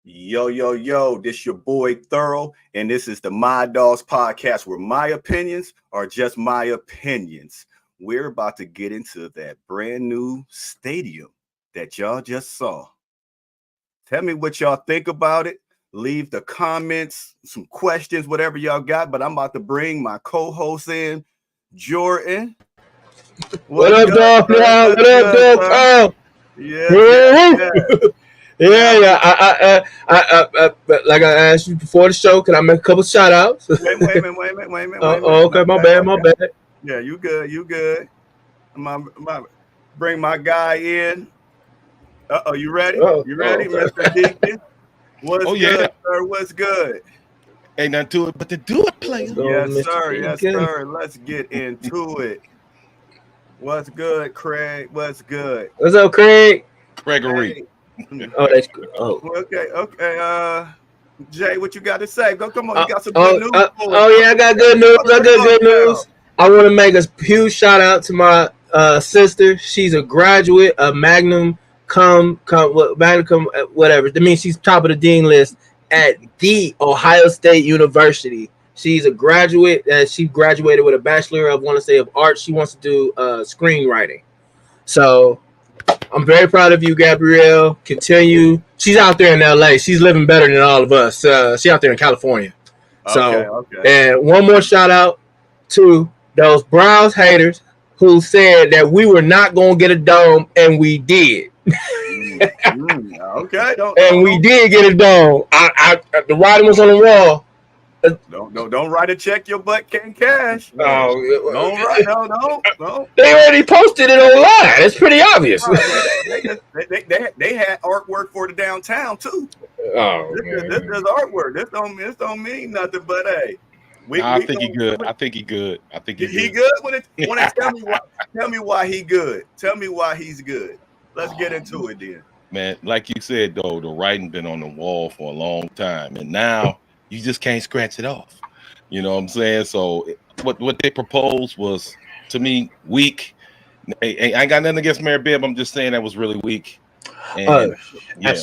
Yo, yo, yo, this your boy Thorough, and this is the My Dogs podcast where my opinions are just my opinions. We're about to get into that brand new stadium that y'all just saw. Tell me what y'all think about it. Leave the comments, some questions, whatever y'all got, but I'm about to bring my co-host in, Jordan. What What's up, good, dog? sir? What What's up, good, dog? sir? Oh, Yes, yes, yes. yeah, Now, yeah. Like I asked you before the show, can I make a couple shout outs? wait a minute. Okay, my bad, my bad. Yeah, you good. My bring my guy in. You ready? Oh, You ready, oh. Mr. Deacon? What's Oh yeah, good, sir? What's good? ain't nothing to it but to do it, Let's player. go, Yes, Mr. sir. Yes, Deacon. sir. Let's get into it. What's good, Craig? What's good? What's up, Craig? Gregory. Hey. Oh, that's good. Oh. Okay. Jay, what you got to say? Come on, you got some good news for us. Yeah, I got good news. I want to make a huge shout out to my sister. She's a graduate of Magnum whatever. That means she's top of the dean list at the Ohio State University. She's a graduate. She graduated with a bachelor of arts. She wants to do screenwriting. So I'm very proud of you, Gabrielle. Continue. She's out there in LA. She's living better than all of us. She's out there in California. So, and one more shout out to those Browns haters who said that we were not going to get a dome, and we did. Okay. We did get a dome. The writing was on the wall. Don't write a check your butt can't cash. No. They already posted it online. It's pretty obvious. They had artwork for the downtown too. This is artwork. This don't mean nothing. But hey, I think he good. I think he good. He good. Tell me why he good. Tell me why he's good. Let's get into it then. Man, like you said though, the writing been on the wall for a long time, and now you just can't scratch it off. You know what I'm saying? So what they proposed was, to me, weak. I ain't got nothing against Mayor Bibb. I'm just saying that was really weak. And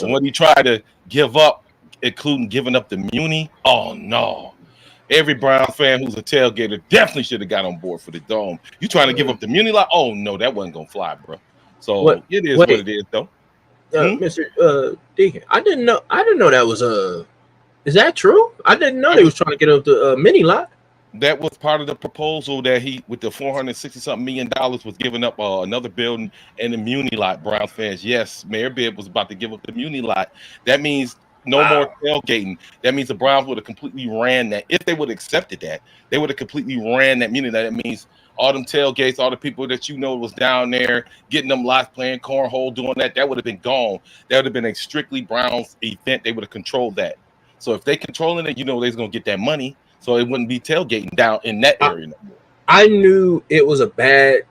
when he tried to give up, including giving up the muni, oh no. Every Browns fan who's a tailgater definitely should have got on board for the dome. You trying to give up the muni lot? Oh no, that wasn't gonna fly, bro. So it is what it is, though. Mr. Deacon, I didn't know that was Is that true? I didn't know they was trying to get up the mini lot. That was part of the proposal that he, with the $460-something million, was giving up another building and the muni lot. Browns fans, yes, Mayor Bibb was about to give up the muni lot. That means no more tailgating. That means the Browns would have completely ran that. If they would have accepted that, they would have completely ran that muni lot. That means all them tailgates, all the people that was down there getting them lots, playing cornhole, doing that would have been gone. That would have been a strictly Browns event. They would have controlled that. So if they controlling it, they're going to get that money. So it wouldn't be tailgating down in that area. I knew it was a bad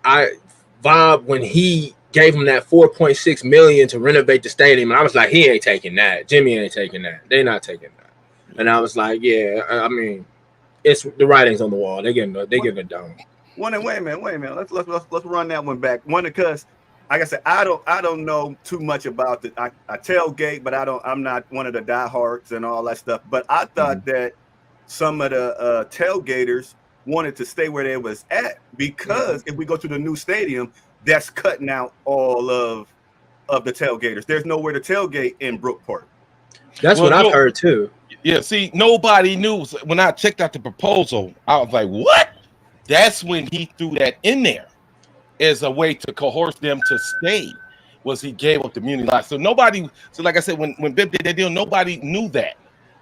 vibe when he gave him that $4.6 million to renovate the stadium. And I was like, he ain't taking that. Jimmy ain't taking that. They're not taking that. And I was like, yeah, I mean, it's the writing's on the wall. They're getting it done. Wait a minute. Let's run that one back. One, because like I said, I don't know too much about I tailgate, but I'm not one of the diehards and all that stuff. But I thought that some of the tailgaters wanted to stay where they was at because if we go to the new stadium, that's cutting out all of the tailgaters. There's nowhere to tailgate in Brook Park. That's what I've heard too. Yeah, see, nobody knew. When I checked out the proposal, I was like, what? That's when he threw that in there as a way to coerce them to stay, was he gave up the muni lot. So like I said, when Bibb did that deal, nobody knew that.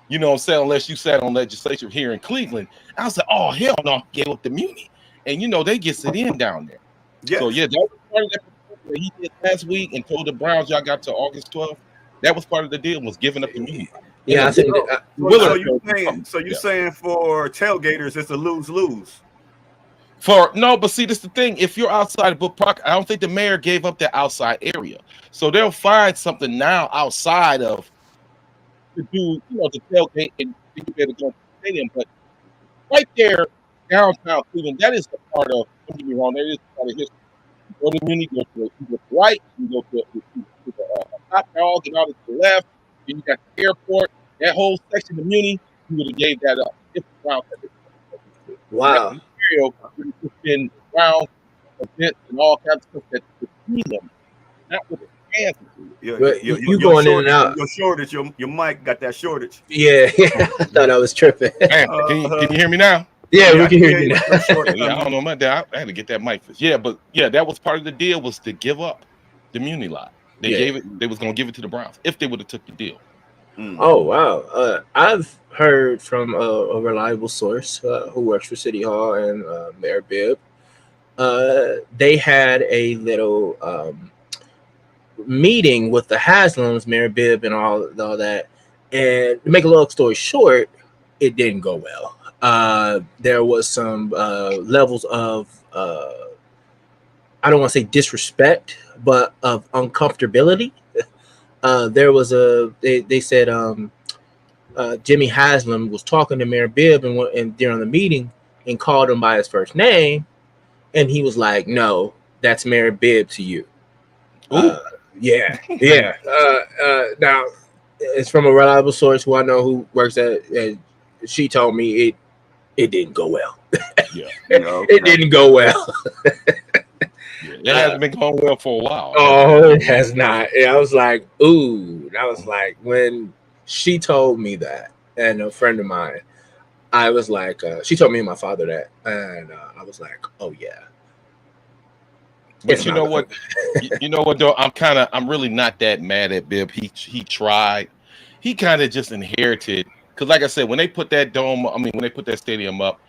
You know what I'm saying? Unless you sat on legislature here in Cleveland. I was like, oh, hell no, gave up the muni. And, they get sit in down there. Yes. So, yeah, that was part of that that he did last week and told the Browns y'all got to August 12th. That was part of the deal, was giving up the muni. Yeah, I think so you're saying for tailgaters, it's a lose-lose. But see, this is the thing. If you're outside of Brook Park, I don't think the mayor gave up that outside area. So they'll find something now outside of to do, the tailgate and you better go to the stadium. But right there, downtown Cleveland, that is the part of, don't get me wrong, that is part of history. You go to Muni, you go to the right, you go to the hot dog, and all to the left. Then you got the airport, that whole section of Muni, you would have gave that up. If the Browns had been Wow. material would have just been Brown events and all kinds of stuff that the team, not with the fans. But you going in and out. Your shortage, your mic got that shortage. Yeah, I thought I was tripping. Man, can you hear me now? Yeah, we can hear you now. Yeah, I don't know about that. I had to get that mic fixed. Yeah, but yeah, that was part of the deal, was to give up the Muni lot. They gave it. They was gonna give it to the Browns if they would have took the deal. Oh wow! I've heard from a reliable source who works for City Hall and Mayor Bibb. They had a little meeting with the Haslams, Mayor Bibb, and all that. And to make a long story short, it didn't go well. There was some levels of I don't want to say disrespect, but of uncomfortability. There was they said Jimmy Haslam was talking to Mayor Bibb and during the meeting and called him by his first name, and he was like, "No, that's Mayor Bibb to you." Yeah. Now it's from a reliable source who I know who works at. She told me it didn't go well. Yeah, it didn't go well. It hasn't been going well for a while. Oh, it has not. I was like, ooh. That was like when she told me that, and a friend of mine, I was like, she told me and my father that, and I was like, oh yeah. But you know what? You know what though? I'm really not that mad at Bibb. He tried. He kind of just inherited, because like I said, when they put that when they put that stadium up,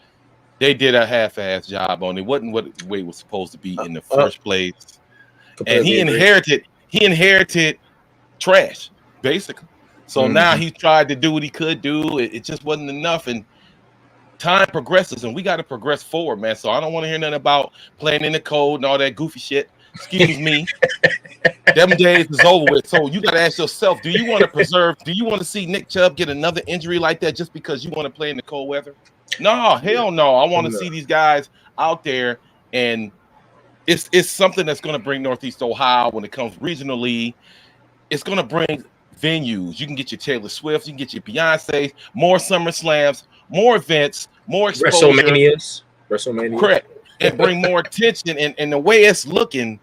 they did a half-ass job on it. Wasn't what the way it was supposed to be in the first place. And he inherited trash, basically. So now he tried to do what he could do. It just wasn't enough. And time progresses, and we got to progress forward, man. So I don't want to hear nothing about playing in the cold and all that goofy shit. Excuse me. Them days is over with. So you got to ask yourself, do you want to see Nick Chubb get another injury like that just because you want to play in the cold weather? No, hell no. I want to see these guys out there, and it's something that's going to bring Northeast Ohio when it comes regionally. It's going to bring venues. You can get your Taylor Swift, you can get your Beyonce, more Summer Slams, more events, more exposure. WrestleMania. Correct. And bring more attention. And the way it's looking,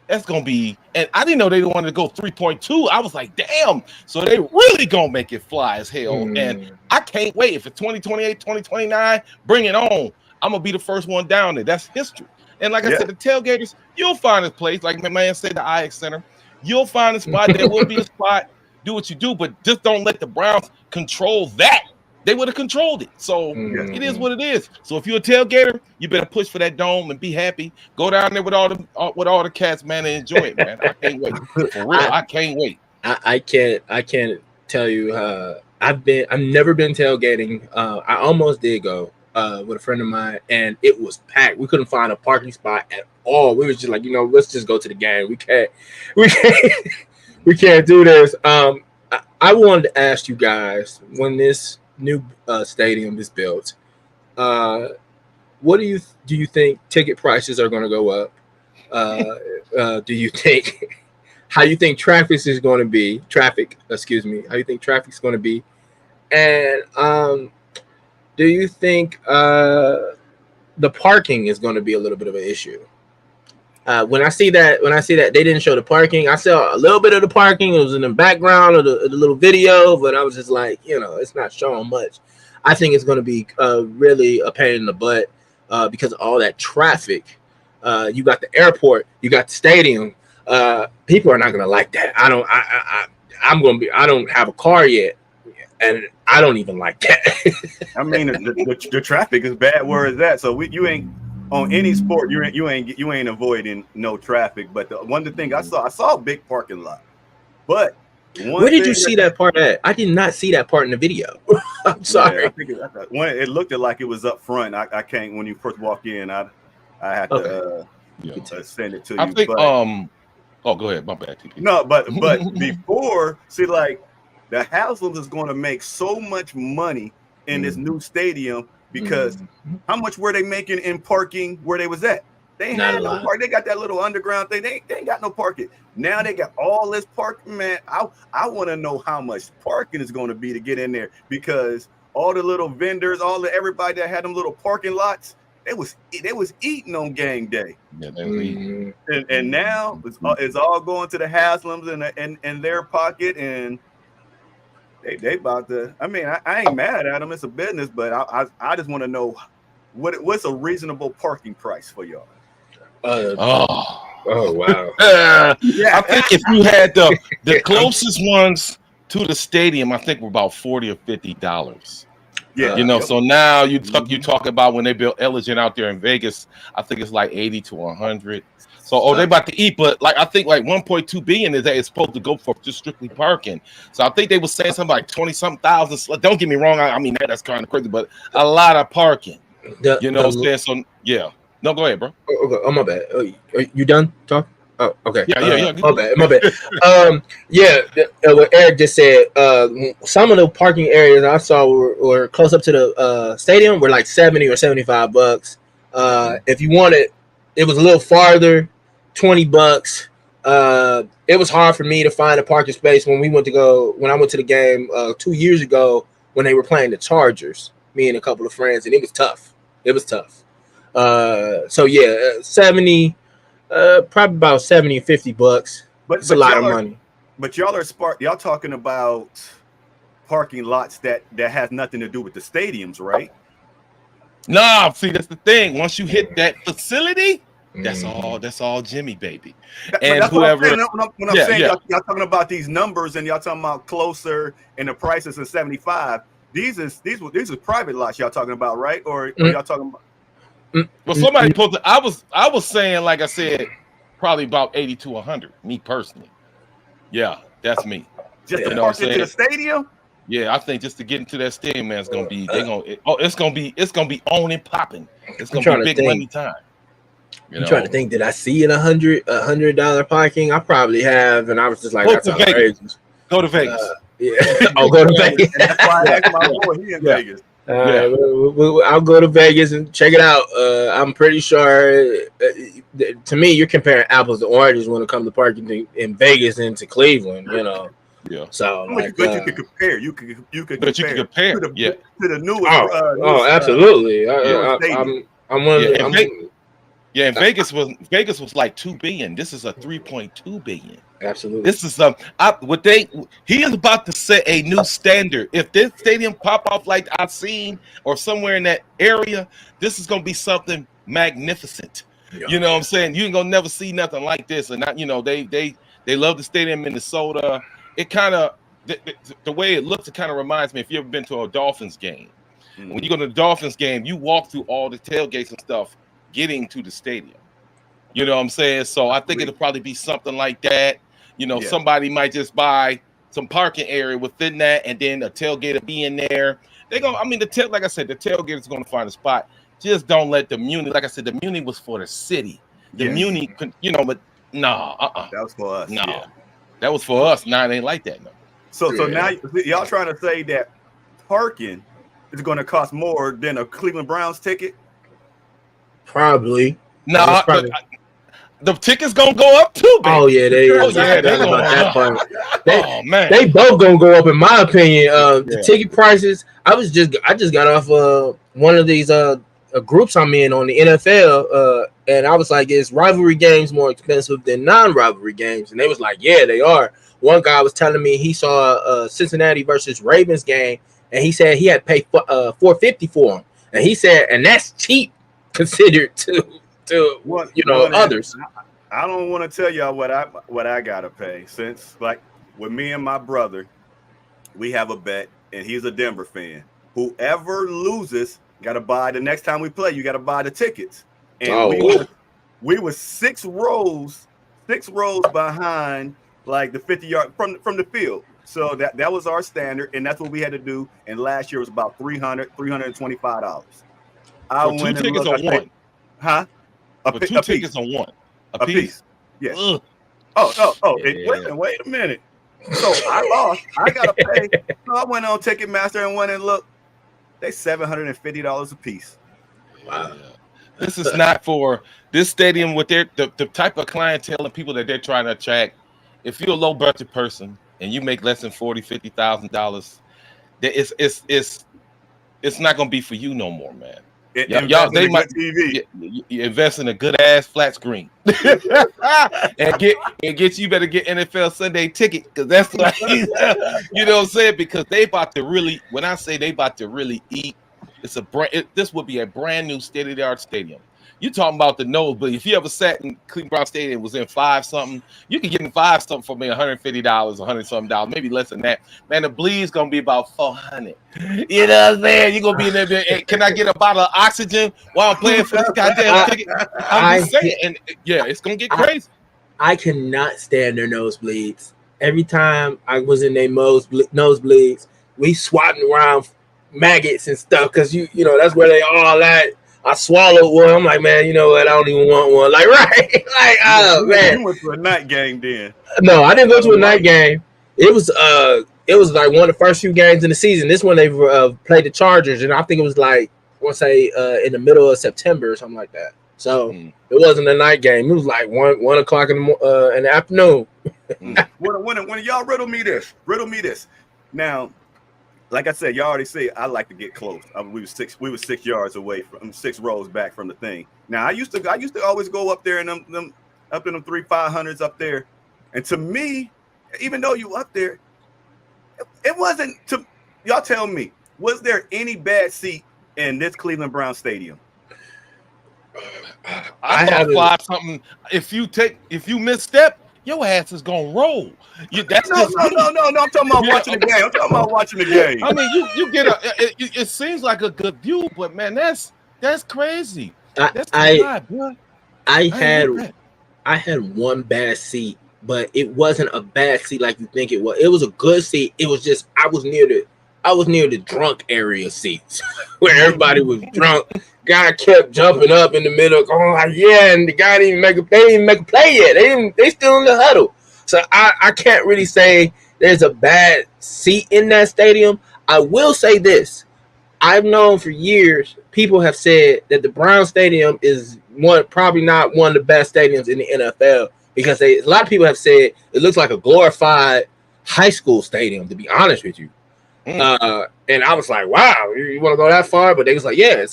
that's going to be, and I didn't know they wanted to go 3.2. I was like, damn. So they really going to make it fly as hell. And I can't wait. If it's 2028, 2029, bring it on. I'm going to be the first one down there. That's history. And like I said, the tailgaters, you'll find a place. Like my man said, the IX Center. You'll find a spot. There will be a spot. Do what you do, but just don't let the Browns control that. They would have controlled it. So it is what it is. So if you're a tailgater, you better push for that dome and be happy. Go down there with all the cats, man, and enjoy it, man. I can't wait. For real, I can't wait. I can't tell you. I've never been tailgating. I almost did go with a friend of mine, and it was packed. We couldn't find a parking spot at all. We was just like, let's just go to the game. We can't do this. I wanted to ask you guys, when this new stadium is built, what do you think ticket prices are going to go up? How do you think traffic is going to be? How do you think traffic's going to be? And do you think the parking is going to be a little bit of an issue? When I see that they didn't show the parking, I saw a little bit of the parking. It was in the background of the little video, but I was just like, it's not showing much. I think it's going to be really a pain in the butt because of all that traffic. You got the airport, you got the stadium. People are not going to like that. I don't have a car yet, and I don't even like that. I mean, the traffic is bad where it's at. So you ain't. On any sport, you ain't avoiding no traffic. But one of the things I saw a big parking lot. But where did you see that part at? I did not see that part in the video. I'm sorry. I think it looked like it was up front. I can't. When you first walk in, I had to send it to you. I think. Oh, go ahead. My bad. TP. No, but before, see, like the Haslams is going to make so much money in this new stadium. Because how much were they making in parking where they was at? They ain't Not had a no lot. park. They got that little underground thing. They ain't got no parking. Now they got all this parking, man. I want to know how much parking is going to be to get in there, because all the little vendors, everybody that had them little parking lots, they was eating on game day. Yeah, that's easy. And now it's all going to the Haslams and their pocket, and they about to. I mean, I ain't mad at them. It's a business, but I just want to know what's a reasonable parking price for y'all. Oh wow. Yeah. I think if you had the closest ones to the stadium, I think were about $40 or $50. Yeah, You know, yep. so now you talk about when they built Elegant out there in Vegas, I think it's like 80 to 100. So they about to eat, but like I think like 1.2 billion is that it's supposed to go for just strictly parking. So I think they were saying something like 20-something thousand. Don't get me wrong, I mean that's kind of crazy, but a lot of parking. You know what I'm saying? So yeah. No, go ahead, bro. Oh my bad. Are you done talking? Oh, okay. Yeah. My bad. What Eric just said. Some of the parking areas I saw were close up to the stadium were like $70 or $75. If you wanted, it was a little farther, $20. It was hard for me to find a parking space when I went to the game 2 years ago when they were playing the Chargers. Me and a couple of friends, and it was tough. So yeah, 70. Probably about $70 or $50. But it's a lot of money. But y'all talking about parking lots that has nothing to do with the stadiums, right? Nah, see, that's the thing. Once you hit that facility, that's all Jimmy, baby. And whoever. When I'm saying y'all talking about these numbers and y'all talking about closer and the prices of 75. These are private lots y'all talking about, right? Or y'all talking about? Well, somebody put I was saying, like I said, probably about 80 to 100. Me personally, yeah, that's me. Just to park into the stadium. Yeah, I think just to get into that stadium, man, it's gonna be it's gonna be on and popping. It's gonna be big money time. I'm trying to think. Did I see it $100 parking? I probably have, and I was just like, that's outrageous. Go to Vegas. Yeah, I'll go to Vegas. And that's why I asked my boy. He in Vegas. I'll go to Vegas and check it out. I'm pretty sure. To me, you're comparing apples to oranges when it comes to parking in Vegas and to Cleveland. You know. Yeah. So, but you could compare. You could compare. To the newest. Absolutely. I'm one of the. And Vegas was like $2 billion. This is a $3.2 billion. Absolutely. This is he is about to set a new standard. If this stadium pop off like I've seen or somewhere in that area, this is gonna be something magnificent. Yeah. You know what I'm saying? You ain't gonna never see nothing like this. And not, they love the stadium in Minnesota. It kind of the way it looks, it kind of reminds me if you ever been to a Dolphins game. Mm-hmm. When you go to the Dolphins game, you walk through all the tailgates and stuff getting to the stadium. You know what I'm saying? So I think it'll probably be something like that. Somebody might just buy some parking area within that, and then a tailgate will be in there. Like I said, the tailgate is going to find a spot. Just don't let the Muni. Like I said, the Muni was for the city. The Muni, but no, that was for us. No, that was for us. Now it ain't like that. No. So now y'all trying to say that parking is going to cost more than a Cleveland Browns ticket? Probably. No, the tickets gonna go up too, baby. Oh yeah, they both gonna go up in my opinion. The ticket prices. I just got off one of these groups I'm in on the NFL, and I was like, is rivalry games more expensive than non-rivalry games? And they was like, yeah, they are. One guy was telling me he saw a Cincinnati versus Ravens game, and he said he had to pay $450 for them, and he said, and that's cheap considered to others. I don't want to tell y'all what I gotta pay, since like with me and my brother, we have a bet, and he's a Denver fan. Whoever loses gotta buy the next time we play. You gotta buy the tickets, and we were 6 rows behind like the 50-yard from the field. So that was our standard, and that's what we had to do. And last year was about $325. I went 2 tickets on one. Huh? Two tickets on one. A piece. Yes. Wait a minute. So I lost. I gotta pay. So I went on Ticketmaster and went and looked. They $750 a piece. Wow. This is not for this stadium with the type of clientele and people that they're trying to attract. If you're a low budget person and you make less than $40,000-$50,000, it's not gonna be for you no more, man. Y'all they might TV. You invest in a good ass flat screen and get you better get NFL Sunday ticket because that's like you know what I'm saying, because they about to really, when I say they about to really eat, this would be a brand new state-of-the-art stadium. You talking about the nose, but if you ever sat in Cleveland Brown Stadium, was in 5 something, you can get in 5 something for me $150, $100 something, maybe less than that. Man, the bleed's gonna be about $400. You know what I'm saying? You're gonna be in there. Hey, can I get a bottle of oxygen while I'm playing for this goddamn ticket? I'm just saying, and yeah, it's gonna get crazy. I cannot stand their nosebleeds. Every time I was in their nosebleeds, we swatting around maggots and stuff because you know that's where they all at. I swallowed one. I'm like, man, you know what? I don't even want one. Like, right? Like, oh man. You went to a night game then? No, I didn't go to a night game. It was like one of the first few games in the season. This one they played the Chargers, and I think it was like, I want to say in the middle of September or something like that. So it wasn't a night game. It was like 1 o'clock in the afternoon. When y'all riddle me this. Now, like I said, y'all already see I like to get close. We were 6 yards away from 6 rows back from the thing. Now I used to always go up there in them 3-500s up there. And to me, even though you up there, it wasn't to y'all tell me, was there any bad seat in this Cleveland Brown Stadium? I thought something. If you misstep, your ass is gonna roll. No. I'm talking about watching the game. I mean, you get it seems like a good view, but man, that's crazy. I had one bad seat, but it wasn't a bad seat like you think it was. It was a good seat. It was just I was near the drunk area seats where everybody was drunk. Guy kept jumping up in the middle, going like, yeah, and the guy didn't make a play yet. They still in the huddle. So I can't really say there's a bad seat in that stadium. I will say this. I've known for years, people have said that the Brown Stadium is probably not one of the best stadiums in the NFL because a lot of people have said it looks like a glorified high school stadium, to be honest with you. And I was like, wow, you want to go that far? But they was like, yeah, they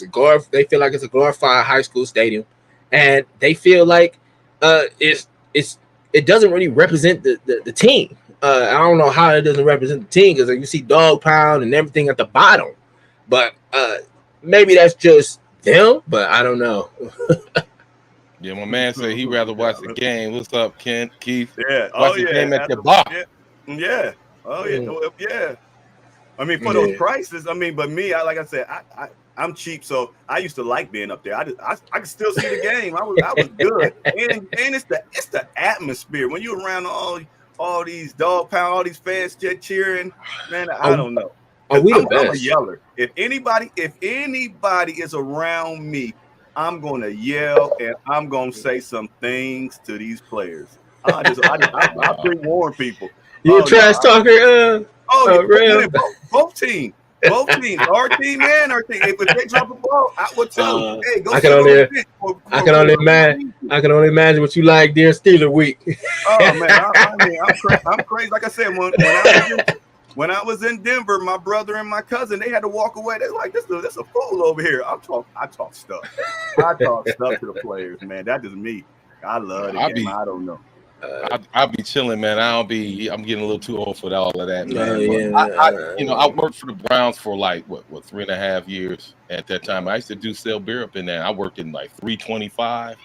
feel like it's a glorified high school stadium, and they feel like it doesn't really represent the team. I don't know how it doesn't represent the team because you see dog pound and everything at the bottom, but maybe that's just them. But I don't know. Yeah, my man said he'd rather watch the game. What's up, Kent? Keith? Yeah. Watch the game at the bar. Yeah. Oh yeah. Yeah. I mean, for those prices, I mean, but me, like I said, I'm cheap, so I used to like being up there. I could still see the game. I was good, and it's the atmosphere when you're around all these dog pound, all these fans cheering. Man, I don't know. Are we the best? I'm a yeller. If anybody is around me, I'm gonna yell and I'm gonna say some things to these players. I pre-warn people. You a trash talker? Both teams, our team and our team. If they drop a ball, I would tell them, hey, go. I can only imagine what you like during Steeler week. Oh man, I'm crazy. Like I said, when I was in Denver, my brother and my cousin, they had to walk away. They're like, this a fool over here. I talk stuff. I talk stuff to the players, man. That is me. I love it. I don't know. I'll be chilling, man. I'm getting a little too old for all of that, man. I worked for the Browns for like what 3.5 years at that time. I used to sell beer up in there. I worked in like 325,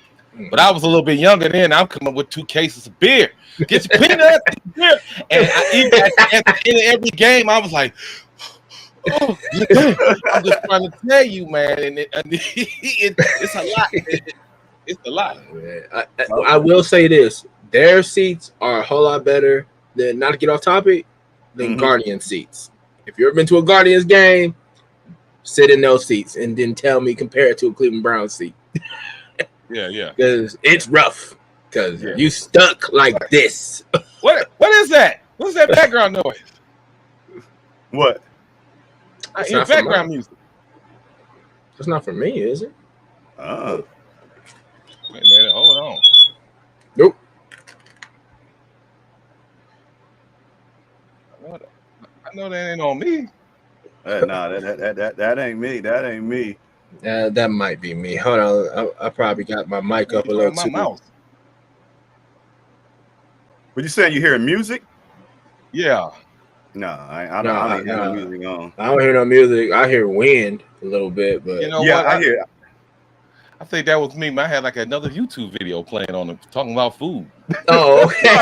but I was a little bit younger then. I'm coming with 2 cases of beer. Get your peanuts and beer. And even at the end of every game, I was like, oh, I'm just trying to tell you, man. And it's a lot. It's a lot. I will say this. Their seats are a whole lot better than, not to get off topic, than Guardian seats. If you've ever been to a Guardians game, sit in those seats and then tell me, compare it to a Cleveland Browns seat. Yeah. Because it's rough. Because you stuck like this. What is that? What's that background noise? What? I hear background music. It's not for me, is it? Wait a minute, hold on. Nope. I know that ain't on me. Nah, that ain't me. That ain't me. That might be me. Hold on. I probably got my mic up a little My too. mouse. But you saying you hearing music? Yeah. No, I don't even hear music on. I don't hear no music. I hear wind a little bit, but You know Yeah, what? I hear. I think that was me. I had like another YouTube video playing on it, talking about food. oh, okay.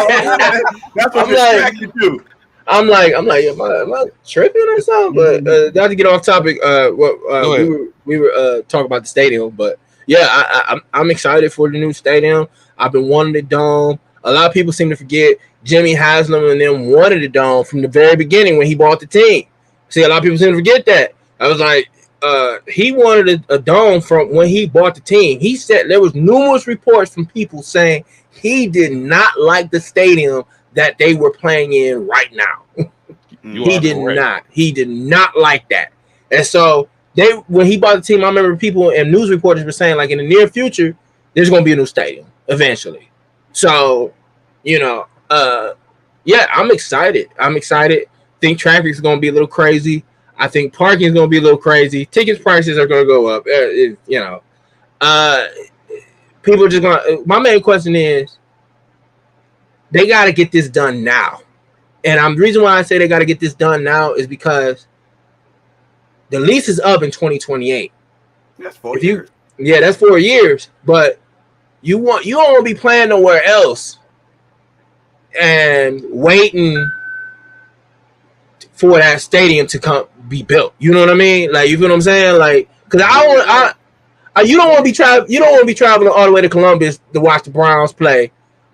That's what I'm like- distracted you. I'm like, am I tripping or something? But not to get off topic, Go ahead. we were talking about the stadium, but yeah, I'm excited for the new stadium. I've been wanting the dome. A lot of people seem to forget Jimmy Haslam and them wanted the dome from the very beginning when he bought the team. See, a lot of people seem to forget that. I was like, he wanted a dome from when he bought the team. He said there was numerous reports from people saying he did not like the stadium that they were playing in right now. He did not like that. And so when he bought the team, I remember people and news reporters were saying like in the near future, there's going to be a new stadium eventually. So, yeah, I'm excited. Think traffic is going to be a little crazy. I think parking is going to be a little crazy. Tickets prices are going to go up. People are just going to. My main question is, they got to get this done now. And the reason why I say they got to get this done now is because the lease is up in 2028. That's 4 years. Yeah, that's 4 years. But you don't want to be playing nowhere else and waiting for that stadium to be built. You know what I mean? Like, you feel what I'm saying? Like, because you don't want to be traveling all the way to Columbus to watch the Browns play.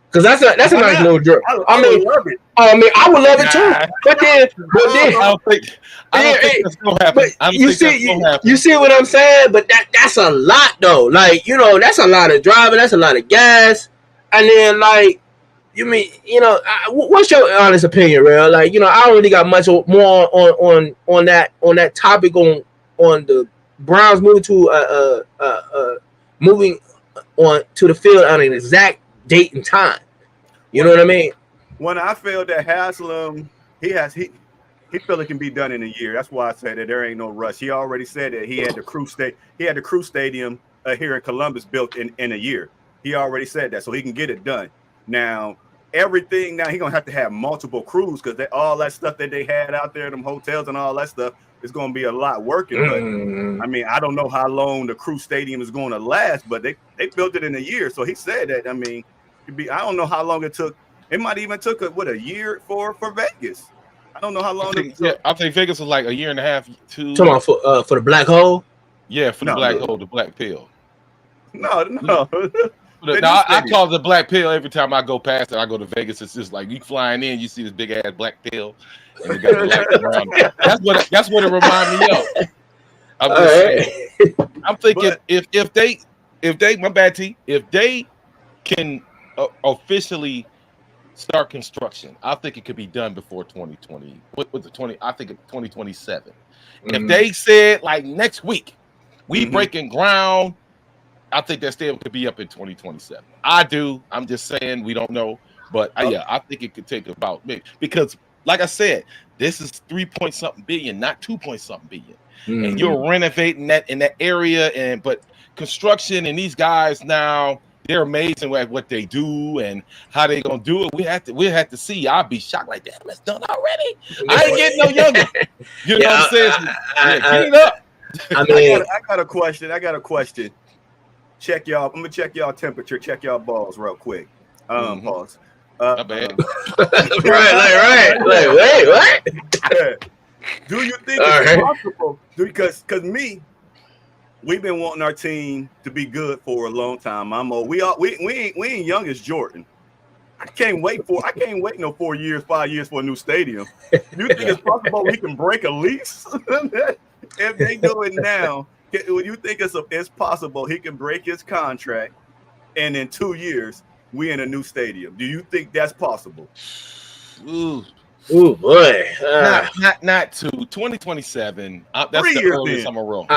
Because that's a nice little drip. I would love it. I would love it too. But then I don't think that's gonna happen. you see what I'm saying? But that's a lot though. Like, that's a lot of driving, that's a lot of gas. And then like, what's your honest opinion, real? Like, I don't really got much more on that topic on the Browns moving on to the field on an exact date and time. You know what I mean? When I feel that Haslam, he feel it can be done in a year. That's why I say that there ain't no rush. He already said that he had the Crew Stadium here in Columbus built in a year. He already said that, so he can get it done. Now everything he gonna have to have multiple crews because all that stuff that they had out there, them hotels and all that stuff, is gonna be a lot working. But I mean, I don't know how long the Crew Stadium is going to last, but they built it in a year. So he said that. I mean, I don't know how long it took. It might even took a year for Vegas. I don't know how long it took. Yeah, I think Vegas was like a year and a half. Talking about for the black hole. Yeah, for the black hole, the black pill. No. I call it the black pill every time I go past it. I go to Vegas. It's just like you flying in, you see this big ass black pill, and it got the lights around it. That's what it reminds me of. I'm just saying. I'm thinking if they my bad T, if they can officially start construction, I think it could be done before 2020. With the 20, I think 2027. If they said like next week we breaking ground, I think that stadium could be up in 2027. I do. I'm just saying we don't know, but I think it could take about because, like I said, this is 3-point-something billion, not 2-point-something billion, and you're renovating that in that area. But construction and these guys now, they're amazing at what they do and how they gonna do it. We have to see. I'll be shocked like that. That's done already. I ain't getting no younger. You know what I'm saying? Get it up. I mean, I got a question. Check y'all. I'm gonna check y'all temperature. Check y'all balls real quick. Pause. Not bad. right. Like, wait, what? Yeah. Do you think it's possible? Because we've been wanting our team to be good for a long time. We ain't young as Jordan. I can't wait no 4 years, 5 years for a new stadium. You think it's possible we can break a lease if they do it now? You think it's possible he can break his contract and in 2 years we in a new stadium? Do you think that's possible? Ooh boy. Not to 2027. That's 3 the years earliest then. I'm around.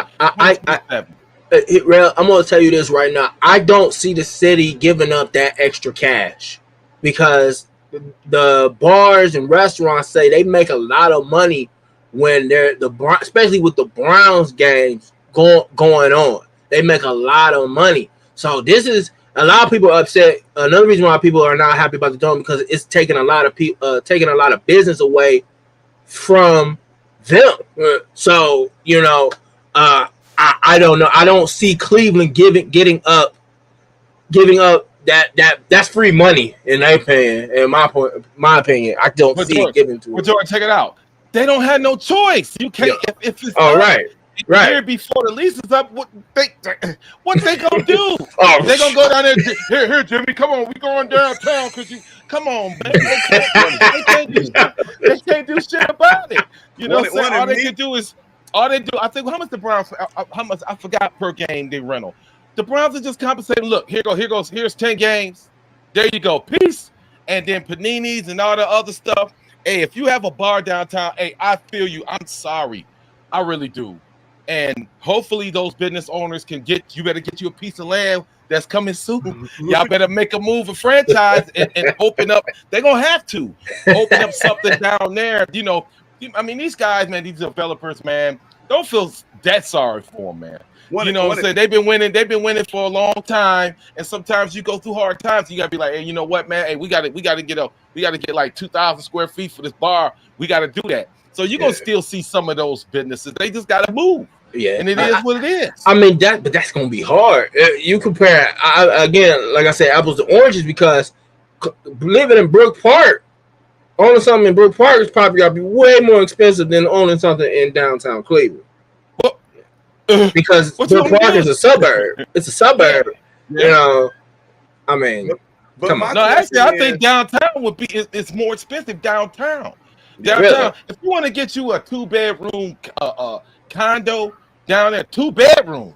I'm gonna tell you this right now. I don't see the city giving up that extra cash because the bars and restaurants say they make a lot of money when they're especially with the Browns games going on. They make a lot of money. So this is a lot of people are upset. Another reason why people are not happy about the Dome because it's taking a lot of people, taking a lot of business away from them. So I don't know. I don't see Cleveland giving up that's free money in their opinion. In my opinion, I don't see it given to. But Jordan, check it out. They don't have no choice. You can't. Yeah. If it's right. Here before the lease is up, what they gonna do? They gonna go down there. Here, Jimmy, come on, we going downtown because you. Come on, man. They can't do shit about it. You know what I'm saying? All they can do is. All they do, I think, how much the Browns? How much? I forgot per game they rental. The Browns are just compensating. Look, here's 10 games. There you go, peace. And then paninis and all the other stuff. Hey, if you have a bar downtown, hey, I feel you. I'm sorry, I really do. And hopefully those business owners you better get you a piece of land that's coming soon. Y'all better make a move, a franchise, and open up. They're gonna have to open up something down there. You know. I mean, these guys, man, these developers, man, don't feel that sorry for them, man. You know what I'm saying? They've been winning for a long time, and sometimes you go through hard times. You gotta be like, hey, you know what, man? Hey, we gotta get like 2,000 square feet for this bar. We gotta do that. So you're gonna still see some of those businesses. They just gotta move. Yeah, and it is what it is. I mean but that's gonna be hard. You compare again, like I said, apples to oranges because living in Brook Park. Owning something in Brook Park is probably gotta be way more expensive than owning something in downtown Cleveland. Well, because Brook Park is a suburb. It's a suburb. Yeah. You know, I mean, actually, I think downtown would be. It's more expensive downtown. Really? If you want to get you a 2-bedroom condo down there, 2-bedroom,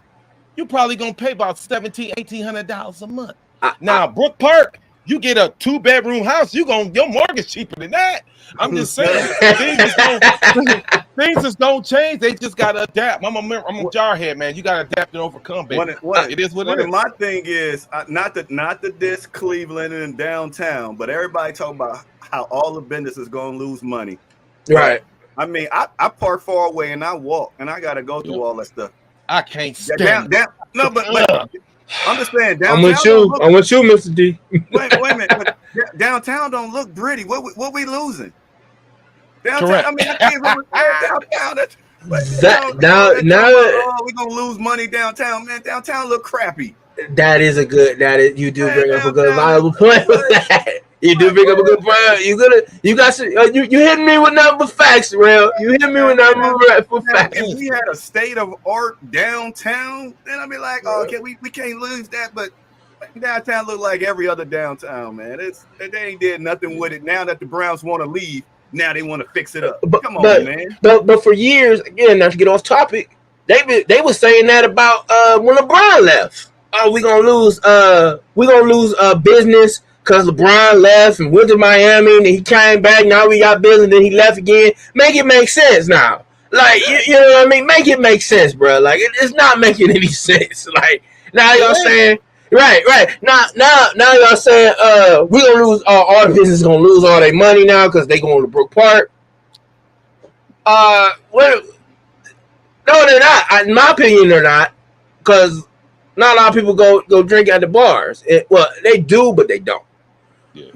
you're probably gonna pay about $1,700-$1,800 a month. Now, Brook Park. You get a 2-bedroom house, your mortgage cheaper than that. I'm just saying things just don't change. They just gotta adapt. I'm a jarhead, man. You gotta adapt and overcome, baby. It is what it is. My thing is not to diss Cleveland and downtown, but everybody talking about how all the business is gonna lose money. Right. I mean, I park far away and I walk and I gotta go through all that stuff. I can't stand it. No, but I'm just saying downtown. I'm with you, Mr. D. Wait a minute. But downtown don't look pretty. What we losing? Downtown. Correct. I mean, I can't remember downtown. Now we're gonna lose money downtown, man. Downtown look crappy. You do bring up a good viable point with that. You do bring up a good point. You hitting me with nothing but facts, real. You hit me with nothing but facts. If we had a state of art downtown, then I'd be like, oh, okay, we can't lose that. But downtown look like every other downtown, man. They ain't did nothing with it. Now that the Browns want to leave, now they want to fix it up. Come on, man. But for years, again, not to get off topic, they were saying that about when LeBron left. Oh, we're gonna lose business because LeBron left and went to Miami and then he came back. Now we got business, then he left again. Make it make sense now. Like you know what I mean? Make it make sense, bro. Like it's not making any sense. Like now y'all saying right. Now y'all saying we gonna lose our business gonna lose all their money now because they going to Brook Park. No, they're not. In my opinion, they're not because. Not a lot of people go drink at the bars. Well, they do, but they don't. Yeah.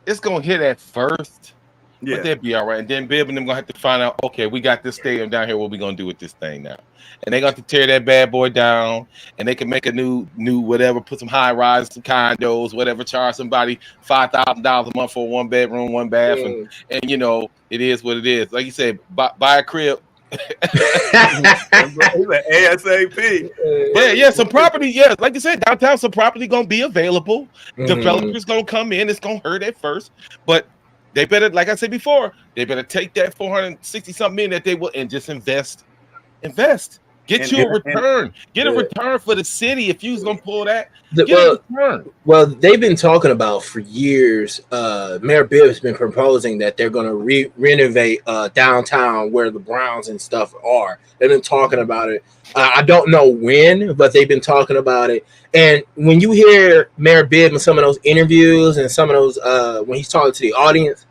It's gonna hit at first. Yeah, but they'll be all right. And then Bibb and them gonna have to find out. Okay, we got this stadium down here. What we gonna do with this thing now? And they got to tear that bad boy down. And they can make a new whatever. Put some high rise, some condos, whatever. Charge somebody $5,000 a month for 1 bedroom, 1 bath, and you know it is what it is. Like you said, buy a crib. ASAP. Yeah, some property. Yeah, like you said, downtown, some property gonna be available. Developers gonna come in. It's gonna hurt at first, but they better, like I said before, they better take that 460 something million that they will and just invest. Get you a return. Get a return for the city if you was gonna pull that. Get a return. Well, they've been talking about for years. Mayor Bibb's been proposing that they're gonna renovate downtown where the Browns and stuff are. They've been talking about it. I don't know when, but they've been talking about it. And when you hear Mayor Bibb in some of those interviews and some of those when he's talking to the audience,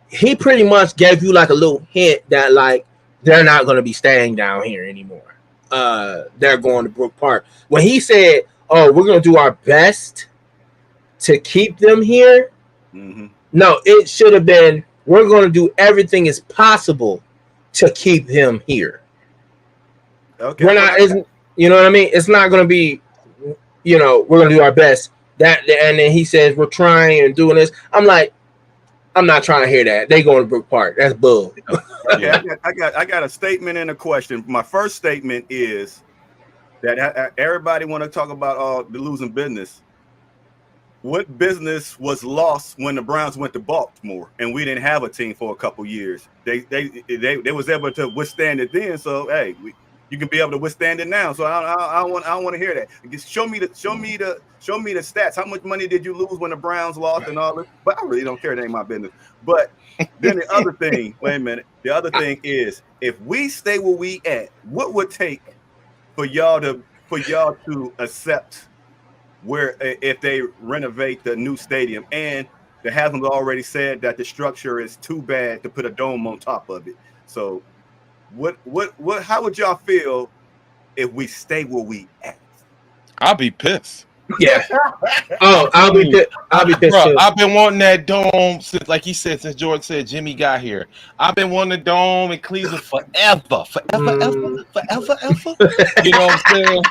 he pretty much gave you like a little hint that like they're not going to be staying down here anymore. They're going to Brook Park. When he said, "Oh, we're going to do our best to keep them here," no, it should have been, "We're going to do everything as possible to keep him here." Okay, we're not, you know what I mean? It's not going to be, you know, we're going to do our best. That, and then he says we're trying and doing this. I'm like, I'm not trying to hear that. They going to Brook Park. That's bull. Okay, I got a statement and a question. My first statement is that everybody want to talk about all the losing business. What business was lost when the Browns went to Baltimore and we didn't have a team for a couple years? They was able to withstand it then. So hey, you can be able to withstand it now. So I don't want to hear that. Just show me the stats. How much money did you lose when the Browns lost and all this? But I really don't care. It ain't my business. But then the other thing, wait a minute. The other thing is, if we stay where we at, what would take for y'all to accept where if they renovate the new stadium? And the Haslam's already said that the structure is too bad to put a dome on top of it. So what how would y'all feel if we stay where we at? I'll be pissed. Yeah. Oh, I'll be pissed Bro, too. I've been wanting that dome since, like he said, since Jordan said Jimmy got here. I've been wanting the dome in Cleveland forever. You know what I'm saying?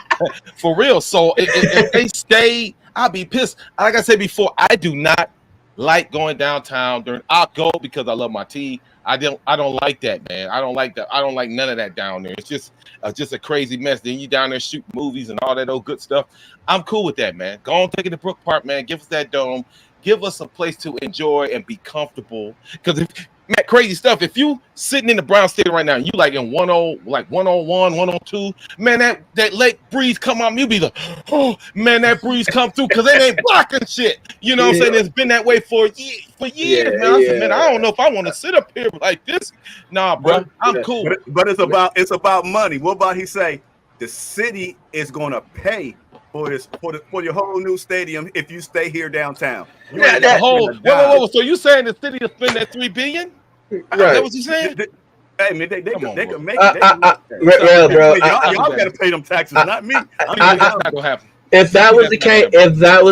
For real. So if they stay, I'll be pissed. Like I said before, I do not like going downtown during. I'll go because I love my tea. I don't like that, man. I don't like that. I don't like none of that down there. It's just a crazy mess. Then you down there shooting movies and all that old good stuff. I'm cool with that, man. Go on, take it to Brook Park, man. Give us that dome. Give us a place to enjoy and be comfortable. Because if man, crazy stuff. If you sitting in the Brown Stadium right now, and you like in 101, 102, man, that lake breeze come on, you be like, oh man, that breeze come through because it ain't blocking shit. You know what I'm saying? It's been that way for years, man. I said, man, I don't know if I want to sit up here like this. Nah, bro, I'm cool. But it's about money. What about he say the city is gonna pay for your whole new stadium if you stay here downtown? Yeah, that whole whoa. So you saying the city will spend that $3 billion? Right. That what you saying? Hey man, they can make it. Bro, y'all gotta pay them taxes, not me. That's not gonna happen. If that was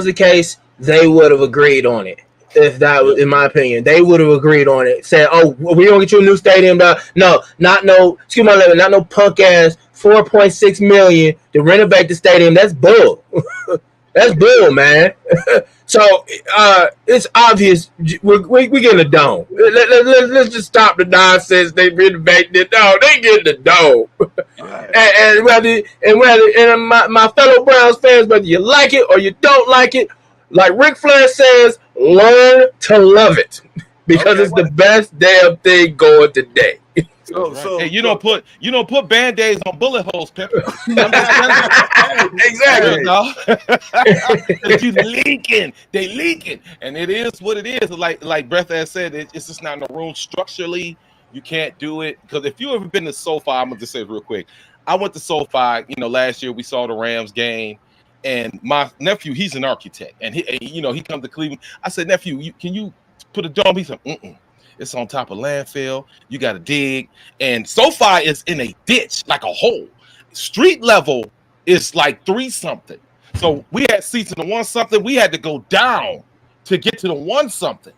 the case, they would have agreed on it. If that was, in my opinion, they would have agreed on it. Said, "Oh, we don't get you a new stadium." No, not no punk ass $4.6 million to renovate the stadium. That's bull. That's bull, man. So it's obvious we're getting a dome. Let's just stop the nonsense. They renovating it. No, they getting the dome. and my fellow Browns fans, whether you like it or you don't like it, like Ric Flair says, learn to love it because it's the best damn thing going today. So hey, you don't put Band-Aids on bullet holes, Pepper. Exactly. They leaking, and it is what it is. Like Breath has said, it's just not in the room structurally. You can't do it because if you ever been to SoFi, I'm gonna just say it real quick. I went to SoFi. Last year we saw the Rams game, and my nephew, he's an architect, and he comes to Cleveland. I said, nephew, can you put a dome? He said, It's on top of landfill. You got to dig. And SoFi is in a ditch, like a hole. Street level is like 3-something. So we had seats in the 1-something. We had to go down to get to the 1-something.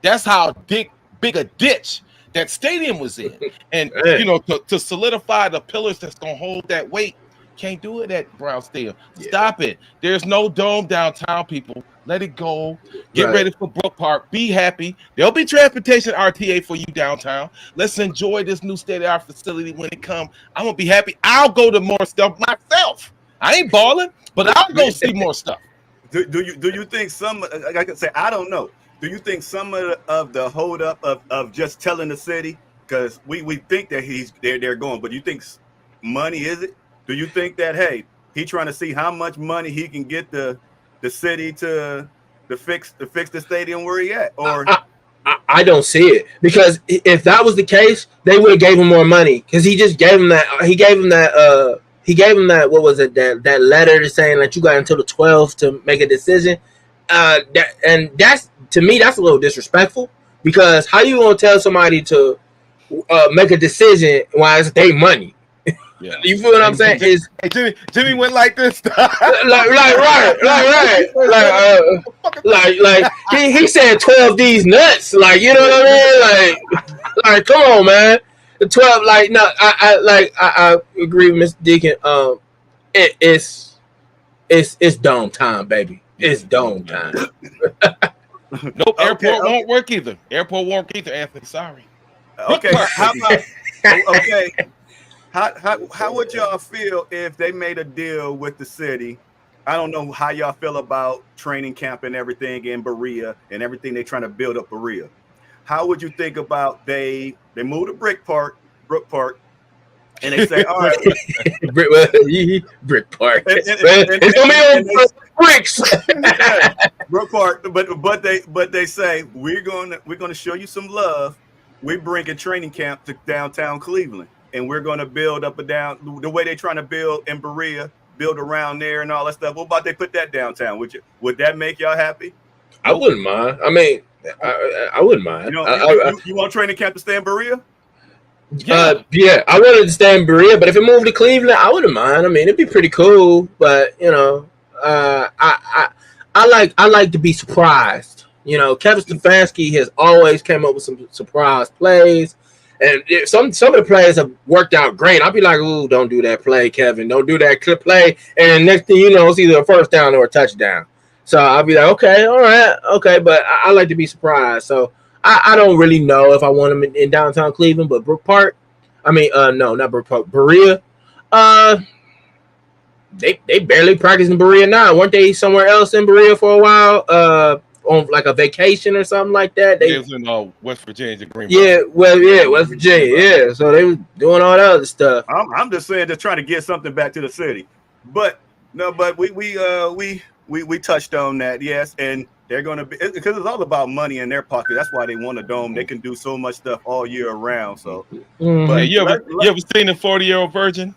That's how big a ditch that stadium was in. And, to solidify the pillars that's going to hold that weight, can't do it at Brown Stadium. Stop it. There's no dome downtown, people. Let it go. Get ready for Brook Park. Be happy. There'll be transportation RTA for you downtown. Let's enjoy this new state-of-the-art facility when it comes. I'm going to be happy. I'll go to more stuff myself. I ain't balling, but I'll go see more stuff. Do you think some, like I say, I don't know. Do you think some of the hold up of just telling the city, because we think that they're going, but you think money is it? Do you think that, hey, he trying to see how much money he can get the city to fix the stadium where he at? Or I don't see it, because if that was the case, they would have gave him more money, because he just gave him that. He gave him that. What was it? That letter saying that you got until the 12th to make a decision. That's, to me, that's a little disrespectful, because how you gonna tell somebody to make a decision while it's their money? Yeah. You feel what I'm saying? Jimmy went like this. like he said 12 D's nuts. Like, you know what I mean? Like come on, man. The 12, like, no, I agree with Mr. Deacon. It's dome time, baby. It's dome time. Nope, airport won't work either. Airport won't work either, Anthony. Sorry. Okay, how about okay? How would y'all feel if they made a deal with the city? I don't know how y'all feel about training camp and everything in Berea and everything they're trying to build up Berea. How would you think about they move to Brook Park, and they say, all right, Brick Park. It's gonna be on bricks. Brook Park, but they say we're gonna show you some love. We're bringing training camp to downtown Cleveland, and we're gonna build up and down the way they're trying to build in Berea, build around there and all that stuff. What about they put that downtown? Would that make y'all happy? I wouldn't mind. I mean, I wouldn't mind. You want training camp to stay in Berea? Yeah, I wanted to stay in Berea, but if it moved to Cleveland, I wouldn't mind. I mean, it'd be pretty cool, but you know, I like to be surprised. You know, Kevin Stefanski has always came up with some surprise plays, and some of the plays have worked out great. I'll be like, "Ooh, don't do that play, Kevin. Don't do that clip play." And next thing you know, it's either a first down or a touchdown. So I'll be like, "Okay, all right, okay," but I like to be surprised. So I don't really know if I want him in downtown Cleveland, but Brook Park. I mean, no, not Brook Park. Berea. They barely practice in Berea now. Weren't they somewhere else in Berea for a while? On like a vacation or something like that. They was in West Virginia, the Green. Yeah, West Virginia. Yeah, so they was doing all that other stuff. I'm just saying, just trying to get something back to the city. But no, but we touched on that, yes, and they're going to be, because it's all about money in their pocket. That's why they want a dome. They can do so much stuff all year around. So, but you ever seen a 40-year-old virgin?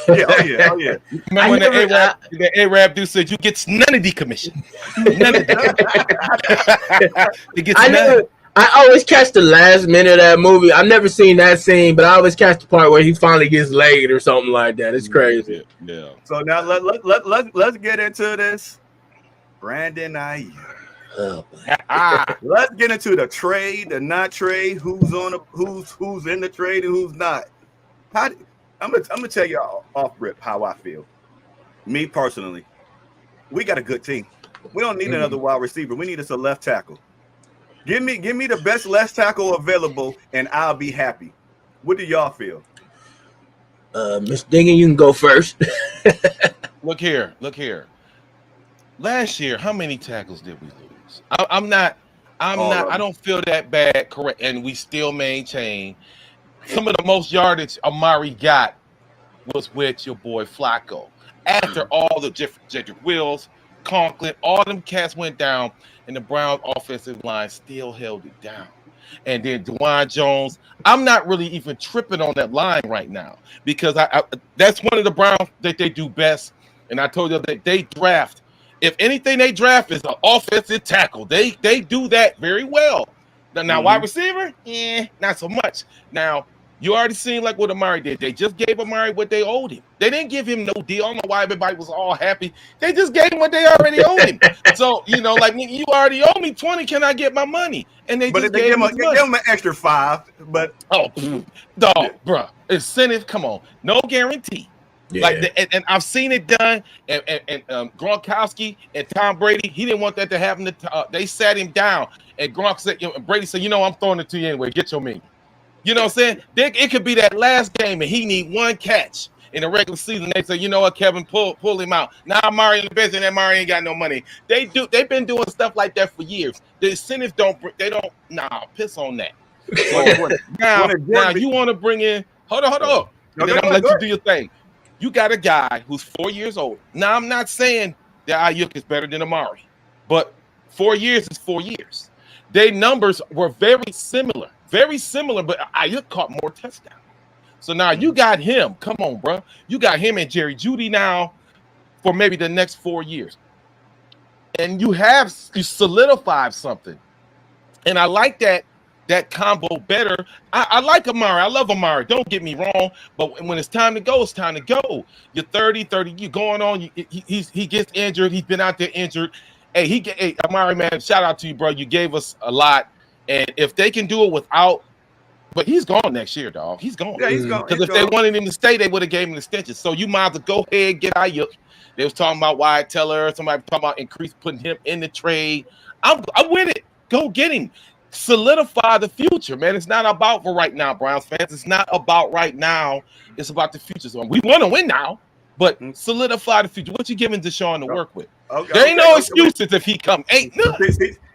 Yeah, oh yeah. Remember when the Arab dude said, "You get none of the commission." None of that. He gets none. I always catch the last minute of that movie. I've never seen that scene, but I always catch the part where he finally gets laid or something like that. It's crazy. Yeah. So now let's get into this. Brandon Aiyuk. Oh, let's get into the trade, the not trade. Who's in the trade and who's not. I'm gonna tell y'all off rip how I feel. Me personally, we got a good team. We don't need another wide receiver. We need us a left tackle. Give me the best left tackle available, and I'll be happy. What do y'all feel? Mr. Dingan, you can go first. Look here. Last year, how many tackles did we lose? I don't feel that bad, correct, and we still maintain. Some of the most yardage Amari got was with your boy Flacco. After all the Jedrick Wills, Conklin, all them cats went down, and the Browns offensive line still held it down. And then DeJuan Jones, I'm not really even tripping on that line right now, because I that's one of the Browns that they do best. And I told you that they draft. If anything they draft is an offensive tackle. They do that very well. Now, wide receiver, not so much. Now, you already seen like what Amari did. They just gave Amari what they owed him. They didn't give him no deal. I don't know why everybody was all happy. They just gave him what they already owed him. So, you know, like, you already owe me 20. Can I get my money? And they just gave him an extra 5. But dog, bro, incentive. Come on, no guarantee. Yeah. Like and I've seen it done. And Gronkowski and Tom Brady, he didn't want that to happen. They sat him down, and Gronk said, Brady said, I'm throwing it to you anyway. Get your money. You know what I'm saying? It could be that last game, and he need one catch in the regular season. They say, you know what, Kevin, pull him out. Now Amari in the bench, and Amari ain't got no money. They've been doing stuff like that for years. The incentives piss on that. So now you want to bring in. Hold on. And then I'm gonna let you do your thing. You got a guy who's 4 years old. Now, I'm not saying that Ayuk is better than Amari, but 4 years is 4 years. Their numbers were very similar, but Ayuk caught more touchdowns. So now you got him. Come on, bro. You got him and Jerry Jeudy now for maybe the next 4 years. And you solidified something. And I like that combo better. I like Amari. I love Amari. Don't get me wrong. But when it's time to go, it's time to go. You're 30, you're going on. He gets injured. He's been out there injured. Hey, Amari, man, shout out to you, bro. You gave us a lot. And if they can do it without, but he's gone next year, dog. He's gone. Yeah, he's gone. Because if they wanted him to stay, they would have gave him an extension. So you might as well go ahead and get Ayuk. They was talking about Wyatt Teller. Somebody talking about putting him in the trade. I'm with it. Go get him. Solidify the future, man. It's not about for right now, Browns fans. It's not about right now. It's about the future. So we want to win now, but solidify the future. What you giving Deshaun to work with? There ain't no excuses if he come. Ain't none.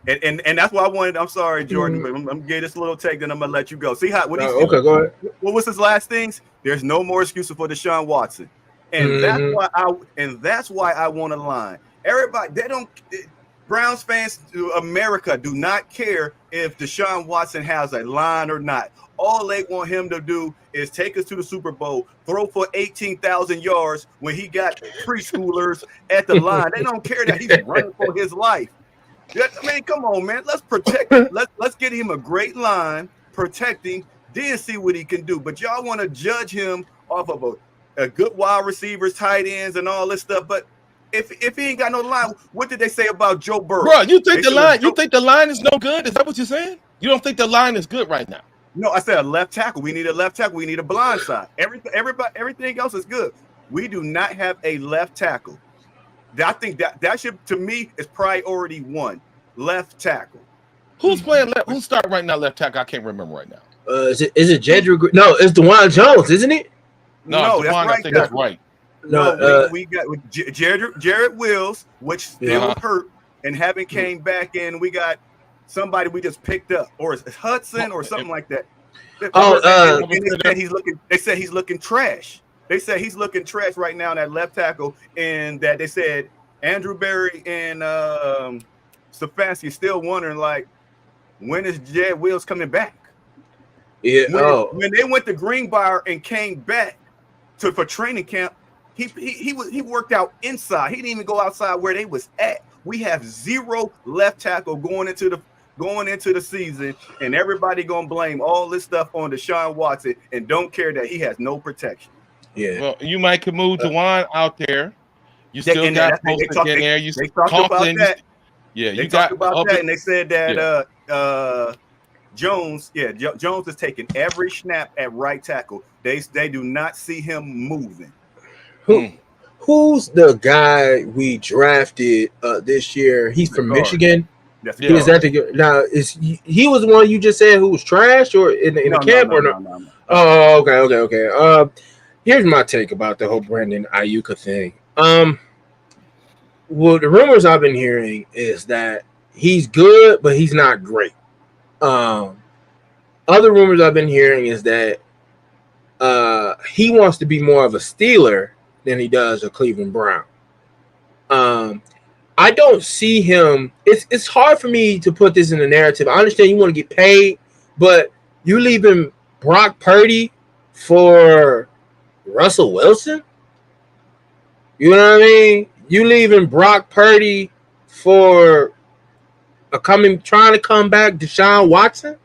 And that's why I wanted. I'm sorry, Jordan, but I'm gonna get this little take, then I'm gonna let you go. See how? Okay, go ahead. What was his last things? There's no more excuses for Deshaun Watson, and that's why I want to line. Everybody, they don't. Browns fans, America, do not care if Deshaun Watson has a line or not. All they want him to do is take us to the Super Bowl, throw for 18,000 yards when he got preschoolers at the line. They don't care that he's running for his life. I mean, come on, man. Let's protect him. Let's get him a great line, protect him, then see what he can do. But y'all want to judge him off of a good wide receivers, tight ends, and all this stuff. But if he ain't got no line, what did they say about Joe Burrow? Bro, you think the line? You think the line is no good? Is that what you're saying? You don't think the line is good right now? No, I said a left tackle. We need a left tackle. We need a blind side. Everything else is good. We do not have a left tackle. I think that should, to me, is priority one. Left tackle. Who's playing left? Who's starting right now? Left tackle. I can't remember right now. Is it Jedrick? No, it's DeJuan Jones, isn't it? No, that's right. I think that's right. No, we got Jared Wills, which still hurt and haven't came back in. We got somebody we just picked up, or it's Hudson or something like that. They said he's looking trash. They said he's looking trash right now in that left tackle, and that they said Andrew Berry and Stefanski still wondering, like, when is Jared Wills coming back? Yeah. When they went to Greenbrier and came back for training camp, he worked out inside. He didn't even go outside where they was at. We have zero left tackle going into the season, and everybody gonna blame all this stuff on Deshaun Watson and don't care that he has no protection. Yeah. Well, you might could move DeJuan out there. You still got Poston in there. They talked about that. Yeah, they talked about that, and they said that Jones is taking every snap at right tackle. They do not see him moving. Who's the guy we drafted this year? He's from Michigan. He was the one you just said who was trash, or in the camp, or no? Oh, okay. Here's my take about the whole Brandon Ayuk thing. Well, the rumors I've been hearing is that he's good, but he's not great. Other rumors I've been hearing is that he wants to be more of a Steeler than he does a Cleveland Brown. I don't see him. It's hard for me to put this in a narrative. I understand you want to get paid, but you leaving Brock Purdy for Russell Wilson? You know what I mean? You leaving Brock Purdy for trying to come back Deshaun Watson?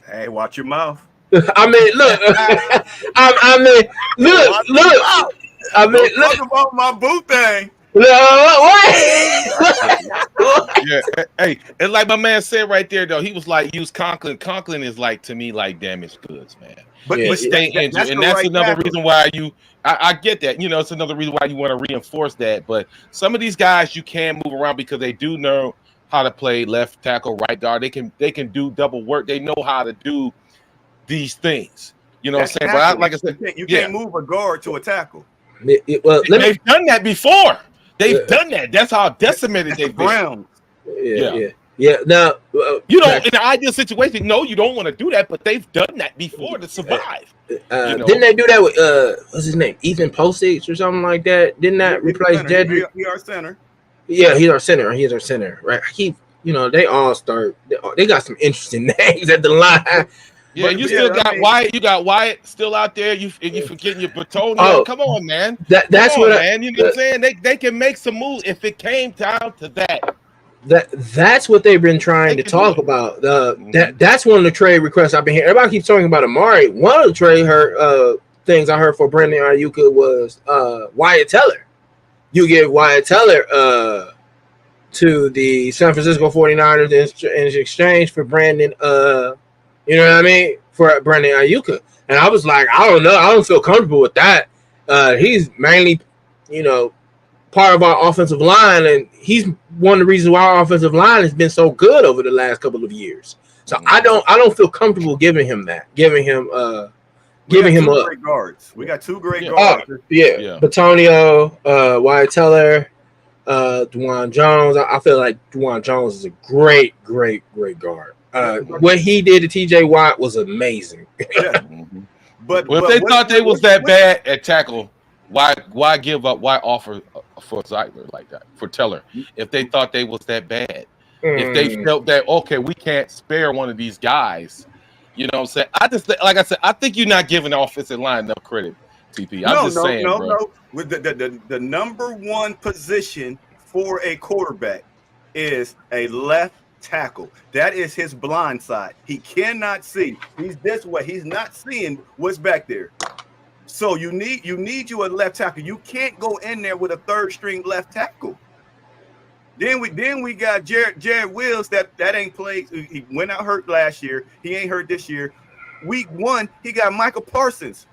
Hey, watch your mouth. I mean, look. Talk about my boot thing. Yeah, hey, and like my man said right there, though, he was like, use Conklin. Conklin is like, to me, like damaged goods, man. But stay injured, and that's another reason why I get that. You know, it's another reason why you want to reinforce that. But some of these guys you can move around because they do know how to play left tackle, right guard. They can do double work. They know how to do these things. You know what I'm saying? But like I said, you can't move a guard to a tackle. They've done that before. They've done that. That's how decimated they've been. Yeah. Yeah. Now, You know, in the ideal situation, no, you don't want to do that, but they've done that before to survive. didn't they do that with what's his name, Ethan Postage or something like that? Didn't that replace Jedrick? He our center. Yeah, he's our center. He's our center, right? They all start. They got some interesting names at the line. Yeah, But, you still got mean, Wyatt. You got Wyatt still out there. You forgetting your Bretonio. Oh, Come on, man. That's Come on, what man. You know what I'm saying? They can make some moves if it came down to that. That's what they've been trying to talk about. That's one of the trade requests I've been hearing. Everybody keeps talking about Amari. One of the trade things I heard for Brandon Ayuka was Wyatt Teller. You give Wyatt Teller to the San Francisco 49ers in exchange for Brandon you know what I mean, for Brandon Ayuka. And I was like, I don't know, I don't feel comfortable with that. He's mainly, part of our offensive line, and he's one of the reasons why our offensive line has been so good over the last couple of years. So I don't feel comfortable giving him that. Giving him great guards. We got two great guards. Yeah. Batonio, Wyatt Teller, DeJuan Jones. I feel like DeJuan Jones is a great guard. What he did to TJ Watt was amazing. Yeah. But if they thought they was that bad at tackle, why give up? Why offer for Zeitler like that for Teller? If they thought they was that bad, if they felt that okay, we can't spare one of these guys, you know what I'm saying? Like I said, I think you're not giving the offensive line enough credit, TP. I'm just saying, bro. No. With the number one position for a quarterback is a left tackle. That is his blind side. He cannot see. He's this way. He's not seeing what's back there. So you need you a left tackle. You can't go in there with a third string left tackle. Then we got Jared Wills that ain't played. He went out hurt last year. He ain't hurt this year. Week 1, he got Michael Parsons.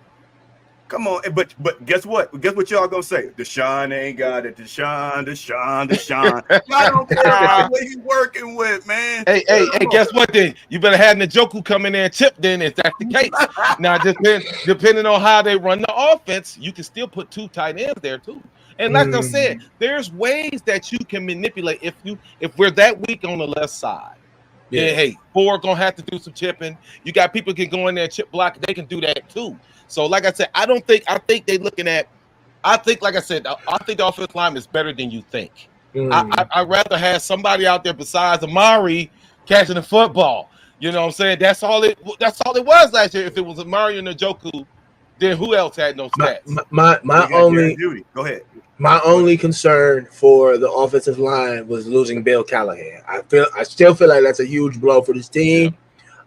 Come on, but guess what? Guess what y'all gonna say? Deshaun ain't got it. Deshaun. I don't care what he's working with, man. Hey, guess what then? You better have Njoku come in there and chip then if that's the case. Now, depending on how they run the offense, you can still put 2 tight ends there too. And like I said, there's ways that you can manipulate if we're that weak on the left side. Yeah, hey, Ford gonna have to do some chipping. You got people can go in there and chip block. They can do that too. So, like I said, I think they're looking at. I think the offensive line is better than you think. I'd rather have somebody out there besides Amari catching the football. You know what I'm saying? That's all it was last year. If it was Amari and Njoku, then who else had no stats? Go ahead. My only concern for the offensive line was losing Bill Callahan. I still feel like that's a huge blow for this team.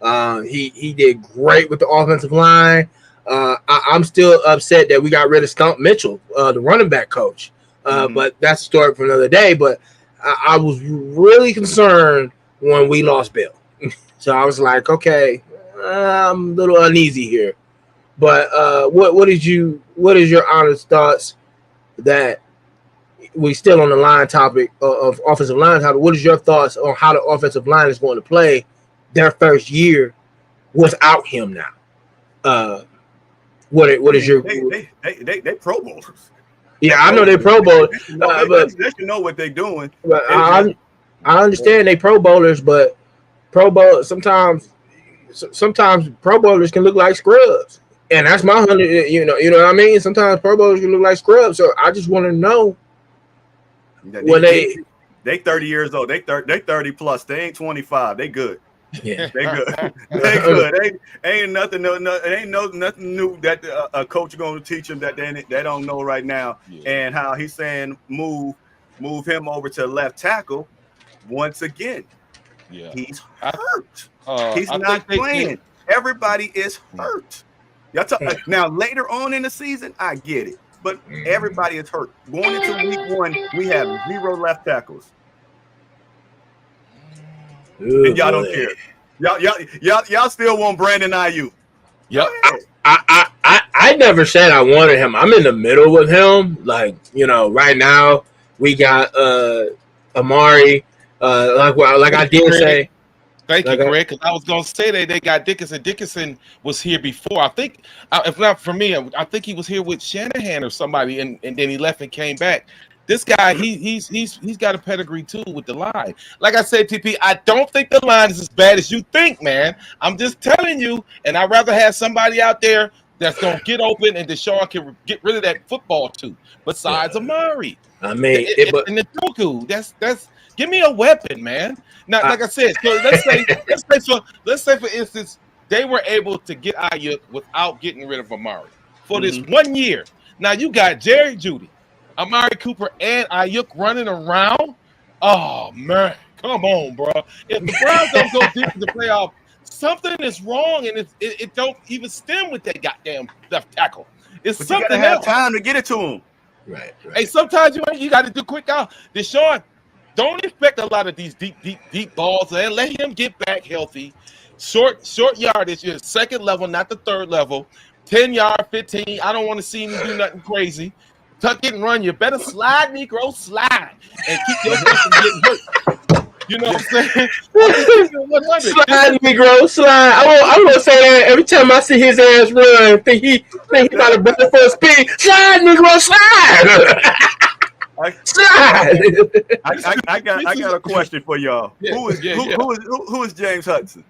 He did great with the offensive line. I'm still upset that we got rid of Stump Mitchell, the running back coach. But that's a story for another day. But I was really concerned when we lost Bill. So I was like, okay, I'm a little uneasy here. But what is your honest thoughts that we still on the line topic of offensive line topic? What is your thoughts on how the offensive line is going to play their first year without him now? What is your they Pro Bowlers? Yeah, I know they Pro Bowlers. They should know what they're doing. But I understand they Pro Bowlers, but Pro Bowl sometimes Pro Bowlers can look like scrubs, and that's my 100. You know what I mean. Sometimes Pro Bowlers can look like scrubs, so I just want to know when they 30 years old. They 30 plus. They ain't 25. They good. Yeah, they good. They good. Ain't nothing. Nothing new that a coach going to teach them that they don't know right now. Yeah. And how he's saying move him over to left tackle once again. Yeah, he's hurt. He's not playing. Everybody is hurt. Now later on in the season, I get it, but everybody is hurt. Going into week 1, we have 0 left tackles. And y'all don't care. Y'all still want Brandon Ayuk. Yep. I never said I wanted him. I'm in the middle with him. Like, right now we got Amari. Like I did say. Thank you, Greg. Because I was gonna say that they got Dickinson. Dickinson was here before. I think, if not for me, I think he was here with Shanahan or somebody, and then he left and came back. This guy, he's got a pedigree too with the line. Like I said, TP, I don't think the line is as bad as you think, man. I'm just telling you, and I'd rather have somebody out there that's gonna get open and Deshaun can get rid of that football too. Besides Amari, I mean, and the Joku, that's give me a weapon, man. Now, like I said, so let's say for instance, they were able to get Ayuk without getting rid of Amari for this 1 year. Now you got Jerry Jeudy, Amari Cooper, and Ayuk running around. Oh man, come on, bro. If the Browns don't go deep in the playoff, something is wrong, and it don't even stem with that goddamn left tackle. It's But something you gotta have else. time to get it to him. right. Hey, sometimes you got to do quick out. Deshaun, don't expect a lot of these deep balls, and let him get back healthy. Short yardage, your second level, not the third level. 10 yard, 15. I don't want to see him do nothing crazy. Tuck it and run. You better slide, Negro, slide, and keep your foot from getting hurt. You know what I'm saying? 100. Slide, Negro, slide. I want to say that every time I see his ass run, think he about to better for speed. Slide, Negro, slide. Slide. I got a question for y'all. Who is James Hudson?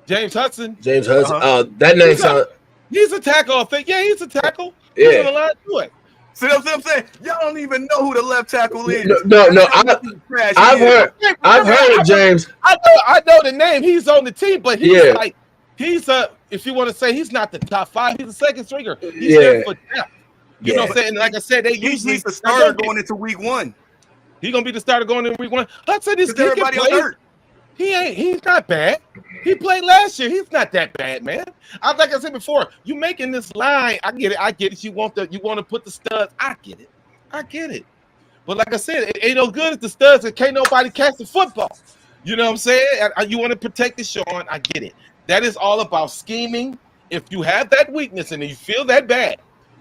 James Hudson. James Hudson. That name sounds. He's a tackle. I think. Yeah, he's a tackle. Yeah. He's on the line to it. See what I'm saying? Y'all don't even know who the left tackle is. No. I've heard of James. I know the name. He's on the team, but he's like if you want to say he's not the top 5, he's the second stringer. He's there for depth. You know what I'm saying? Like I said, he's the starter going into week 1. He's gonna be the starter going into week 1. Hudson is everybody else hurt. He's not bad. He played last year. He's not that bad, man. Like I said before, you making this line. I get it. You want to put the studs. I get it. But like I said, it ain't no good if the studs and can't nobody catch the football. You know what I'm saying? You want to protect Deshaun. I get it. That is all about scheming. If you have that weakness and you feel that bad,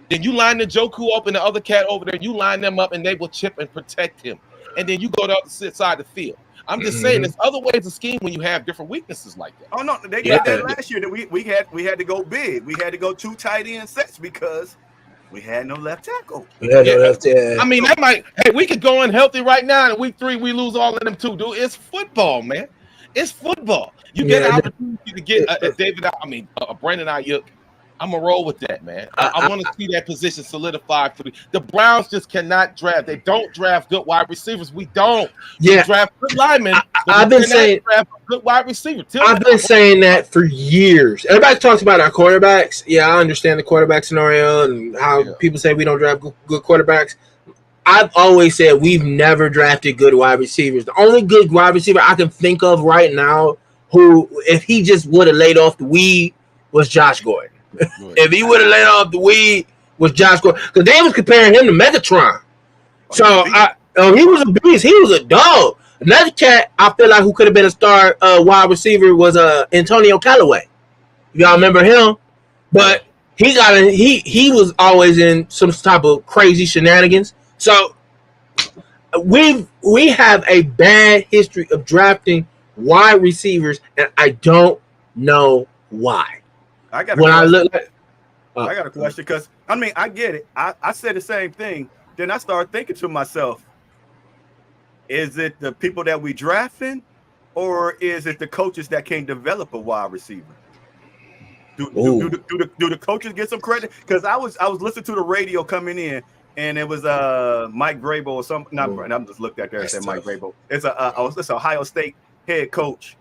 then you line the Joku up and the other cat over there. You line them up and they will chip and protect him. And then you go to the other side of the field. I'm just saying, there's other ways to scheme when you have different weaknesses like that. Oh no, they did that last year. That we had to go big. We had to go 2 tight end sets because we had no left tackle. I mean, that might. Hey, we could go in healthy right now. In week 3, we lose all of them too, dude. It's football, man. It's football. You get an opportunity to get Brandon Ayuk. I'm gonna roll with that, man. I want to see that position solidified for the Browns. Just cannot draft. They don't draft good wide receivers. We don't. We draft good linemen. I've been saying draft a good wide receiver. I've been saying that for years. Everybody talks about our quarterbacks. Yeah, I understand the quarterback scenario and how people say we don't draft good quarterbacks. I've always said we've never drafted good wide receivers. The only good wide receiver I can think of right now, who if he just would have laid off the weed, was Josh Gordon. If he would have laid off the weed, was Josh Gordon, because they was comparing him to Megatron. So he was a beast. He was a dog. Another cat I feel like who could have been a star wide receiver was Antonio Callaway. Y'all remember him? But he was always in some type of crazy shenanigans. So we have a bad history of drafting wide receivers, and I don't know why. I got a question because I get it. I said the same thing. Then I started thinking to myself, is it the people that we drafting, or is it the coaches that can't develop a wide receiver? Do the coaches get some credit? Because I was listening to the radio coming in, and it was Mike Vrabel or some. I'm just looked at there and said Mike Vrabel. It's Ohio State head coach.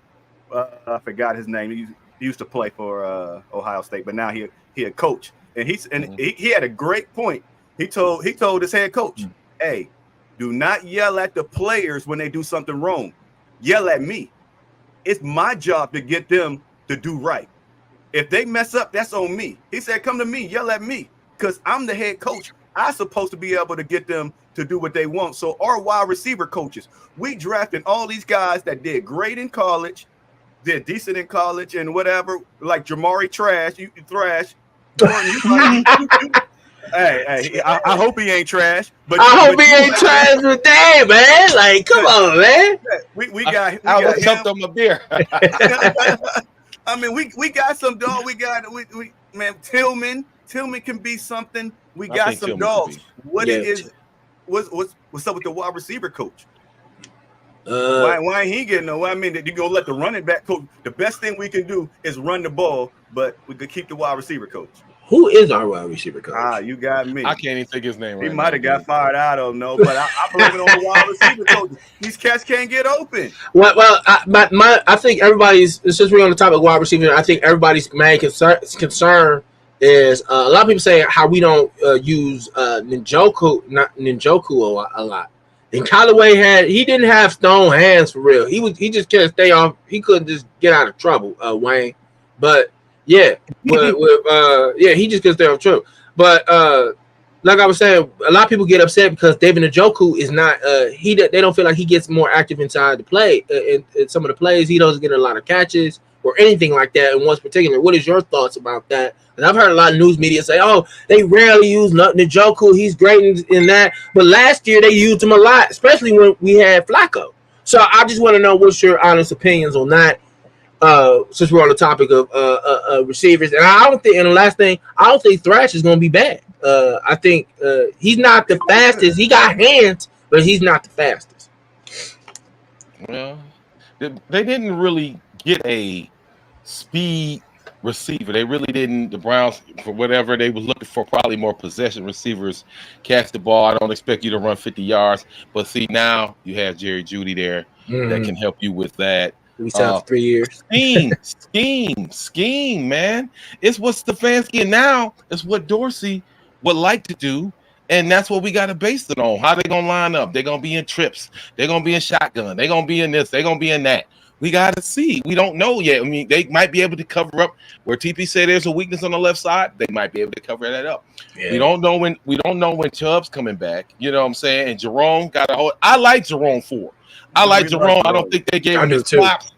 I forgot his name. He used to play for Ohio State, but now he a coach, and he had a great point. He told his head coach, "Hey, do not yell at the players when they do something wrong. Yell at me. It's my job to get them to do right. If they mess up, that's on me." He said, "Come to me, yell at me, because I'm the head coach. I'm supposed to be able to get them to do what they want." So our wide receiver coaches, we drafted all these guys that did great in college, did decent in college and whatever, like Jamari Trash, you trash. Hey, I hope he ain't trash. But I hope he ain't trash today, man. Like, come on, man. We got jumped on my beer. I mean, we got some dog. We man, Tillman can be something. We got some dogs. What it is, what's up with the wide receiver coach? Uh, Why ain't he getting no? I mean, you gonna let the running back coach? The best thing we can do is run the ball, but we could keep the wide receiver coach. who is our wide receiver coach? You got me. I can't even think his name. He right might now, have got dude. fired. I don't know, but I blame it on the wide receiver coach. These cats can't get open. Well, I think everybody's, since we're on the topic of wide receiver, I think everybody's main concern is a lot of people say how we don't use Njoku a lot. And Callaway he didn't have stone hands for real. He just can't stay off. He couldn't just get out of trouble, Wayne. But yeah, he just couldn't stay off trouble. But like I was saying, a lot of people get upset because David Njoku is not. They don't feel like he gets more active inside the play. In some of the plays, he doesn't get a lot of catches or anything like that. In one particular, what is your thoughts about that? And I've heard a lot of news media say, "Oh, they rarely use Njoku. He's great in that." But last year they used him a lot, especially when we had Flacco. So I just want to know what's your honest opinions on that. Since we're on the topic of receivers, and I don't think, and the last thing, I don't think Thrash is going to be bad. I think he's not the fastest. He got hands, but he's not the fastest. Well, they didn't really get a speed receiver. They really didn't. The Browns, for whatever they was looking for, probably more possession receivers, catch the ball. I don't expect you to run 50 yards, but see, now you have Jerry Jeudy there that can help you with that. We signed for 3 years. Scheme, man. It's what Stefanski, and now it's what Dorsey would like to do, and that's what we got to base it on. How they gonna line up? They're gonna be in trips. They're gonna be in shotgun. They're gonna be in this. They're gonna be in that. We got to see. We don't know yet. I mean, they might be able to cover up where TP said there's a weakness on the left side. They might be able to cover that up. Yeah. We don't know when Chubb's coming back. You know what I'm saying? And Jerome got a hold. I like Jerome Ford. I like Jerome. I don't think they gave him his props.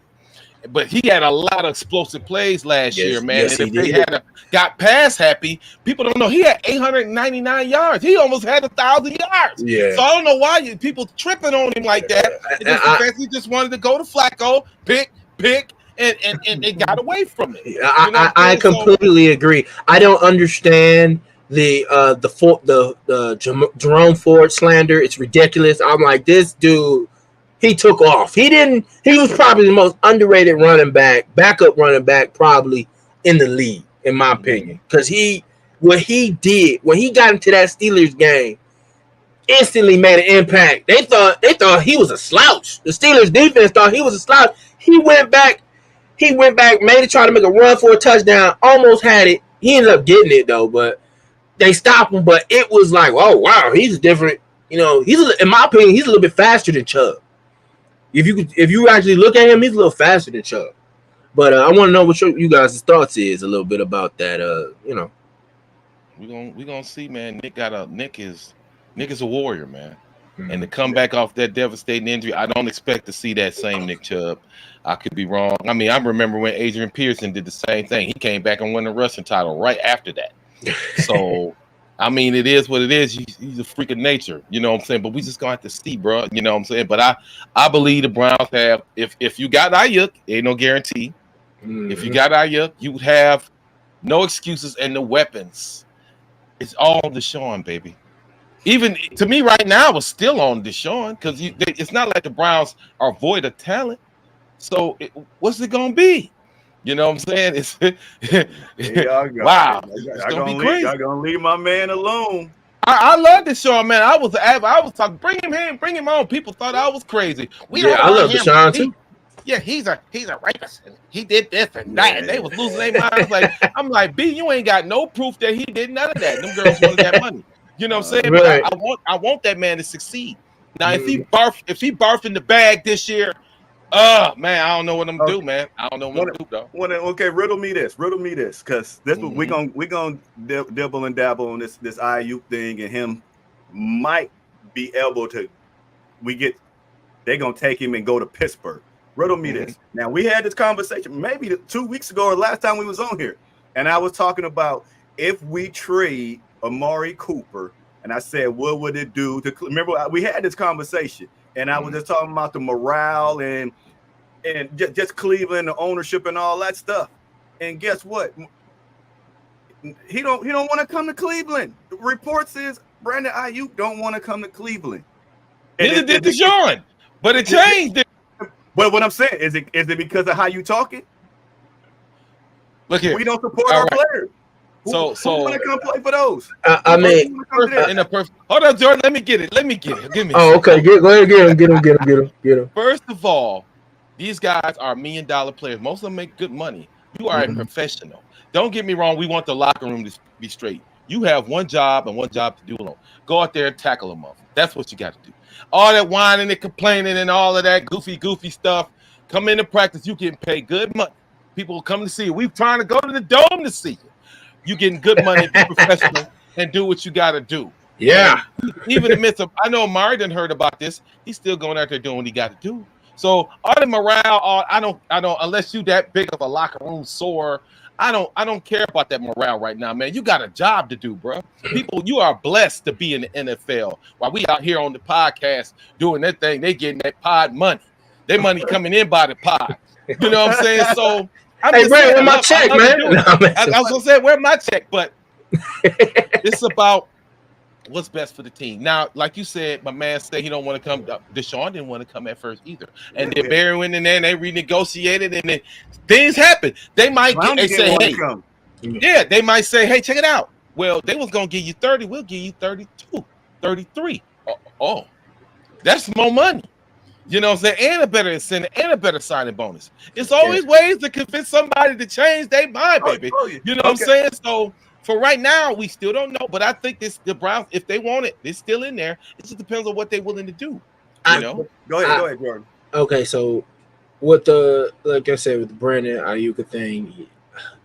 But he had a lot of explosive plays last year, man. Yes, and if they got pass happy, people don't know he had 899 yards. He almost had 1,000 yards. Yeah. So I don't know why people tripping on him like that. He just wanted to go to Flacco, pick, and they got away from it. I completely agree. I don't understand the Jerome Ford slander. It's ridiculous. I'm like, this dude. He took off. He was probably the most underrated backup running back, probably in the league, in my opinion. Because what he did when he got into that Steelers game, instantly made an impact. They thought he was a slouch. The Steelers defense thought he was a slouch. He went back, made it try to make a run for a touchdown, almost had it. He ended up getting it though, but they stopped him. But it was like, oh wow, he's different. You know, in my opinion, he's a little bit faster than Chubb. If you actually look at him, he's a little faster than Chubb. But I want to know what you guys' thoughts is a little bit about that. We gonna see, man. Nick is a warrior, man. Mm-hmm. And to come back off that devastating injury, I don't expect to see that same Nick Chubb. I could be wrong. I mean, I remember when Adrian Pearson did the same thing. He came back and won the rushing title right after that. So. I mean, it is what it is. He's a freak of nature, you know what I'm saying? But we just gonna have to see, bro. You know what I'm saying? But I believe the Browns have. If you got Ayuk, ain't no guarantee. Mm-hmm. If you got Ayuk, you have no excuses and the weapons. It's all Deshaun, baby. Even to me right now, it's still on Deshaun because it's not like the Browns are void of talent. So what's it gonna be? You know what I'm saying? Wow. It's gonna be crazy. Y'all gonna leave my man alone. I love Deshaun, man. I was talking, bring him on. People thought I was crazy. I love Deshaun too. He's a rapist. He did this and that, and they was losing their minds. I'm like, B, you ain't got no proof that he did none of that. Them girls wanted that money. You know what I'm saying? Right. But I want that man to succeed. Now, if he barfed in the bag this year. Man, I don't know what I'm gonna do, man. I don't know what to do, though. Okay, riddle me this, because this we gonna dibble and dabble on this IU thing, and him might be able to. They're gonna take him and go to Pittsburgh. Riddle me this. Now we had this conversation maybe 2 weeks ago or last time we was on here, and I was talking about if we trade Amari Cooper, and I said what would it do to? Remember we had this conversation, and I was just talking about the morale and just Cleveland, the ownership and all that stuff. And guess what? He don't want to come to Cleveland. The reports is Brandon Ayuk don't want to come to Cleveland. Neither did Deshaun, but it changed. But what I'm saying is it because of how you talking? Look here, we don't support our players. Who want to come play for those? I mean, in a hold on, Jordan. Let me get it. Give me. Oh, okay. Go ahead. Get him. First of all, these guys are $1 million players. Most of them make good money. You are a professional. Don't get me wrong. We want the locker room to be straight. You have one job and one job to do alone. Go out there and tackle them off. That's what you got to do. All that whining and complaining and all of that goofy stuff. Come into practice. You getting paid good money. People will come to see you. We trying to go to the dome to see you. You getting good money, be professional, and do what you got to do. Yeah. And even in the midst of, I know Amari didn't heard about this. He's still going out there doing what he got to do. So all the morale, I don't. Unless you that big of a locker room sore, I don't care about that morale right now, man. You got a job to do, bro. People, you are blessed to be in the NFL. While we out here on the podcast doing that thing, they getting that pod money. Their money coming in by the pod. You know what I'm saying? So. Hey, Brad, where's my check, man? I was gonna say, where's my check? But it's about what's best for the team. Now, like you said, my man said he don't want to come. Deshaun didn't want to come at first either, and then Barry went in there and they renegotiated, and then things happen. They might say, hey, yeah, they might say, hey, check it out. Well, they was gonna give you 30. We'll give you 32, 33. Oh, that's more money. You know what I'm saying? And a better incentive and a better signing bonus. It's always ways to convince somebody to change their mind, baby. You know what I'm saying? So for right now, we still don't know. But I think the Browns, if they want it, it's still in there. It just depends on what they're willing to do. You know? Go ahead, Jordan. Okay, so like I said, with the Brandon Ayuk thing,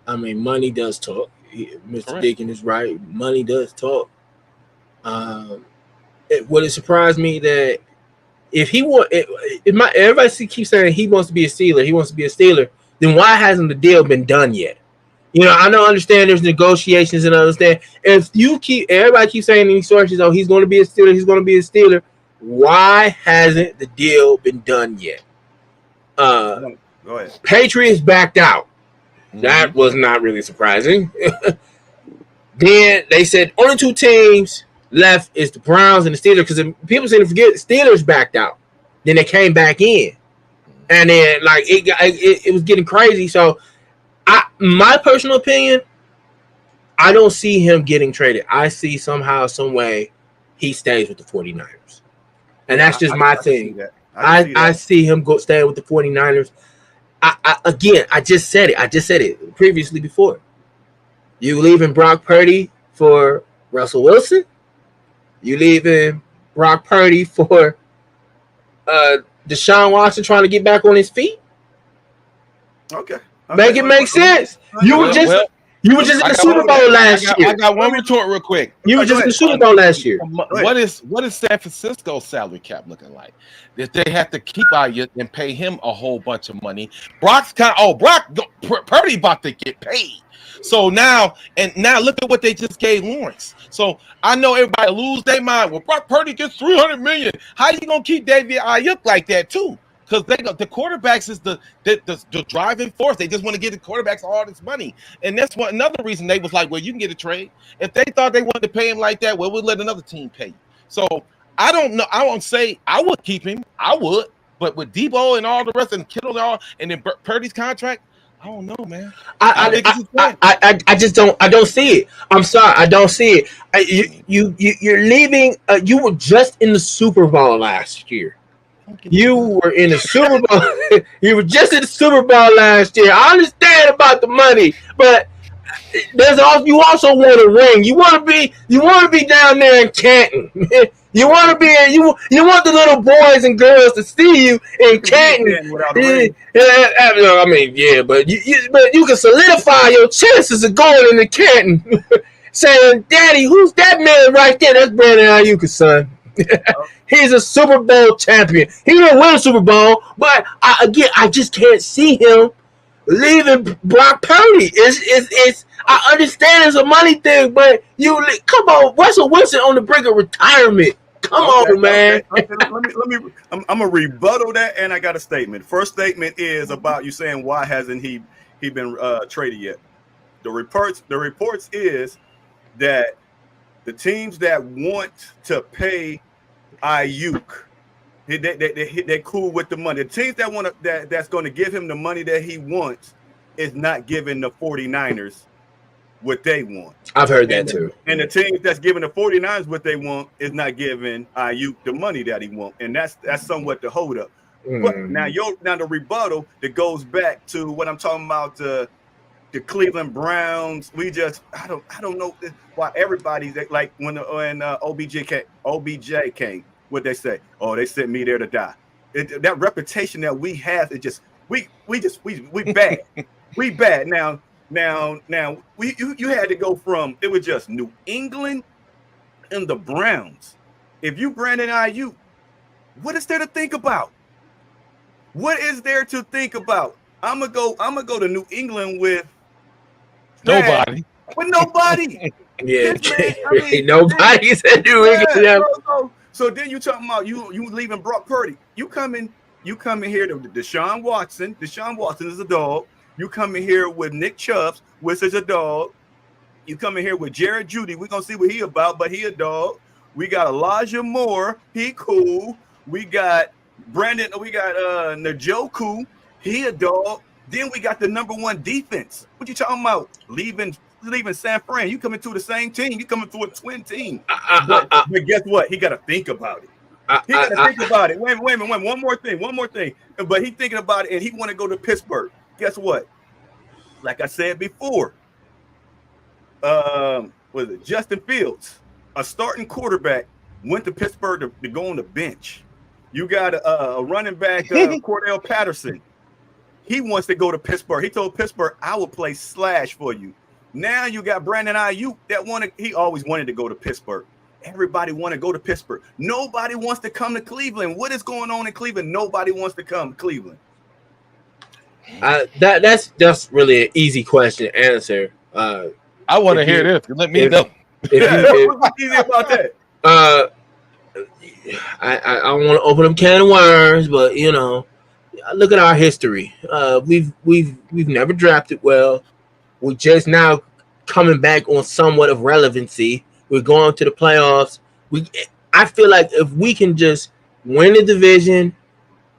I mean, money does talk. Mr. Deacon is right. Money does talk. Would it surprise me that if he everybody keeps saying he wants to be a Steeler, then why hasn't the deal been done yet? You know, I don't understand there's negotiations and understand. If everybody keeps saying in these sources, oh, he's going to be a Steeler, why hasn't the deal been done yet? Go ahead. Patriots backed out. That was not really surprising. Then they said only two teams left is the Browns and the Steelers, because people seem to forget the Steelers backed out. Then they came back in, and then like it was getting crazy. So, my personal opinion, I don't see him getting traded. I see somehow, some way, he stays with the 49ers, and that's just my thing. I see him staying with the 49ers. I just said it previously before. You leaving Brock Purdy for Russell Wilson? You leaving Brock Purdy for Deshaun Watson trying to get back on his feet? Okay. Make it make sense. You were just in the Super Bowl last year. I got one retort real quick. You were just in the Super Bowl last year. What is San Francisco's salary cap looking like? That they have to keep Ayuk and pay him a whole bunch of money. Brock Purdy about to get paid. So now look at what they just gave Lawrence. So I know everybody lose their mind. Well, Brock Purdy gets $300 million. How you gonna keep David Ayuk like that too? Because the quarterbacks is the driving force. They just want to get the quarterbacks all this money, and that's another reason they was like, well, you can get a trade. If they thought they wanted to pay him like that, well, we'll let another team pay you. So I don't know. I won't say I would keep him. I would, but with Debo and all the rest and Kittle and then Purdy's contract. I don't know, man. I just don't. I don't see it. I'm sorry. I don't see it. You're leaving. You were just in the Super Bowl last year. You were in the Super Bowl. You were just in the Super Bowl last year. I understand about the money, but you also want a ring. You want to be down there in Canton. You want to be you want the little boys and girls to see you in Canton. I mean, yeah, but you can solidify your chances of going into Canton. Saying, "Daddy, who's that man right there? That's Brandon Ayuk, son." He's a Super Bowl champion. He didn't win a Super Bowl, but I just can't see him leaving Brock Purdy. It's I understand it's a money thing, but come on, Russell Wilson on the brink of retirement. Come on, man. Okay. I'm gonna rebuttal that, and I got a statement. First statement is about you saying why hasn't he been traded yet? The reports is that the teams that want to pay Ayuk, they're cool with the money. The teams that want to, that's going to give him the money that he wants is not giving the 49ers what they want. I've heard that too. And the teams that's giving the 49ers what they want is not giving Ayuk the money that he wants. And that's somewhat the hold up. But now the rebuttal that goes back to what I'm talking about, the Cleveland Browns. I don't know why everybody's like when OBJ came, what they say? Oh, they sent me there to die. That reputation that we have, it just we bad. We bad. Now you had to go from, it was just New England and the Browns. If you Brandon Ayuk, what is there to think about? What is there to think about? I'm gonna go to New England with nobody. With nobody. Yeah, nobody said New England. So then you talking about you leaving Brock Purdy. You come in here to Deshaun Watson. Deshaun Watson is a dog. You come in here with Nick Chubb, which is a dog. You come in here with Jared Judy. We're gonna see what he about, but he a dog. We got Elijah Moore. He cool. We got Njoku. He a dog. Then we got the number one defense. What you talking about? Leaving San Fran. You coming to the same team. You coming to a twin team. But guess what? He got to think about it. He got to think about it. Wait a minute. One more thing. But he thinking about it, and he want to go to Pittsburgh. Guess what? Like I said before, was it Justin Fields, a starting quarterback, went to Pittsburgh to go on the bench. You got a running back, Cordell Patterson. He wants to go to Pittsburgh. He told Pittsburgh, I will play slash for you. Now you got Brandon Ayuk he always wanted to go to Pittsburgh. Everybody want to go to Pittsburgh. Nobody wants to come to Cleveland. What is going on in Cleveland? Nobody wants to come to Cleveland. That's really an easy question to answer. I want to hear this. Let me know. What's easy about that? I don't want to open up can of worms, but look at our history. We've never drafted well. We're just now coming back on somewhat of relevancy. We're going to the playoffs. I feel like if we can just win the division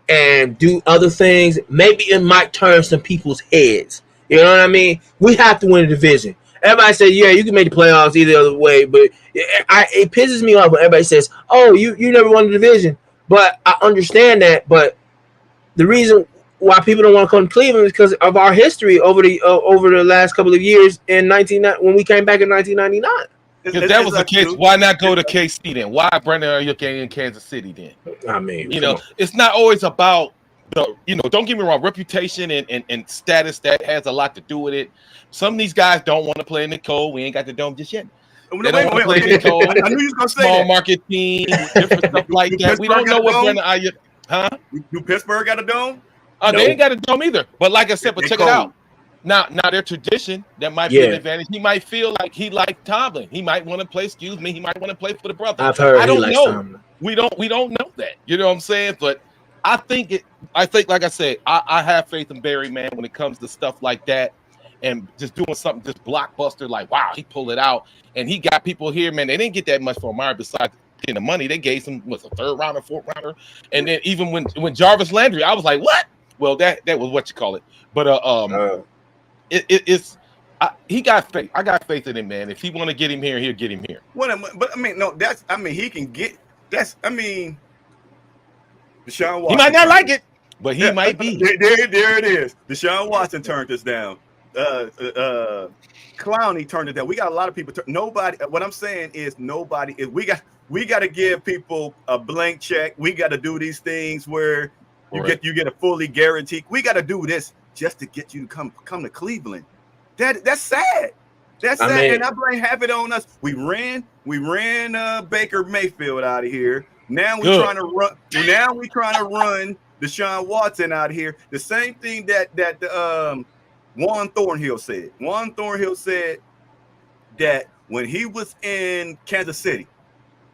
and do other things, maybe it might turn some people's heads. You know what I mean? We have to win the division. Everybody says, yeah, you can make the playoffs either other way, but it pisses me off when everybody says, oh, you never won the division. But I understand that. But the reason why people don't want to come to Cleveland is because of our history over the last couple of years when we came back in 1999. If that was the case, why not go to KC then? Why Brandon Ayuk in Kansas City then? I mean, it's not always about don't get me wrong, reputation and status, that has a lot to do with it. Some of these guys don't want to play in the cold. We ain't got the dome just yet. They don't want to play in the cold. I knew you was gonna say small that. Market team, different stuff like that. We don't know what Brandon Ayuk, huh? Do Pittsburgh got a dome? No. They ain't got a dome either. But like I said, check it out. Now their tradition, that might be an advantage. He might feel like he likes Tomlin. He might want to play, he might want to play for the brother. I've heard I don't know. Tomlin. We don't know that. You know what I'm saying? But I think like I said, I have faith in Barry, man, when it comes to stuff like that. And just doing something just blockbuster, like, wow, he pulled it out. And he got people here, man. They didn't get that much for Amari besides getting the money. They gave him, a third rounder, fourth rounder. And then even when Jarvis Landry, I was like, what? Well, that was what you call it. But he got faith. I got faith in him, man. If he want to get him here, he'll get him here. But he can get Deshaun Watson. He might not like it, but he might be. There it is. Deshaun Watson turned us down. Clowney turned it down. We got a lot of people. Nobody. What I'm saying is nobody. We got to give people a blank check. We got to do these things where you get a fully guaranteed. We got to do this just to get you to come to Cleveland. That's sad. That's sad. And I blame half it on us. We ran Baker Mayfield out of here. Now we're trying to run. Now we're trying to run Deshaun Watson out of here. The same thing that Juan Thornhill said. Juan Thornhill said that when he was in Kansas City,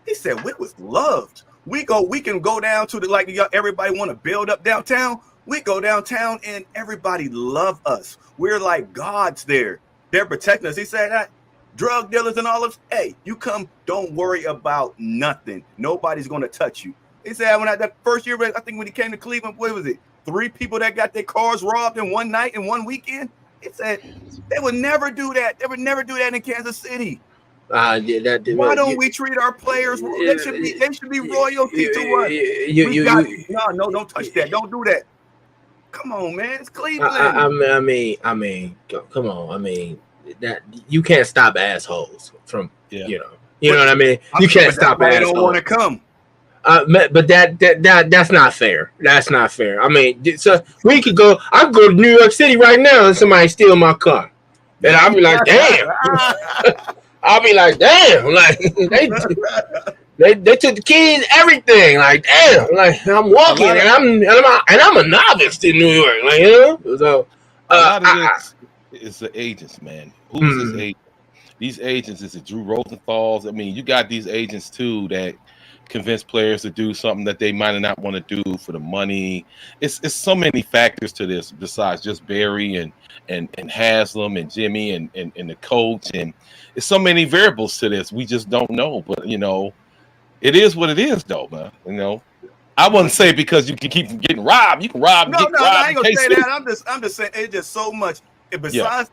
he said we was loved. We can go down to everybody want to build up downtown. We go downtown and everybody love us. We're like gods there. They're protecting us. He said that drug dealers and all of. Hey, you come. Don't worry about nothing. Nobody's gonna touch you. He said when that first year, I think when he came to Cleveland, what was it? 3 people that got their cars robbed in one night in one weekend. He said they would never do that. They would never do that in Kansas City. Why don't we treat our players? They should be royalty to us. No, don't touch that. Don't do that. Come on, man. It's Cleveland. I mean, come on. I mean, that you can't stop assholes from you know what I mean. You can't stop assholes. They don't want to come. But that's not fair. That's not fair. I mean, so we could go. I could go to New York City right now and somebody steal my car, and I'll be like, damn. I'll be like, damn. Like they took the keys, everything. Like, damn. Like I'm walking and I'm a novice in New York. Like, you know. So a lot of it's the agents, man. Who's this agent? These agents is it Drew Rosenthal's. I mean, you got these agents too that convince players to do something that they might not want to do for the money. It's so many factors to this besides just Barry and Haslam and Jimmy and the coach, and it's so many variables to this we just don't know. But you know, it is what it is, though, man. You know, I wouldn't say because you can keep from getting robbed, you can rob. No, I ain't gonna say that. I'm just saying it's just so much. Besides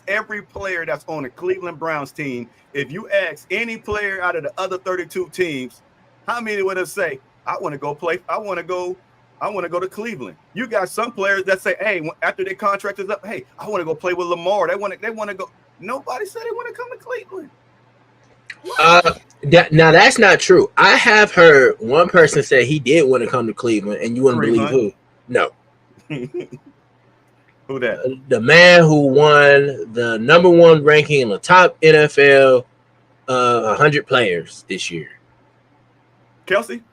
every player that's on the Cleveland Browns team, if you ask any player out of the other 32 teams, how many would have say, I want to go play, I want to go to Cleveland? You got some players that say, hey, after their contract is up, hey, I want to go play with Lamar. They want to go. Nobody said they want to come to Cleveland. Now that's not true. I have heard one person say he did want to come to Cleveland, and you wouldn't believe who. No. Who that? The man who won the #1 ranking in the top NFL 100 players this year. Kelsey?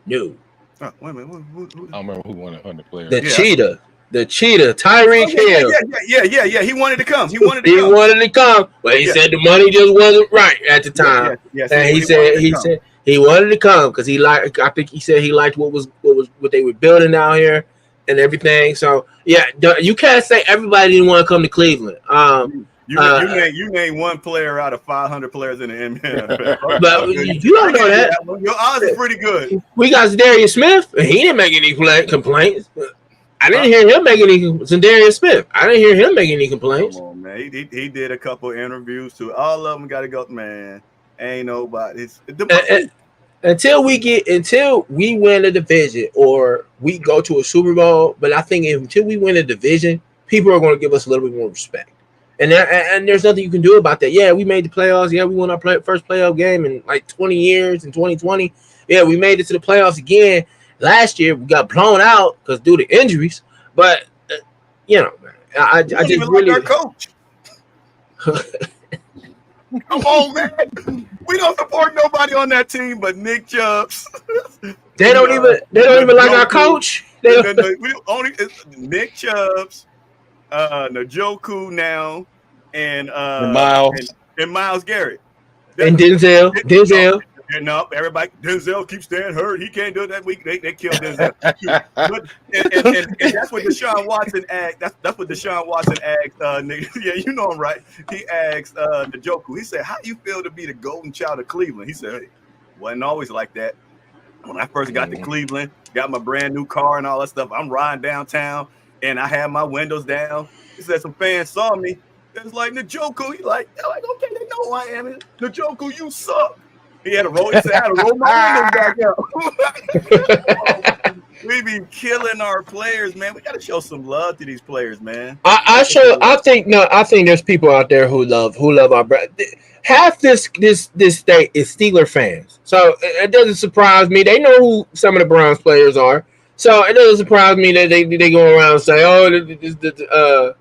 No. Oh, wait a minute. Who? I don't remember who won 100 players. The cheetah, Tyreek Hill. Yeah. He wanted to come. He wanted to come, but he said the money just wasn't right at the time. And he said he wanted to come because he liked. I think he said he liked what they were building out here and everything. So yeah, you can't say everybody didn't want to come to Cleveland. You name one player out of 500 players in the NFL. But you don't know that. Your odds are pretty good. We got Darius Smith, and he didn't make any complaints. I didn't hear him make any. Darius Smith. I didn't hear him make any complaints. Come on, man. He did a couple interviews too. All of them got to go. Man, ain't nobody. Until we win a division or we go to a Super Bowl. But I think until we win a division, people are going to give us a little bit more respect. And there's nothing you can do about that. Yeah, we made the playoffs. Yeah, we won our first playoff game in like 20 years in 2020. Yeah, we made it to the playoffs again. Last year, we got blown out because due to injuries. But, you know, I just even really... like our coach. Come on, man. We don't support nobody on that team but Nick Chubbs. They don't even like our coach. Only Nick Chubbs, Njoku now, and Myles Garrett. And Denzel. No, everybody. Denzel keeps staying hurt. He can't do it that week. They killed Denzel. and that's what Deshaun Watson asked. That's what Deshaun Watson asked. Yeah, you know him, right? He asked Njoku. He said, "How do you feel to be the golden child of Cleveland?" He said, "Hey, wasn't always like that. When I first got to Cleveland, got my brand new car and all that stuff. I'm riding downtown and I had my windows down. He said some fans saw me. It's like Njoku. He like, okay, they know who I am. Njoku, you suck." He had to roll. He said, "I had to roll my windows back up." We be killing our players, man. We got to show some love to these players, man. I think there's people out there who love our brand. Half this state is Steeler fans, so it doesn't surprise me. They know who some of the Browns players are, so it doesn't surprise me that they go around and say, "Oh, the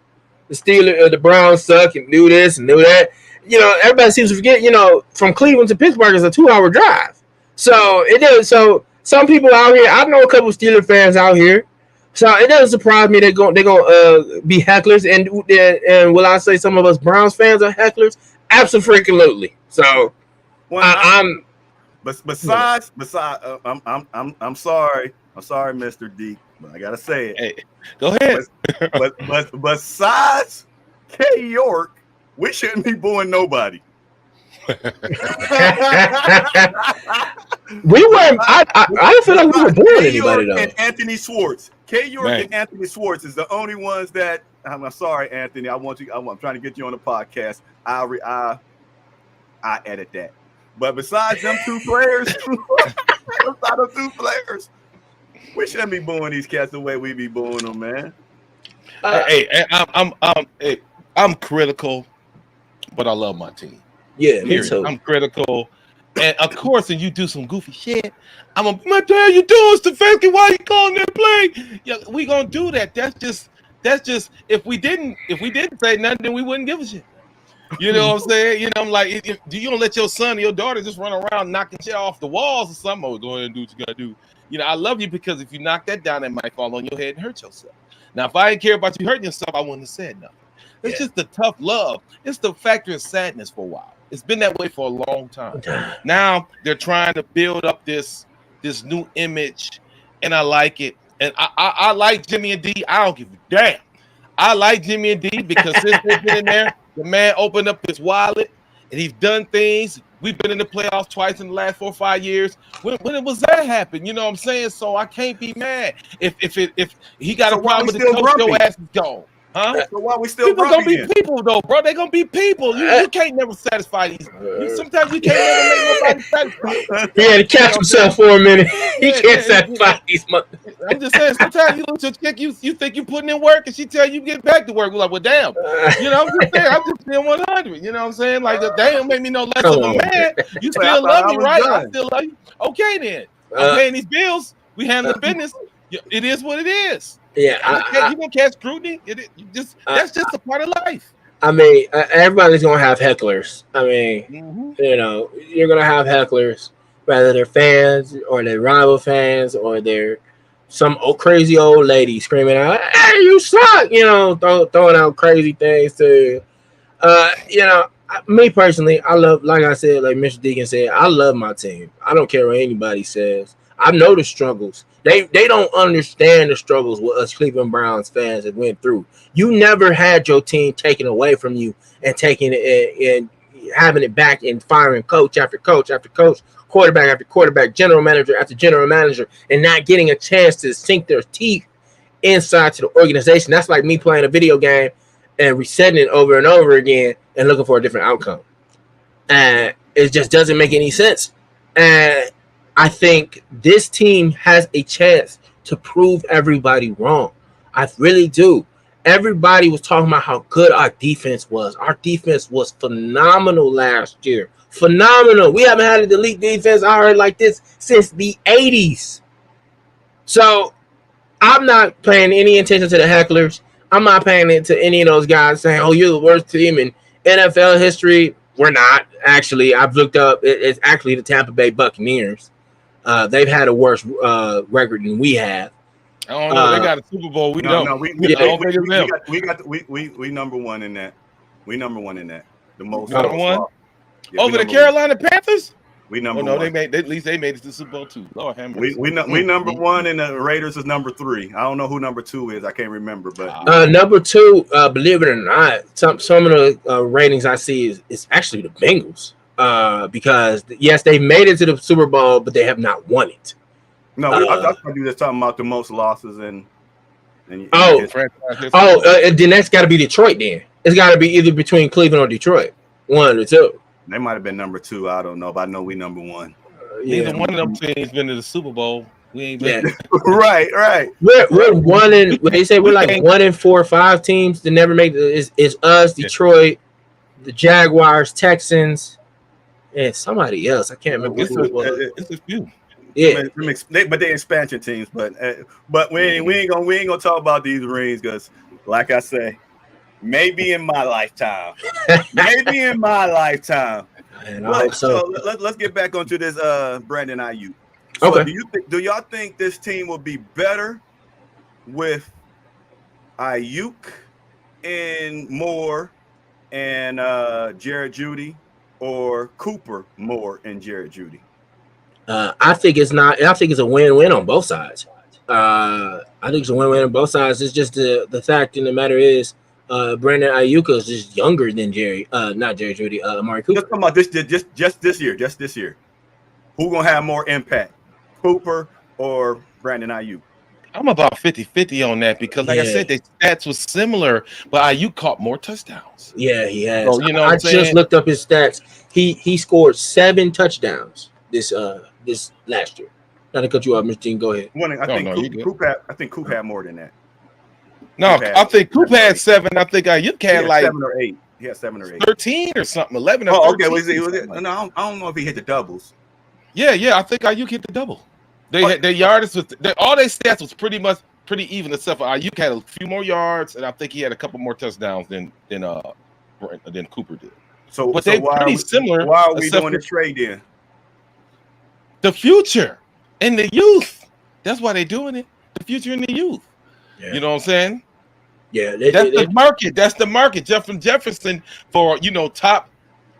Steelers, the Browns suck," and do this and do that. You know, everybody seems to forget, you know, from Cleveland to Pittsburgh is a 2-hour drive. So it is. So some people out here, I know a couple of Steelers fans out here. So it doesn't surprise me they're gonna be hecklers. And will I say some of us Browns fans are hecklers? Absolutely. So besides, I'm sorry, Mr. D, but I gotta say it. Hey, go ahead. But besides K. York, we shouldn't be booing nobody. We weren't. I didn't feel like we were boring anybody though. And Anthony Schwartz. K. York Man. and Anthony Schwartz is the only ones that. I'm sorry, Anthony. I'm trying to get you on the podcast. I edit that. But besides them two players, we shouldn't be booing these cats the way we be booing them, man. I'm critical, but I love my team. Yeah, me Period. too. I'm critical, and of course, if you do some goofy shit, what the hell you doing, Stefanski? Why you calling that play? Yeah, we gonna do that. That's just if we didn't say nothing, then we wouldn't give a shit. You know what I'm saying? You know, I'm like, if you don't let your son or your daughter just run around knocking shit off the walls or something, go ahead and do what you gotta do. You know, I love you because if you knock that down, it might fall on your head and hurt yourself. Now, if I didn't care about you hurting yourself, I wouldn't have said nothing. It's just the tough love. It's the factor of sadness for a while. It's been that way for a long time. Now they're trying to build up this new image, and I like it. And I like Jimmy and D. I don't give a damn. I like Jimmy and D because since they've been in there, the man opened up his wallet and he's done things. We've been in the playoffs twice in the last 4 or 5 years. When was that happen? You know what I'm saying? So I can't be mad if he got a problem with the coach. Your ass is gone. Huh? So why we still people gonna be people though, bro? They gonna be people. You can't never satisfy these. Sometimes you can't never make nobody satisfied. He had to catch himself for a minute. He can't satisfy these motherfuckers. I'm just saying. Sometimes you look at your chick, you think you putting in work, and she tell you get back to work. We're like, well, damn. You know, I'm just saying. I'm just being 100. You know what I'm saying? Like, they don't make me no less of a man. You still love me, right? I still love you. Okay, then. I'm paying these bills. We handle the business. It is what it is. Yeah, you gonna catch scrutiny. That's just a part of life. I mean, everybody's gonna have hecklers. I mean, you know, you're gonna have hecklers, whether they're fans or they're rival fans or they're some crazy old lady screaming out, "Hey, you suck!" You know, throwing out crazy things to, you know. Me personally, I love, like I said, like Mr. Deacon said, I love my team. I don't care what anybody says. I know the struggles. They don't understand the struggles what us Cleveland Browns fans have went through. You never had your team taken away from you and taking it and having it back and firing coach after coach after coach, quarterback after quarterback, general manager after general manager, and not getting a chance to sink their teeth inside to the organization. That's like me playing a video game and resetting it over and over again and looking for a different outcome. And it just doesn't make any sense. And I think this team has a chance to prove everybody wrong. I really do. Everybody was talking about how good our defense was. Our defense was phenomenal last year. Phenomenal. We haven't had an elite defense, I heard, like this since the 80s. So I'm not paying any attention to the hecklers. I'm not paying it to any of those guys saying, oh, you're the worst team in NFL history. We're not. Actually, I've looked up. It's actually the Tampa Bay Buccaneers. They've had a worse record than we have. I don't know. They got a Super Bowl. We don't. No, we number one in that. We number one in that. The most number one over the number Carolina Panthers. We number one. They made at least they made it to the Super Bowl too. Lord have mercy. We number one, and the Raiders is number 3. I don't know who number 2 is. I can't remember, but number 2, believe it or not, some of the ratings I see is actually the Bengals. Because yes, they made it to the Super Bowl, but they have not won it. No, I thought you were just talking about the most losses and then that's got to be Detroit. Then it's got to be either between Cleveland or Detroit, one of the two. They might have been number 2. I don't know, but I know we number 1. Neither one of them teams been to the Super Bowl. We ain't been. right. We're one in. They say we're like 1 in 4 or 5 teams that never make it. Is us, Detroit, the Jaguars, Texans, and somebody else. I can't remember. It's a few. Yeah, but they expansion teams. But we ain't gonna talk about these rings because, like I say, maybe in my lifetime. So let's get back onto this Brandon Ayuk. So okay. Do y'all think this team will be better with Ayuk and Moore and Jared Jeudy, or Cooper, Moore, and Jared Jeudy? I think it's not. I think it's a win-win on both sides. I think it's a win-win on both sides. It's just the fact in the matter is Brandon Ayuk is just younger than not Jerry Judy, Amari Cooper. Just talking about just this year, just this year. Who gonna have more impact, Cooper or Brandon Ayuk? I'm about 50-50 on that because, like I said, the stats was similar, but Ayuk caught more touchdowns. Yeah, he has. So, you know, I just looked up his stats. He scored 7 touchdowns this last year. Not to cut you off, Mr. Dean. Go ahead. I think Coop had more than that. No, I think Coop had 7. I think Ayuk had like 7 or 8. He had 7 or 8. 13 or something. 11 or 13. Okay. Was it? No, I don't know if he hit the doubles. Yeah. I think Ayuk hit the double. They had their yardage was all their stats was pretty even, except for Ayuk had a few more yards, and I think he had a couple more touchdowns than Cooper did. So, but they pretty similar. Why are we doing the trade then? The future and the youth. That's why they're doing it. The future and the youth. Yeah. You know what I'm saying? Yeah, that's the market. That's the market. Jefferson for top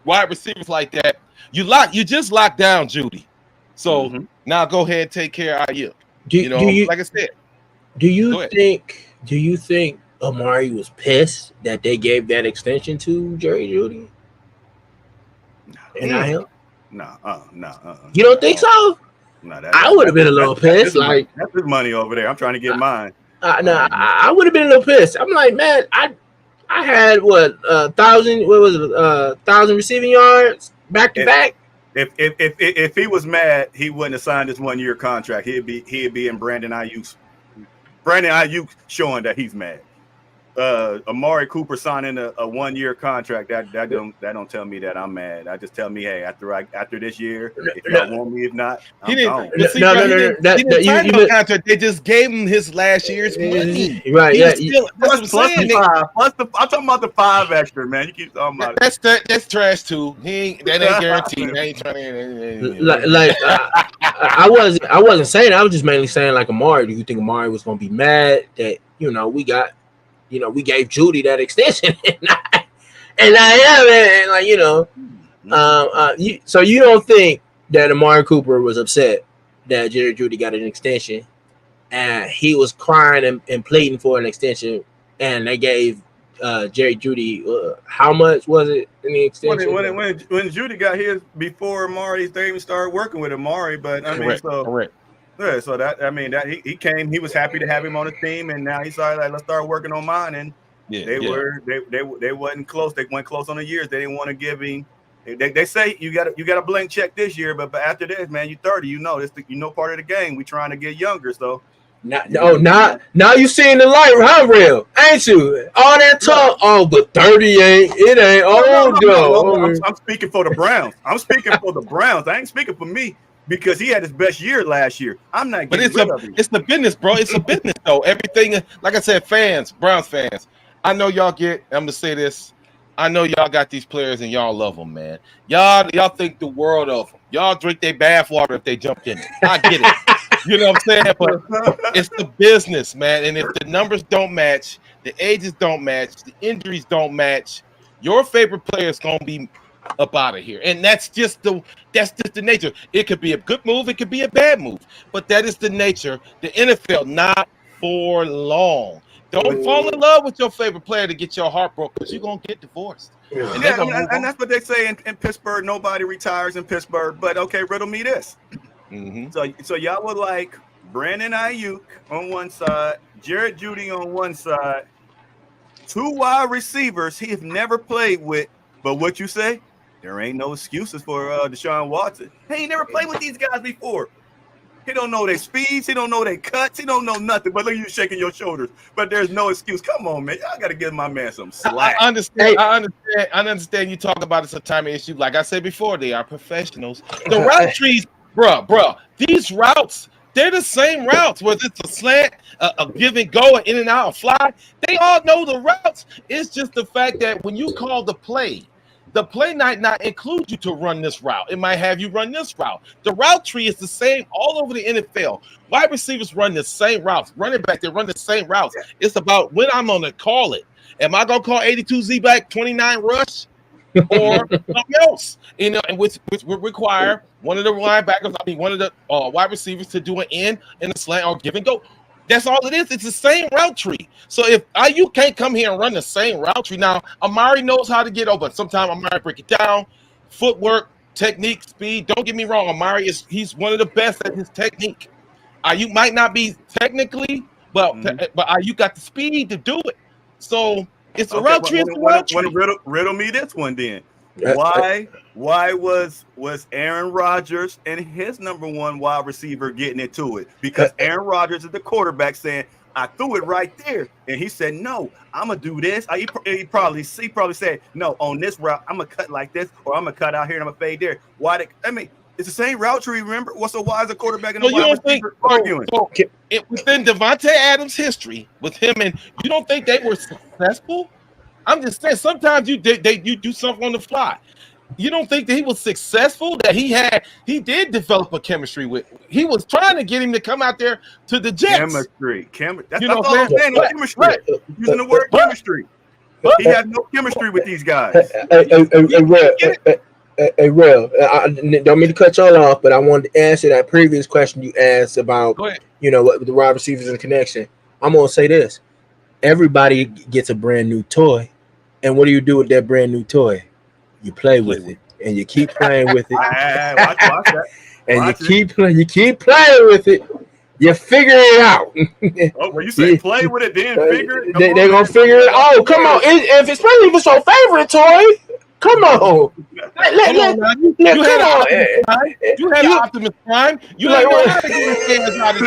wide receivers like that. You just locked down Judy. So now go ahead and take care of Ayuk. Like I said. Do you think Amari was pissed that they gave that extension to Jerry Judy? No. You don't think so? No, I would have been a little pissed. That's his money over there. I'm trying to get mine. I would have been a little pissed. I'm like, man, I had 1,000. What was it? 1,000 receiving yards back to back. If he was mad, he wouldn't have signed this 1-year contract. He'd be in Brandon Ayuk showing that he's mad. Amari Cooper signing a 1-year contract, that don't tell me that I'm mad. I just tell me, hey, after this year, if y'all want me, if not, I'm gone. No. Contract. They just gave him his last year's money. Right? That's what I'm saying. I'm talking about the 5 extra, man. You keep talking about it. That's trash too. That ain't guaranteed. They ain't trying to. I wasn't saying. I was just mainly saying, like, Amari. Do you think Amari was going to be mad that we gave Judy that extension, and I am, so you don't think that Amari Cooper was upset that Jerry Judy got an extension, and he was crying and pleading for an extension, and they gave Jerry Judy how much was it in the extension? When Judy got his before Amari, they even started working with Amari, but I mean, correct. Yeah, so he came. He was happy to have him on the team, and now he started let's start working on mine. And they wasn't close. They went close on the years. They didn't want to give him. They say you got a blank check this year, but after this, man, you 30. Part of the game. We trying to get younger. So now you seeing the light, huh, real? Ain't you? All that talk, but 38, it ain't. No. I'm speaking for the Browns. I'm speaking for the Browns. I ain't speaking for me. Because he had his best year last year. I'm not getting rid of him. It's the business, bro. It's a business, though. Everything, like I said, Browns fans, I know y'all I'm going to say this. I know y'all got these players and y'all love them, man. Y'all think the world of them. Y'all drink their bath water if they jumped in it. I get it. You know what I'm saying? But it's the business, man. And if the numbers don't match, the ages don't match, the injuries don't match, your favorite player is going to be up out of here, and that's just the nature. It could be a good move, it could be a bad move, but that is the nature. The NFL, not for long. Don't fall in love with your favorite player to get your heart broken, because you're gonna get divorced. And that's what they say in Pittsburgh. Nobody retires in Pittsburgh. But okay, riddle me this. So y'all would like Brandon Ayuk on one side, Jared Judy on one side, 2 wide receivers he have never played with. But what you say? There ain't no excuses for Deshaun Watson. He ain't never played with these guys before. He don't know their speeds. He don't know their cuts. He don't know nothing. But look at you shaking your shoulders. But there's no excuse. Come on, man. Y'all got to give my man some slack. I understand you talk about it's a timing issue. Like I said before, they are professionals. The route trees, bruh. These routes, they're the same routes. Whether it's a slant, a give and go, an in and out, a fly, they all know the routes. It's just the fact that when you call the play might not include you to run this route. It might have you run this route. The route tree is the same all over the NFL. Wide receivers run the same routes. Running back, they run the same routes. It's about when I'm going to call it. Am I going to call 82 Z-back 29 rush or something else? And which would require one of the linebackers, one of the wide receivers to do an in and a slant or give and go. That's all it is. It's the same route tree. So if you can't come here and run the same route tree, now Amari knows how to get over. Sometimes Amari break it down, footwork, technique, speed. Don't get me wrong, Amari he's one of the best at his technique. You might not be technically, but you got the speed to do it. So it's a route tree. Riddle me this one then. Why was Aaron Rodgers and his number one wide receiver getting into it? Because Aaron Rodgers is the quarterback saying, I threw it right there. And he said, no, I'm going to do this. He probably said, no, on this route, I'm going to cut like this, or I'm going to cut out here and I'm going to fade there. It's the same route tree, remember? So why is the quarterback and the wide receiver arguing? Within Devontae Adams' history with him, and you don't think they were successful? I'm just saying, sometimes you do something on the fly. You don't think that he was successful? That he did develop a chemistry with. He was trying to get him to come out there to the Jets. Chemistry. That's You know all I'm saying. Chemistry. Right. Using the word chemistry. He has no chemistry with these guys. Hey, Real, I don't mean to cut y'all off, but I wanted to answer that previous question you asked about, what the wide receivers and connection. I'm going to say this. Everybody gets a brand new toy. And what do you do with that brand new toy? You play with it. And you keep playing with it. Watch that. And you keep playing with it. You figure it out. Oh, well, you say play with it, then figure it. They're going to figure it out. Oh, come on. Especially if it's your favorite toy. Come on. You had Optimus Prime. You had no how to get his hands out of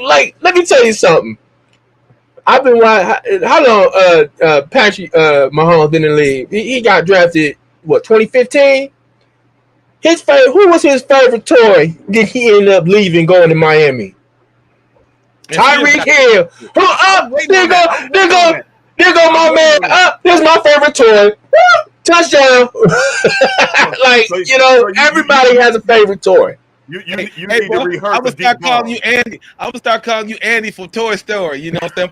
it. Let me tell you something. I've been watching. How long Patrick Mahomes been in the league? He got drafted, 2015? Who was his favorite toy? Did he end up leaving, going to Miami? Tyreek Hill. There go my man. Here's my favorite toy. Touchdown. Everybody has a favorite toy. You need to rehearse. I would start calling you Andy. I would start calling you Andy from Toy Story. You know what I'm saying?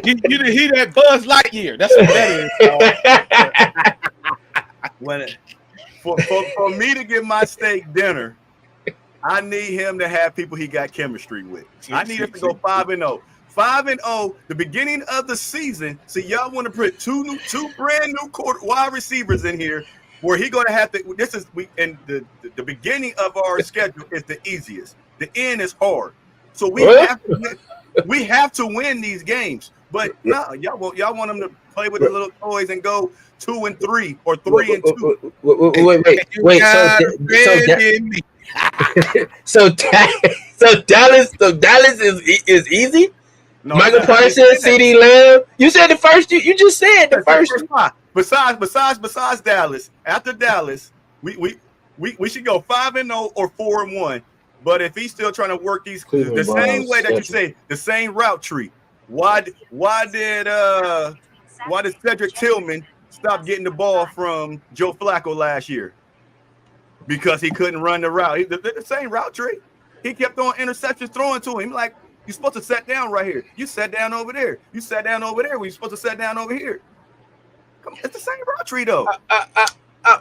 He that Buzz Lightyear. That's what that is. For me to get my steak dinner, I need him to have people he got chemistry with. I need him to go 5-0. 5-0, the beginning of the season. So y'all want to put two brand new wide receivers in here, where he going to have to. The beginning of our schedule is the easiest. The end is hard. So we have to win these games. But no, y'all want them to play with the little toys and go 2-3 or 3-2. Wait. So Dallas is easy. No, Michael Parsons, CeeDee Lamb. You said the first. You just said the first. Besides Dallas, after Dallas, we should go 5-0 or 4-1. But if he's still trying to work these the same way that you say, the same route tree, why did Cedric Tillman stop getting the ball from Joe Flacco last year? Because he couldn't run the route. The same route tree. He kept throwing interceptions, throwing to him. Like, you're supposed to sit down right here. You sat down over there. You sat down over there. You're supposed to sit down over here. Come on, it's the same route tree, though.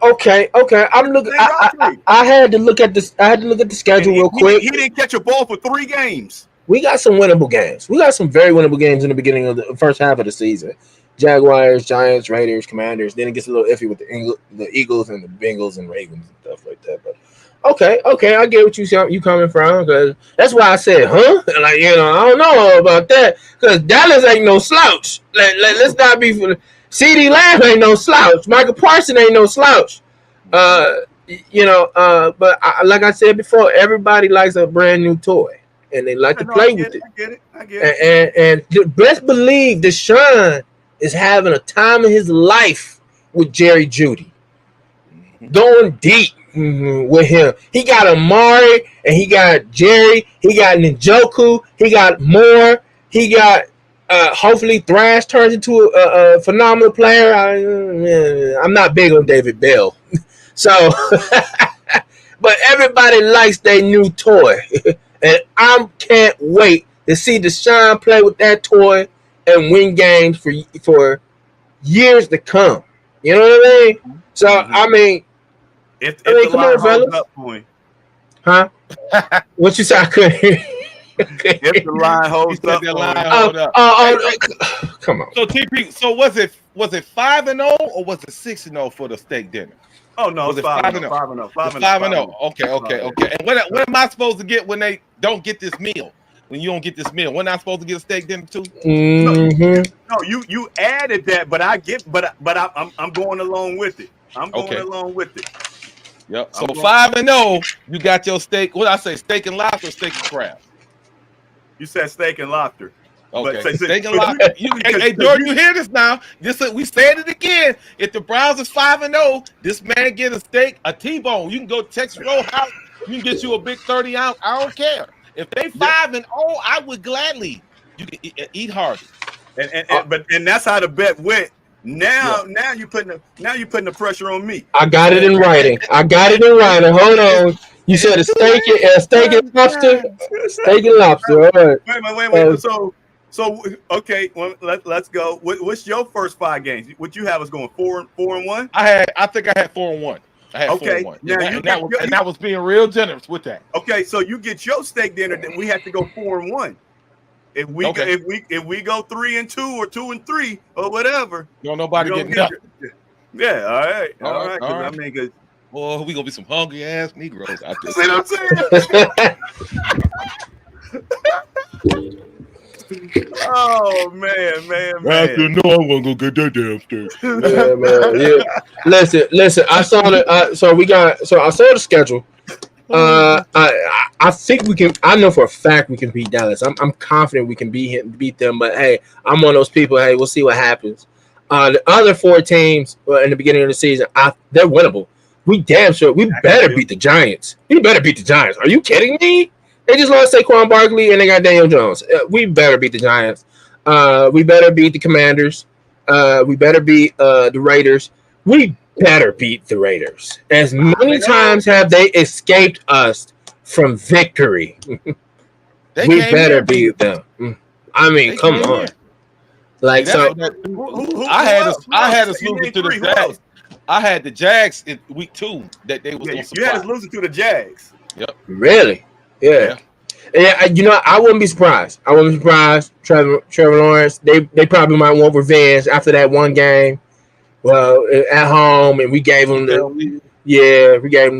Okay. I'm looking. I had to look at this. I had to look at the schedule real quick. He didn't catch a ball for 3 games. We got some winnable games. We got some very winnable games in the beginning of the first half of the season. Jaguars, Giants, Raiders, Commanders. Then it gets a little iffy with the Eagles and the Bengals and Ravens and stuff like that. But okay, I get what you coming from, because that's why I said, huh? Like, I don't know about that, because Dallas ain't no slouch. Let's not be. CeeDee Lamb ain't no slouch. Michael Parsons ain't no slouch. But like I said before, everybody likes a brand new toy, and they like to play with it. I get it. And best believe Deshaun is having a time of his life with Jerry Jeudy, going deep with him. He got Amari, and he got Jerry. He got Njoku. He got Moore. He got hopefully Thrash turns into a phenomenal player. I'm not big on David Bell, so but everybody likes their new toy, and I can't wait to see Deshaun play with that toy and win games for years to come. You know what I mean? So I mean, If I mean, the come line on, holds fellas. up for him, Huh? What you say? I couldn't hear you. if the line He holds said up that for line him. hold up. Come on. So TP, so was it 5-0 or was it 6-0 for the steak dinner? Oh no, Was it's it 5-0. 5-0? 5-0. It's 5-0. Okay. And what am I supposed to get when they don't get this meal? When you don't get this meal, when I supposed to get a steak dinner too? No, you added that, but I'm going along with it. I'm going along with it. Yep. So 5-0, you got your steak. What I say, steak and lobster, or steak and crab. You said steak and lobster. Okay, but, steak and lobster. Hey, Jordan, you hear this now? We said it again. If the Browns is 5-0, this man get a steak, a T-bone. You can go to Texas Roadhouse. You can get you a big 30-ounce. I don't care. If they 5-0, I would gladly. You can eat hardy. And that's how the bet went. Now you putting the pressure on me. I got it in writing. Hold on. You said a steak and lobster. Steak and lobster. All right. Wait. So okay. Well, let's go. What's your first 5 games? What you have us going 4-1? I think I had 4-1. I had 4-1. And that was being real generous with that. Okay, so you get your steak dinner. Then we have to go 4-1. If we go 3-2 or 2-3 or whatever, don't nobody get nothing. Yeah, all right. I mean, cause boy, we gonna be some hungry ass Negroes out there. See what I'm saying? Oh man. I know I'm gonna go get that damn steak. Yeah. Listen. I saw I saw the schedule. I think we can. I know for a fact we can beat Dallas. I'm confident we can beat them. But hey, I'm one of those people. Hey, we'll see what happens. The other 4 teams in the beginning of the season, they're winnable. We damn sure. We better beat the Giants. Are you kidding me? They just lost Saquon Barkley and they got Daniel Jones. We better beat the Giants. We better beat the Commanders. We better beat the Raiders. We better beat the Raiders. As many times have they escaped us from victory. We better beat them. I mean, come on. Like so, I had us losing to the Jags. I had the Jags in week 2 that they was. You had us losing to the Jags. Yep. Really? Yeah. You know, I wouldn't be surprised. Trevor Lawrence. They probably might want revenge after that one game. Well, at home, and we gave him the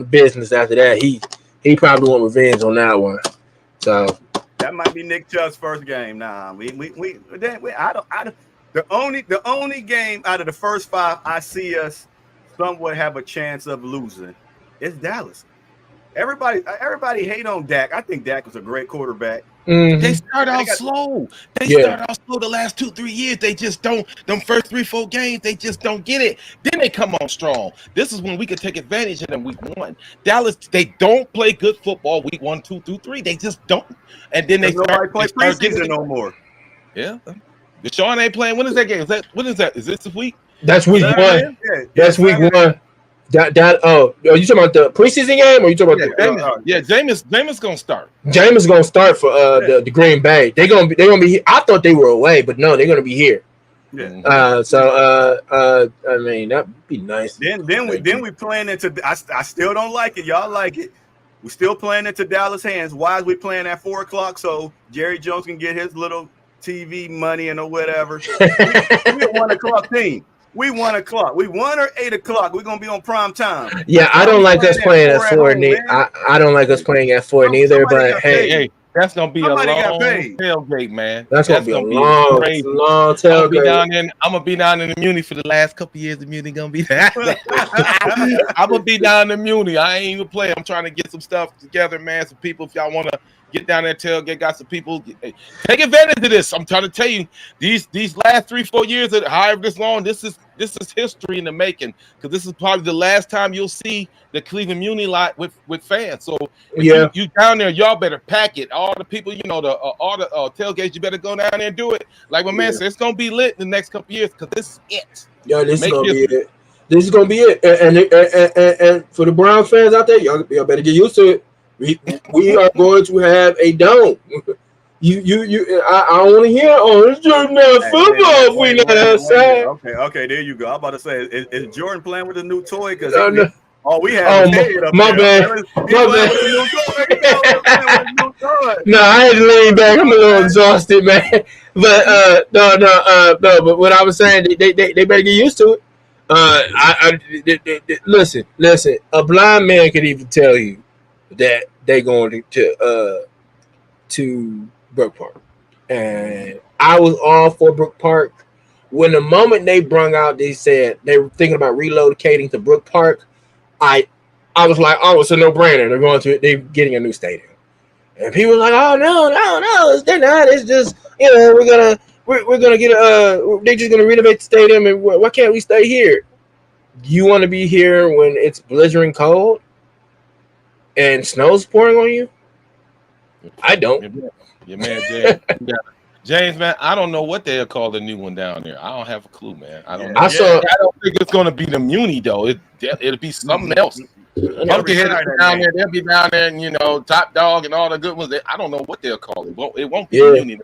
business after that. He probably want revenge on that one. So that might be Nick Chubb's first game. Nah, the only game out of the first 5 I see us somewhat have a chance of losing is Dallas. Everybody hate on Dak. I think Dak was a great quarterback. Mm-hmm. They start out slow. The last 2-3 years. They just don't. Them first 3-4 games, they just don't get it. Then they come on strong. This is when we can take advantage of them. Week 1, Dallas. They don't play good football. Week 1, 2 through 3. They just don't. And then they start preseason no more. Yeah, Deshaun ain't playing. When is that game? When is that? Is this week? That's week 1. Yeah. That's week 1. You talking about the preseason game, or you talking about Jameis gonna start. Jameis gonna start for the Green Bay. They're gonna be. I thought they were away, but no, they're gonna be here. Yeah. I mean, that'd be nice. Then we playing into. I still don't like it. Y'all like it. We're still playing into Dallas hands. Why is we playing at 4:00 so Jerry Jones can get his little TV money and or whatever? We're a 1:00 team. We 1:00. We 1 or 8:00. We're gonna be on prime time. Yeah, I don't like us playing at 4. I don't like us playing at 4 neither. But hey, that's gonna be a long tailgate, man. That's gonna be a long tailgate. I'm gonna be down in the Muni for the last couple years. The Muni gonna be there. I'm gonna be down in the Muni. I ain't even play. I'm trying to get some stuff together, man. Some people, if y'all wanna get down there, tailgate, got some people. Take advantage of this. I'm trying to tell you, these last 3-4 years, however this long, this is history in the making, because this is probably the last time you'll see the Cleveland Muni lot with fans. So you down there, y'all better pack it. All the people, all the tailgates, you better go down there and do it. Like my man said, it's gonna be lit in the next couple years, because this is it. Yeah, this is gonna be it. This is gonna be it. And for the Brown fans out there, y'all better get used to it. We are going to have a dome. I don't want to hear, it's just not football if we not outside. Okay, there you go. I'm about to say, is Jordan playing with a new toy? Because Oh, we have Oh, his head up my there. bad. He's My playing bad. with the new toy. He's playing with the new toy. No, I had to lean back. I'm a little exhausted, man. But no. But what I was saying, they better get used to it. Listen. A blind man could even tell you that they going to Brook Park, and I was all for Brook Park. When the moment they brung out, they said they were thinking about relocating to Brook Park. I was like, oh, it's a no-brainer. They're getting a new stadium. And people were like, oh no, they're not. It's just, we're gonna get they're just gonna renovate the stadium, and why can't we stay here? You want to be here when it's blizzarding cold and snow's pouring on you? I don't. Your man James. James, man, I don't know what they'll call the new one down there. I don't have a clue, man. I don't know. I don't think it's gonna be the Muni though. It'll be something else. Pumpkinhead down there, they'll be down there, and Top Dog and all the good ones. I don't know what they'll call it. It won't be Muni.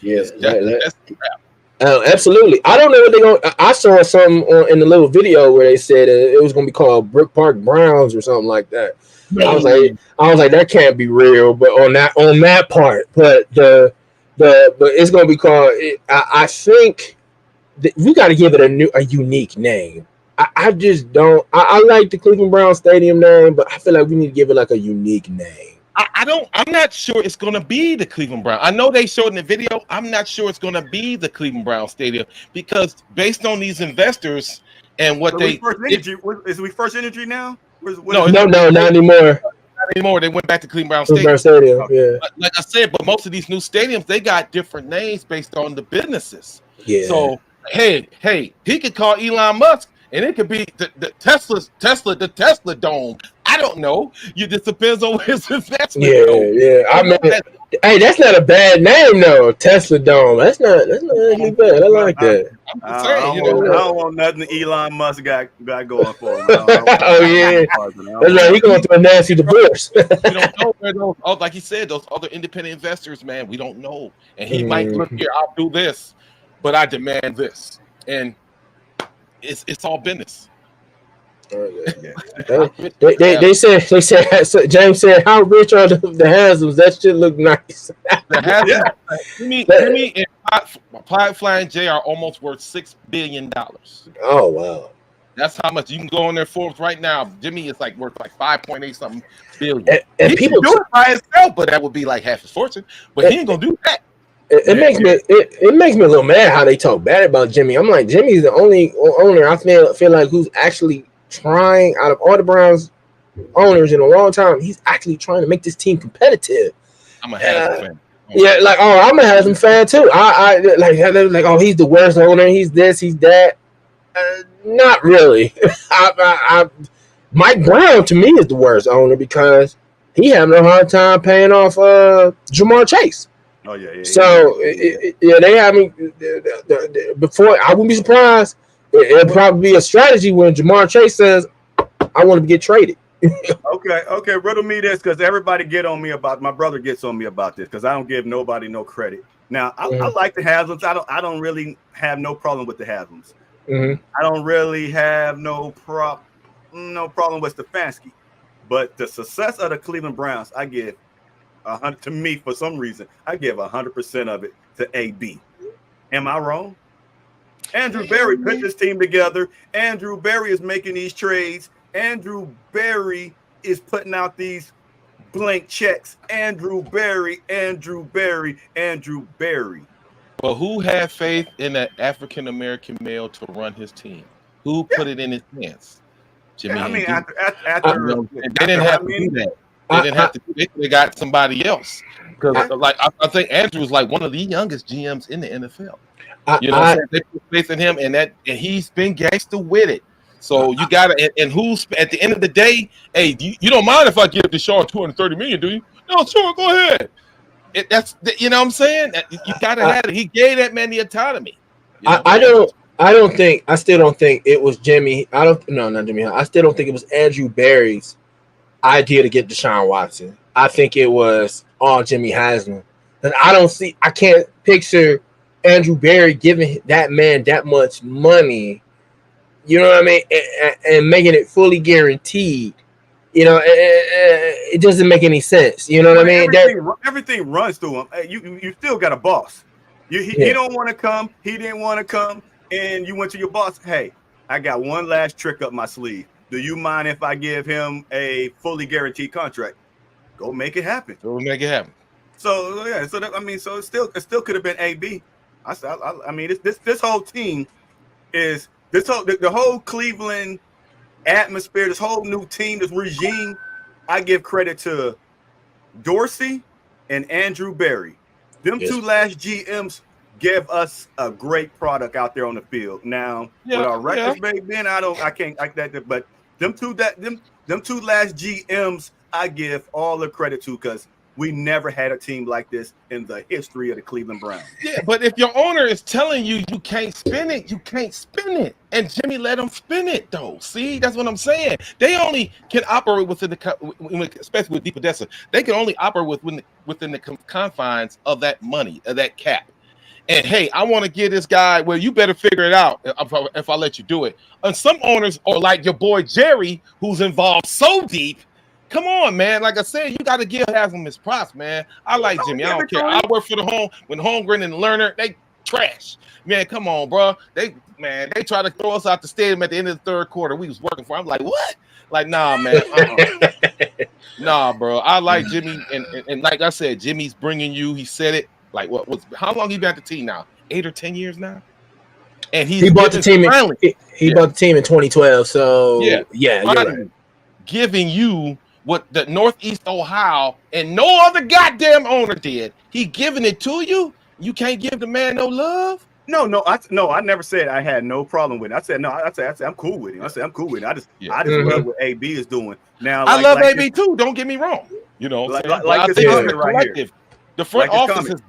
That's crap. Absolutely. I don't know what they're going. I saw something in the little video where they said it was going to be called Brook Park Browns or something like that. I was like, that can't be real. But on that part, but it's going to be called. I think that we got to give it a unique name. I just don't. I like the Cleveland Browns Stadium name, but I feel like we need to give it like a unique name. I'm not sure it's going to be the Cleveland Browns. I know they showed in the video. I'm not sure it's going to be the Cleveland Browns Stadium because based on these investors and what is we First Energy now? No, not anymore. Not anymore. They went back to Cleveland Browns Stadium. Yeah. Like I said, but most of these new stadiums, they got different names based on the businesses. Yeah. So hey, he could call Elon Musk. And it could be the Tesla Dome. I don't know. You just depends on his investment. Yeah. I mean, hey, that's not a bad name though. Tesla Dome. That's not actually bad. I like that. I'm saying, I don't want nothing Elon Musk got going for him. Oh yeah, that's right. He's going through a nasty divorce. We don't know where those, like he said, those other independent investors, man. We don't know, and he might look here. I'll do this, but I demand this, and it's all business. They said James said, how rich are the Hasms? That shit look nice. The Hasms, Jimmy and Clyde Flying J are almost worth $6 billion. Oh wow. That's how much you can go on their Forbes right now. Jimmy is worth 5.8 something billion. And he people can do it by himself, but that would be like half his fortune. But he ain't gonna do that. It makes me a little mad how they talk bad about Jimmy. I'm like, Jimmy's the only owner I feel like who's actually trying, out of all the Browns owners in a long time, he's actually trying to make this team competitive. I'm a Haslam fan. Yeah, I'm a Haslam fan too. I like, oh, he's the worst owner. He's this, he's that. Not really. Mike Brown to me is the worst owner because he having a hard time paying off Jamar Chase. Oh yeah. So they having before. I wouldn't be surprised. It'll probably be a strategy when Jamar Chase says, "I want to get traded." Okay. Riddle me this because everybody my brother gets on me about this because I don't give nobody no credit. Now I like the Hasms. I don't really have no problem with the Hasms. Mm-hmm. I don't really have no problem with Stefanski, but the success of the Cleveland Browns, I give 100 to me for some reason. I give 100% of it to AB. Am I wrong? Andrew Berry put this team together. Andrew Berry is making these trades. Andrew Berry is putting out these blank checks. Andrew Berry. But who had faith in an African American male to run his team? Who put it in his hands? Jimmy. I mean, after they didn't have to do that. They didn't have to. They got somebody else. Because I think Andrew was one of the youngest GMs in the NFL. They put faith in him, and he's been gangster with it. So you got to, and who's at the end of the day, hey, you don't mind if I give Deshaun $230 million, do you? No, sure, go ahead. That's you know what I'm saying. You got to have it. He gave that man the autonomy. I still don't think it was Jimmy. Not Jimmy. I still don't think it was Andrew Berry's idea to get Deshaun Watson. I think it was all Jimmy Haslam. And I can't picture Andrew Berry giving that man that much money you know what I mean, and making it fully guaranteed. You know, it doesn't make any sense. You know what I mean? Everything runs through him. Hey, you still got a boss. He don't want to come. He didn't want to come, and you went to your boss. Hey, I got one last trick up my sleeve. Do you mind if I give him a fully guaranteed contract? Go make it happen. Go make it happen. So yeah, so it still could have been AB. I mean, this whole team is the whole Cleveland atmosphere, this whole new team, this regime. I give credit to Dorsey and Andrew Berry. Them two last GMs give us a great product out there on the field. Now, with our records back then, I can't like that. But them two last GMs, I give all the credit to, because we never had a team like this in the history of the Cleveland Browns. Yeah, but if your owner is telling you you can't spin it, you can't spin it. And Jimmy let them spin it, though. See, that's what I'm saying. They only can operate within especially with DePodesta, they can only operate within the confines of that money, of that cap. And hey, I want to give this guy, well, you better figure it out if I let you do it. And some owners are like your boy Jerry, who's involved so deep. Come on, man. Like I said, you got to have him his props, man. I like Jimmy. I don't care. I work for the Holmgren and Lerner. They trash. Man, come on, bro. They try to throw us out the stadium at the end of the third quarter. We was working for. I'm like, what? Like, nah, man. Nah, bro. I like Jimmy. And like I said, Jimmy's bringing you. He said it. Like, how long he been at the team now? 8 or 10 years now? And he bought the team. He bought the team in 2012. So, yeah you're right. Giving you what the Northeast Ohio and no other goddamn owner did. He giving it to you. You can't give the man no love. No. I never said I had no problem with it. I said no. I said I'm cool with him. I said I'm cool with it. I just love what AB is doing now. I love AB too. Don't get me wrong. You know, like this comment right here. The front office is.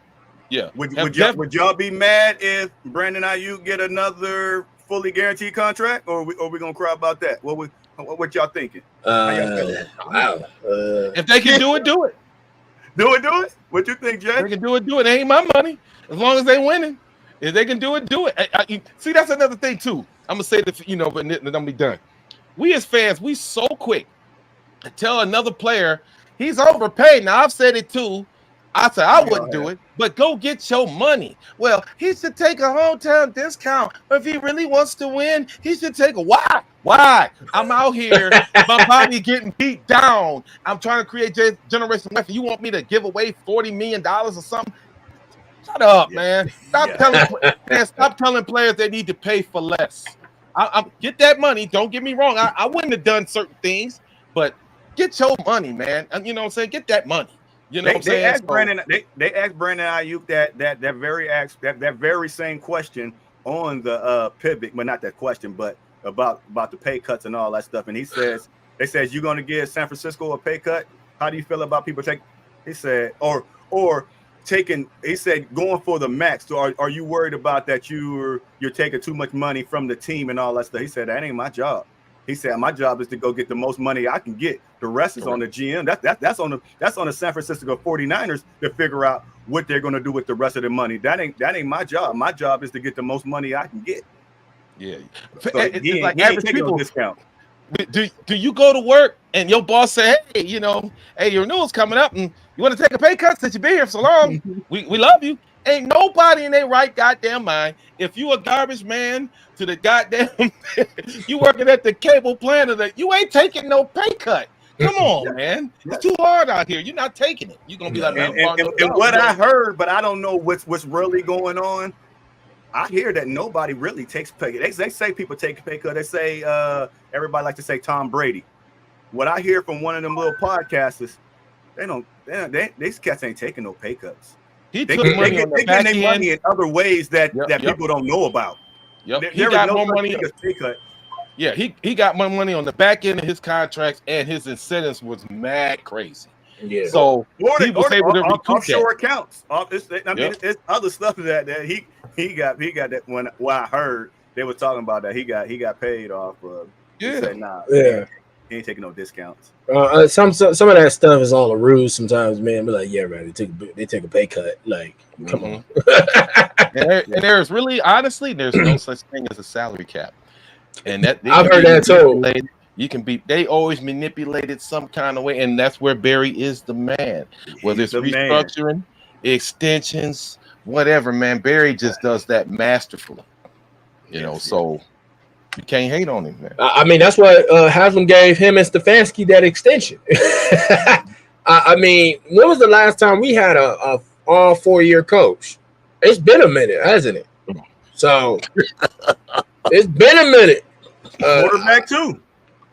Yeah. Would y'all be mad if Brandon Ayuk get another fully guaranteed contract, or we gonna cry about that? What y'all thinking? Wow. If they can do it, do it. Do it. What you think, Jay? They can do it. It ain't my money. As long as they winning. If they can do it, do it. See, that's another thing too. I'm gonna say that, but then I'm gonna be done. We as fans, we so quick to tell another player he's overpaid. Now I've said it too. I said I wouldn't do it, but go get your money. Well, he should take a hometown discount. Or if he really wants to win, he should take a why? Why? I'm out here, my body getting beat down. I'm trying to create generational wealth. You want me to give away $40 million or something? Shut up, man. Stop telling players they need to pay for less. I get that money. Don't get me wrong. I wouldn't have done certain things, but get your money, man. You know what I'm saying? Get that money. You know what I'm saying? They asked Brandon Ayuk that very same question on the pivot, but not that question, but about the pay cuts and all that stuff. And they says you're going to give San Francisco a pay cut. How do you feel about people taking? He said or taking. He said going for the max. So are you worried about that? You're taking too much money from the team and all that stuff. He said that ain't my job. He said my job is to go get the most money I can get. The rest is on the GM. That's on the San Francisco 49ers to figure out what they're going to do with the rest of the money. That ain't my job. My job is to get the most money I can get. Yeah, so it's like average people discount. Do you go to work and your boss say, hey, your renewal's coming up and you want to take a pay cut since you've been here for so long? we love you. Ain't nobody in their right goddamn mind. If you a garbage man to the goddamn, you working at the cable plant, you ain't taking no pay cut. Come on, man. It's too hard out here. You're not taking it. You're gonna be like, and what I heard, but I don't know what's really going on. I hear that nobody really takes pay. They say people take pay cut. They say everybody likes to say Tom Brady. What I hear from one of them little podcasters, these cats ain't taking no pay cuts. They get their money in other ways that people don't know about. Yep. He got more money. Pay cut. Yeah, he got more money on the back end of his contracts, and his incentives was mad crazy. Yeah. So he was able to recoup offshore accounts. It's other stuff that he got that when I heard they were talking about that he got paid off. He said, he ain't taking no discounts. Some of that stuff is all a ruse sometimes, man. But like, yeah, man, they take a pay cut. Like, come on. and there's really, honestly, there's no such thing as a salary cap. And that I've heard that too. You can be. They always manipulated some kind of way, and that's where Barry is the man. Whether it's restructuring, extensions, whatever, man. Barry just does that masterfully. You know, so you can't hate on him, man. I mean, that's why Haslam gave him and Stefanski that extension. I mean, when was the last time we had a all 4-year coach? It's been a minute, hasn't it? So it's been a minute. Quarterback too.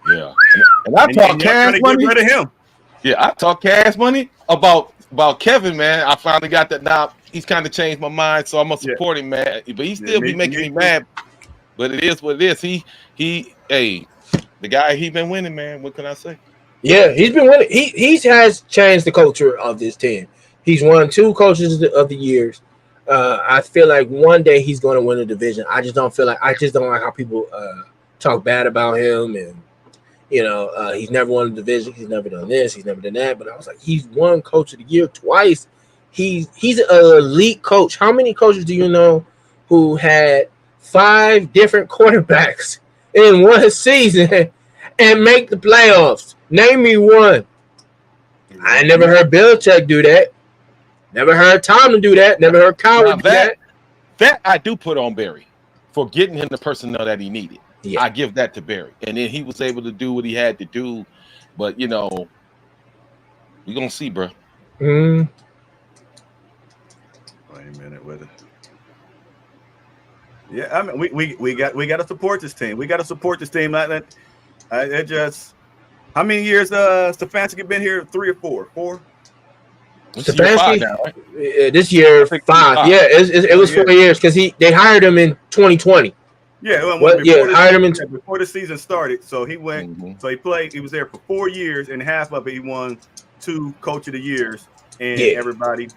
Yeah, and I talk cash money. Get rid of him. Yeah, I talk cash money about Kevin, man. I finally got that now. He's kind of changed my mind, so I'm gonna support him, man. But he still be making me mad. But it is what it is. He, the guy he been winning, man. What can I say? Yeah, he's been winning. He has changed the culture of this team. He's won 2 coaches of the years. I feel like one day he's going to win the division. I just don't like how people talk bad about him, and you know, he's never won a division. He's never done this. He's never done that. But I was like, he's won coach of the year twice. He's an elite coach. How many coaches do you know who had 5 different quarterbacks in one season and make the playoffs? Name me one. I never heard Belichick do that. Never heard Tomlin do that. Never heard Cowher do that. That I do put on Barry for getting him the personnel that he needed. Yeah. I give that to Barry. And then he was able to do what he had to do. But, you know, we're going to see, bro. Wait a minute with it. Yeah, I mean, we got to support this team. We got to support this team. It just, how many years Stefanski been here? 3 or 4? 4? Stefanski now, right? This year 5. Yeah, it was 4 years because they hired him in 2020. Yeah, hired him before the season started. So he went. Mm-hmm. So he played. He was there for 4 years, and half of it he won 2 Coach of the Years, and everybody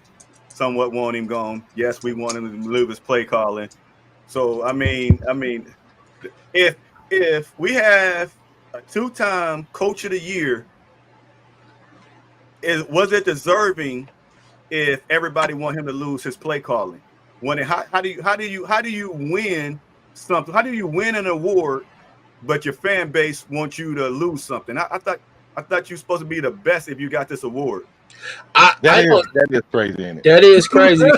somewhat wanted him gone. Yes, we wanted him to move his play calling. So I mean, if we have a 2-time Coach of the Year, was it deserving if everybody want him to lose his play calling? How do you win something? How do you win an award, but your fan base wants you to lose something? I thought you're supposed to be the best if you got this award. That is crazy, ain't it? That is crazy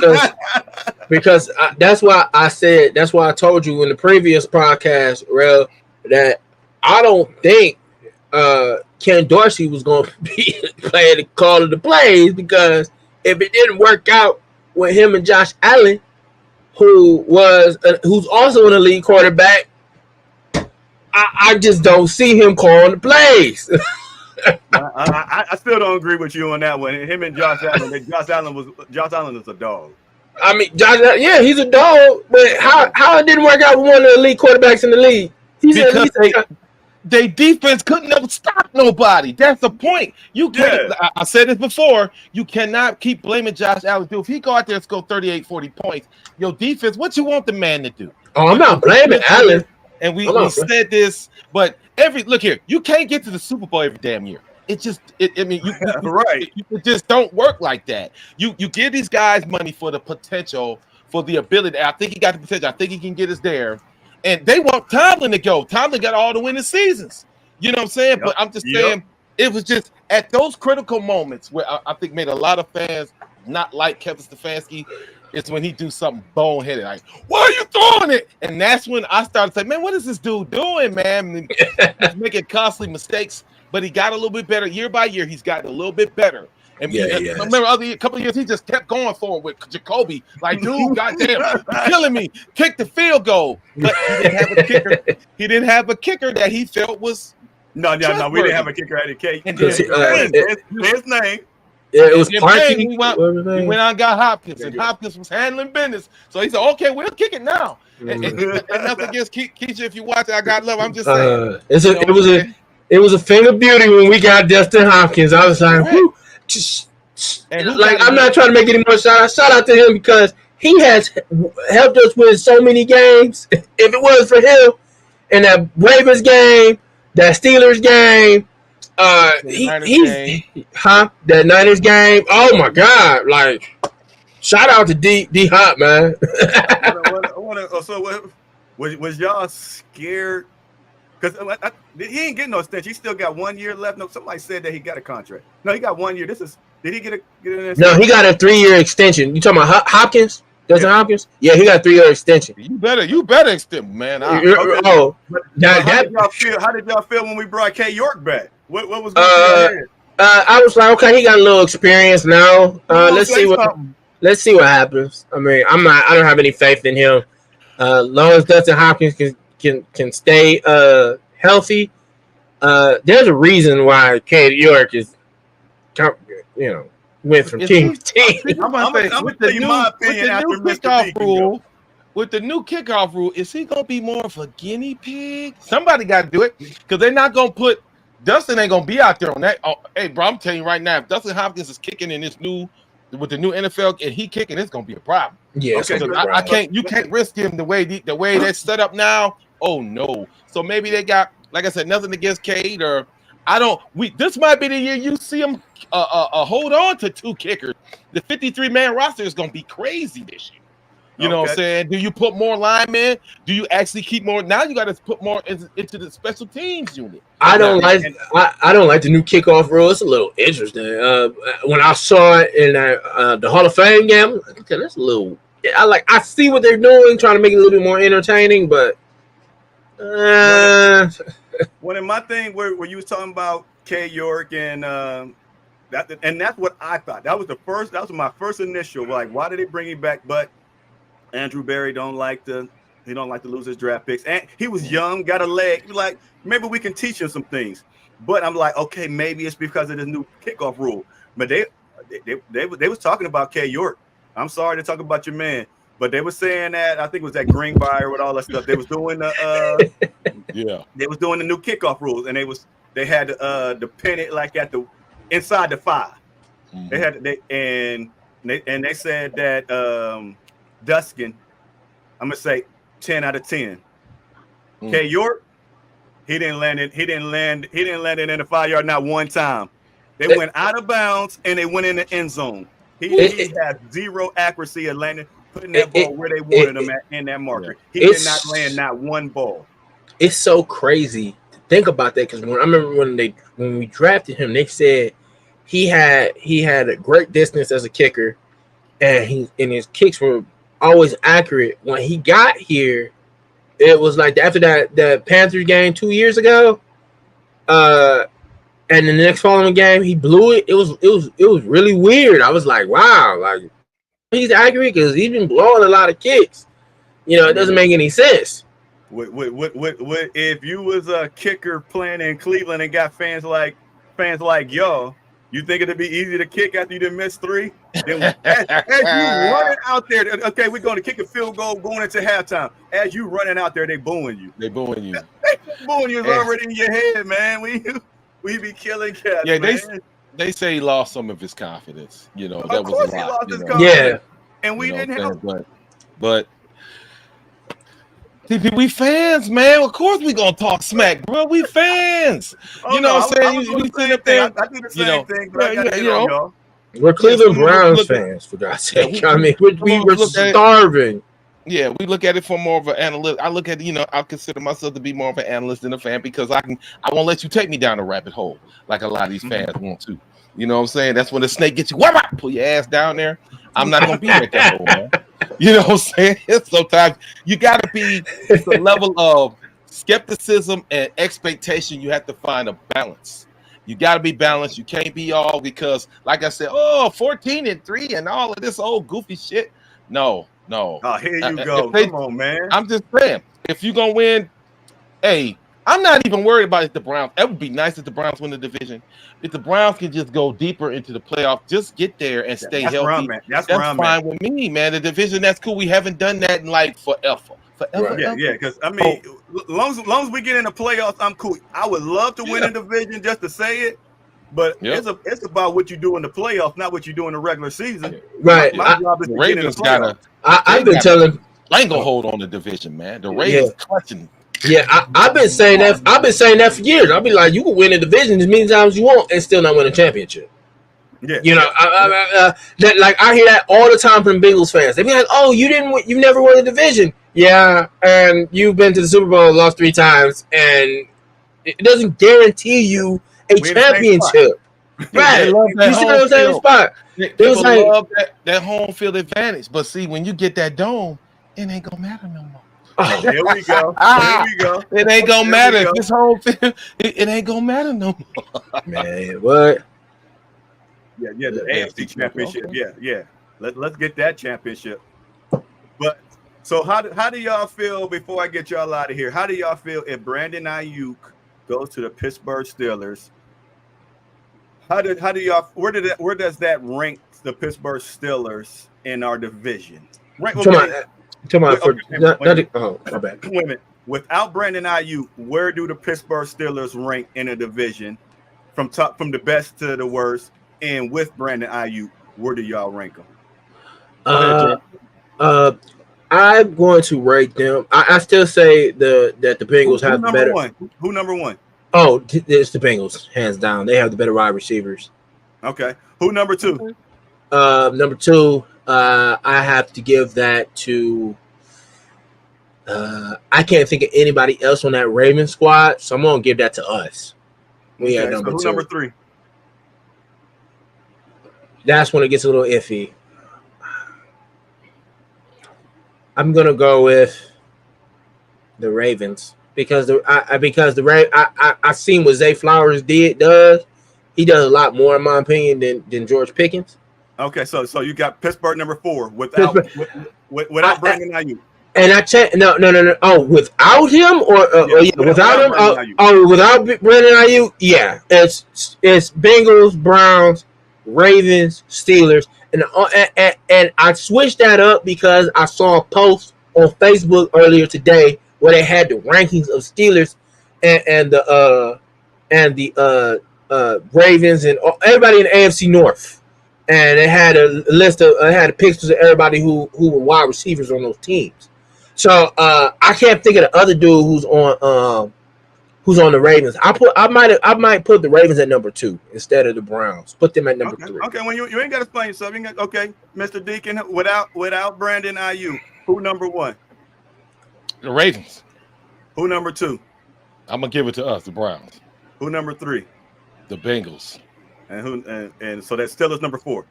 because that's why I said, that's why I told you in the previous podcast, Rel, that I don't think Ken Dorsey was going to be playing the call of the plays, because if it didn't work out with him and Josh Allen, who's also an elite quarterback, I just don't see him calling the plays. I still don't agree with you on that one. Him and Josh Allen. Josh Allen is a dog. I mean, he's a dog. But how it didn't work out with one of the elite quarterbacks in the league? Their defense couldn't ever stop nobody. That's the point. You can't. Yeah. I said this before. You cannot keep blaming Josh Allen. If he go out there and score 38, 40 points, your defense, what you want the man to do? Oh, I'm not blaming Allen. And we said this, but look here, you can't get to the Super Bowl every damn year. It just, right. It just don't work like that. You give these guys money for the potential, for the ability. I think he got the potential. I think he can get us there. And they want Tomlin to go. Tomlin got all the winning seasons. You know what I'm saying? Yep. But I'm just saying, it was just at those critical moments where I think made a lot of fans not like Kevin Stefanski. It's when he do something boneheaded, like, why are you throwing it? And that's when I started saying, man, what is this dude doing, man? He's making costly mistakes, but he got a little bit better. Year by year, he's gotten a little bit better. And I remember a couple of years, he just kept going for it with Jacoby. Like, dude, goddamn, you're killing me. Kick the field goal. But he didn't have a kicker. He didn't have a kicker that he felt was No, we didn't have a kicker at the cake. His name. Yeah, it was Parky. He went out and got Hopkins, and Hopkins was handling business. So he said, okay, we'll kick it now. And nothing against Keisha, if you watch it, I got love. I'm just saying. It was a thing of beauty when we got Dustin Hopkins. I was like, whoo. I'm not trying to make any more shout out to him, because he has helped us win so many games. If it wasn't for him and that Ravens game, that Steelers game, that Niners game. Oh my God! Like, shout out to D Hop, man. So was y'all scared Because he ain't getting no extension. He still got 1 year left. No, somebody said that he got a contract. No, he got 1 year. Did he get an extension? No, he got a 3-year extension. You talking about Hopkins? Dustin Hopkins? Yeah, he got a 3-year extension. You better extend, man. How did y'all feel when we brought K York back? What was going on? I was like, okay, he got a little experience now. Let's see what happens. I mean, I don't have any faith in him. Long as Dustin Hopkins can stay healthy. There's a reason why K York is, went from team to team. I'm gonna tell you my opinion after Mr. B rule. With the new kickoff rule, is he gonna be more of a guinea pig? Somebody got to do it because they're not gonna put Dustin ain't gonna be out there on that. Oh, hey, bro, I'm telling you right now, if Dustin Hopkins is kicking in with the new NFL and he kicking, it's gonna be a problem. Yeah, okay. I can't. You can't risk him the way that's set up now. Oh no. So maybe they got, like I said, nothing against Cade or. This might be the year you see him hold on to 2 kickers. The 53-man roster is going to be crazy this year. You know what I'm saying? Do you put more linemen? Do you actually keep more? Now you got to put more into the special teams unit. I don't like the new kickoff rule. It's a little interesting. When I saw it in the Hall of Fame game, I was like, okay, that's a little. I see what they're doing, trying to make it a little bit more entertaining, but. One of my thing where you was talking about K York and that's what I thought. That was my first initial. Like, why did they bring him back? But Andrew Berry don't like to lose his draft picks. And he was young, got a leg. Like, maybe we can teach him some things. But I'm like, okay, maybe it's because of this new kickoff rule. But they was talking about K York. I'm sorry to talk about your man. But they were saying that, I think it was that Greenbrier with all that stuff. They was doing the they was doing the new kickoff rules, and they had the pin it like at the inside the 5. Mm-hmm. They said that Duskin, I'm gonna say 10 out of 10. Mm-hmm. K York, he didn't land it in the 5-yard not one time. They went out of bounds and they went in the end zone. He had zero accuracy at landing. Putting that ball where they wanted him at in that marker. He did not land not one ball. It's so crazy to think about that because I remember when we drafted him, they said he had a great distance as a kicker, and his kicks were always accurate. When he got here, it was like after that Panthers game 2 years ago, and the next following game he blew it. It was really weird. I was like, wow, like. He's accurate because he's been blowing a lot of kicks. It doesn't make any sense. What if you was a kicker playing in Cleveland and got fans like y'all, you think it'd be easy to kick after you done missed 3? Then as you running out there, okay, we're going to kick a field goal going into halftime. As you running out there, they booing you. They booing you. Booing you is already in your head, man. We be killing cats. Yeah, man. They say he lost some of his confidence. That of was a he lot. lost his confidence. Yeah, and we didn't help. But we fans, man. Of course we gonna talk smack, bro. We fans. What I'm saying? We sit up there. I do the same thing, but I gotta get on y'all. We're Cleveland Browns fans, for God's sake. I mean, we were starving. Yeah, we look at it from more of an analyst. I look at I consider myself to be more of an analyst than a fan because I won't let you take me down a rabbit hole like a lot of these fans want to. You know what I'm saying? That's when the snake gets you. Pull your ass down there. I'm not gonna be at that hole, man. You know what I'm saying? Sometimes you gotta be the level of skepticism and expectation. You have to find a balance. You gotta be balanced. You can't be all because, like I said, 14-3 and all of this old goofy shit. No. Oh, here you go. Come on, man. I'm just saying, if you're gonna win, hey, I'm not even worried about if the Browns. It would be nice if the Browns win the division. If the Browns can just go deeper into the playoff, just get there and stay healthy. That's fine with me, man. The division, that's cool. We haven't done that in like forever. Right. Yeah. Because I mean, long as we get in the playoffs, I'm cool. I would love to win a division just to say it. But it's about what you do in the playoffs, not what you do in the regular season. Right. My job is to get in the playoffs. I've been telling. I ain't gonna hold on the division, man. The Ravens clutching. Yeah, I've been saying that. I've been saying that for years. I'll be like, you can win a division as many times as you want and still not win a championship. Yeah. That like I hear that all the time from Bengals fans. They be like, "Oh, you never won a division." Yeah, and you've been to the Super Bowl, lost 3 times, and It doesn't guarantee you a We in the same championship. Right. They love that You see home what I'm saying? field. Spot. People was like- love that home field advantage. But see, when you get that dome, it ain't gonna matter no more. Oh, Here we go. Here we go. It ain't gonna There matter. we go. This whole field, it ain't gonna matter no more. man, what? Yeah, the Yeah, AFC championship. okay. Yeah. Let's get that championship. But so how do y'all feel before I get y'all out of here? How do y'all feel if Brandon Ayuk goes to the Pittsburgh Steelers? How do y'all where does that rank the Pittsburgh Steelers in our division? Rank, Come on. Oh, my bad. Wait a minute. Without Brandon Ayuk, where do the Pittsburgh Steelers rank in a division from the best to the worst? And with Brandon Ayuk, where do y'all rank them? I'm going to rate them. I still say that the Bengals have the better. Who number one? Oh, it's the Bengals, hands down. They have the better wide receivers. Okay. Who number two? Number two, I have to give that to. I can't think of anybody else on that Ravens squad, so I'm gonna give that to us. We had number two. Number three? That's when it gets a little iffy. I'm gonna go with the Ravens because I seen what Zay Flowers does. He does a lot more, in my opinion, than George Pickens. Okay, so you got Pittsburgh number 4 without Brandon Ayuk. And I checked. No. Oh, without him without him. Without Brandon Ayuk. Yeah, it's Bengals, Browns, Ravens, Steelers, and I switched that up because I saw a post on Facebook earlier today where they had the rankings of Steelers and the Ravens and everybody in the AFC North, and it had a list of pictures of everybody who were wide receivers on those teams. So I can't think of the other dude who's on the Ravens. I might put the Ravens at number 2 instead of the Browns. Put them at number 3. Okay, well you ain't got to explain yourself. Okay, Mr. Deacon, without Brandon Ayuk, who number 1? The Ravens. Who number 2? I'm gonna give it to us, the Browns. Who number 3? The Bengals. And so that still is number 4.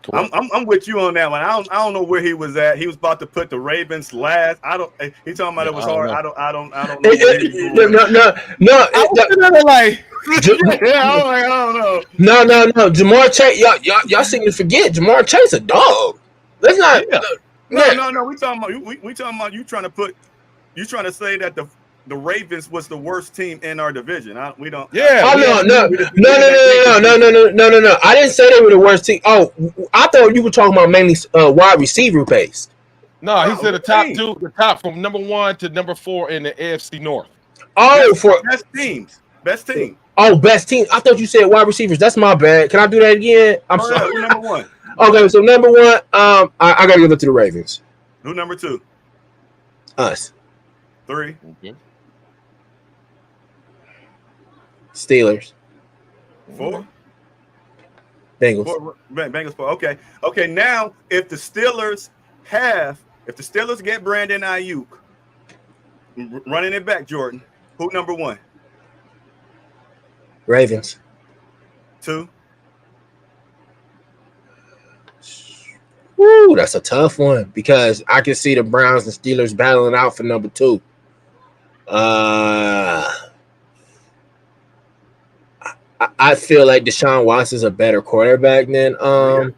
Correct. I'm with you on that one. I don't know where he was at. He was about to put the Ravens last. He's talking about it was hard. I don't know. No. I was like, I don't know. No. Jamar Chase, y'all seem to forget Jamar Chase a dog. Let's not. Yeah. No. We talking about you trying to say that the Ravens was the worst team in our division. We don't. Yeah. Oh no. I didn't say they were the worst team. Oh, I thought you were talking about mainly wide receiver pace. No, he said the top from number 1 to number 4 in the AFC North. Oh, for best team. Oh, best team. I thought you said wide receivers. That's my bad. Can I do that again? I'm sorry. Who number 1? Okay, so number 1, I gotta give it to the Ravens. Who number 2? Us. 3. Okay. Steelers. 4. Bengals. Bengals 4. Okay. Now, if the Steelers get Brandon Ayuk, running it back, Jordan. Who number 1? Ravens. 2. Woo, that's a tough one because I can see the Browns and Steelers battling out for number 2. I feel like Deshaun Watson's a better quarterback than Come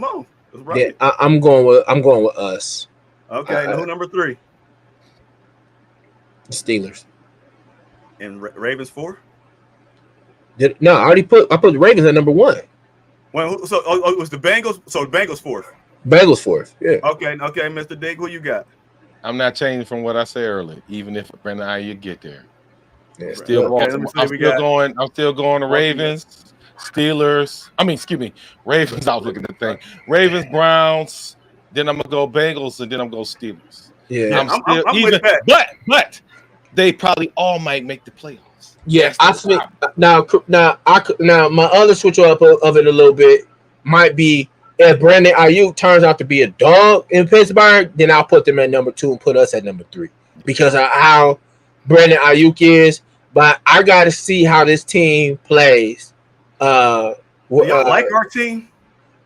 on. That's right. Yeah, I'm going with us. Okay, who number 3? Steelers. And Ravens 4? I put the Ravens at number 1. Well, so it was the Bengals. So the Bengals 4th. Bengals 4th. Yeah. Okay, Mr. Dig, who you got? I'm not changing from what I said earlier, even if Brandon Ayuk get there. Yeah. I'm still going to Ravens, Steelers. Ravens. I was looking at the thing. Ravens, Browns. Then I'm gonna go Bengals, and then I'm gonna go Steelers. Yeah, I'm with that. But they probably all might make the playoffs. Yeah, I think now my other switch up of it a little bit might be if Brandon Ayuk turns out to be a dog in Pittsburgh, then I'll put them at number 2 and put us at number 3 because of how Brandon Ayuk is. but I got to see how this team plays. Do y'all like our team?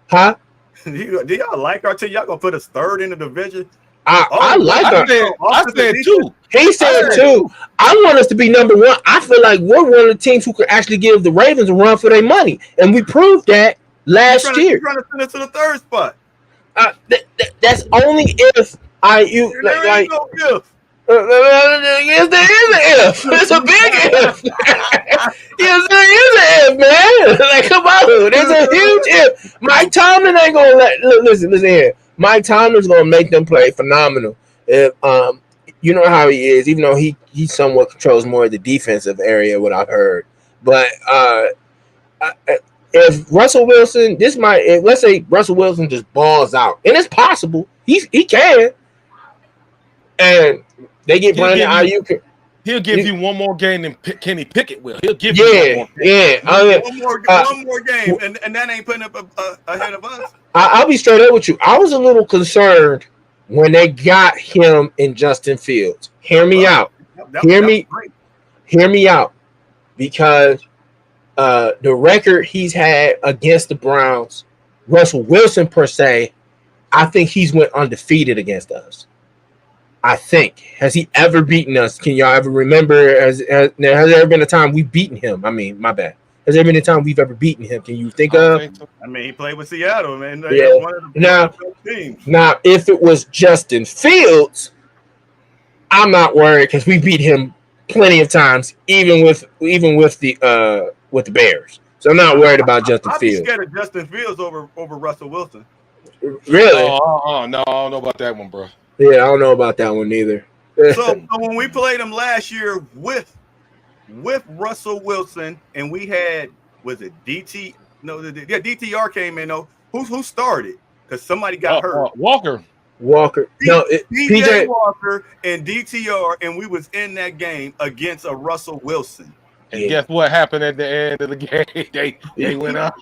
Huh? Do y'all like our team? Y'all gonna put us third in the division? I like our. I said two. He said two. I want us to be number one. I feel like we're one of the teams who could actually give the Ravens a run for their money, and we proved that last year. You're trying to send us to the third spot. That's only if IU like. No if. Yes, there is an if. It's a big if. Yes, there is an if, man. Like, come on, there's a huge if. Mike Tomlin ain't gonna listen here. Mike Tomlin's gonna make them play phenomenal. If you know how he is, even though he somewhat controls more of the defensive area, what I've heard. But if Russell Wilson, let's say Russell Wilson just balls out, and it's possible he can, and they get Brandon Ayuk. He'll give you one more game than Kenny Pickett will. He'll give you one more game. One more game, and that ain't putting up ahead of us. I'll be straight up with you. I was a little concerned when they got him in Justin Fields. Hear me out. Hear me out. Because the record he's had against the Browns, Russell Wilson per se, I think he's went undefeated against us. I think. Has he ever beaten us? Can y'all ever remember? Has there ever been a time we've beaten him? I mean, my bad. Has there been a time we've ever beaten him? Can you think of? I mean, he played with Seattle, man. Yeah. One of the teams. Now, if it was Justin Fields, I'm not worried because we beat him plenty of times, even with the Bears. So I'm not worried about Justin Fields. I'm scared of Justin Fields over Russell Wilson. Really? No, I don't know about that one, bro. Yeah, I don't know about that one either. So when we played him last year with Russell Wilson, and we had, was it DT? No, DTR came in though. Who started? Because somebody got hurt. Walker. PJ Walker and DTR, and we was in that game against a Russell Wilson. And guess what happened at the end of the game? They went off.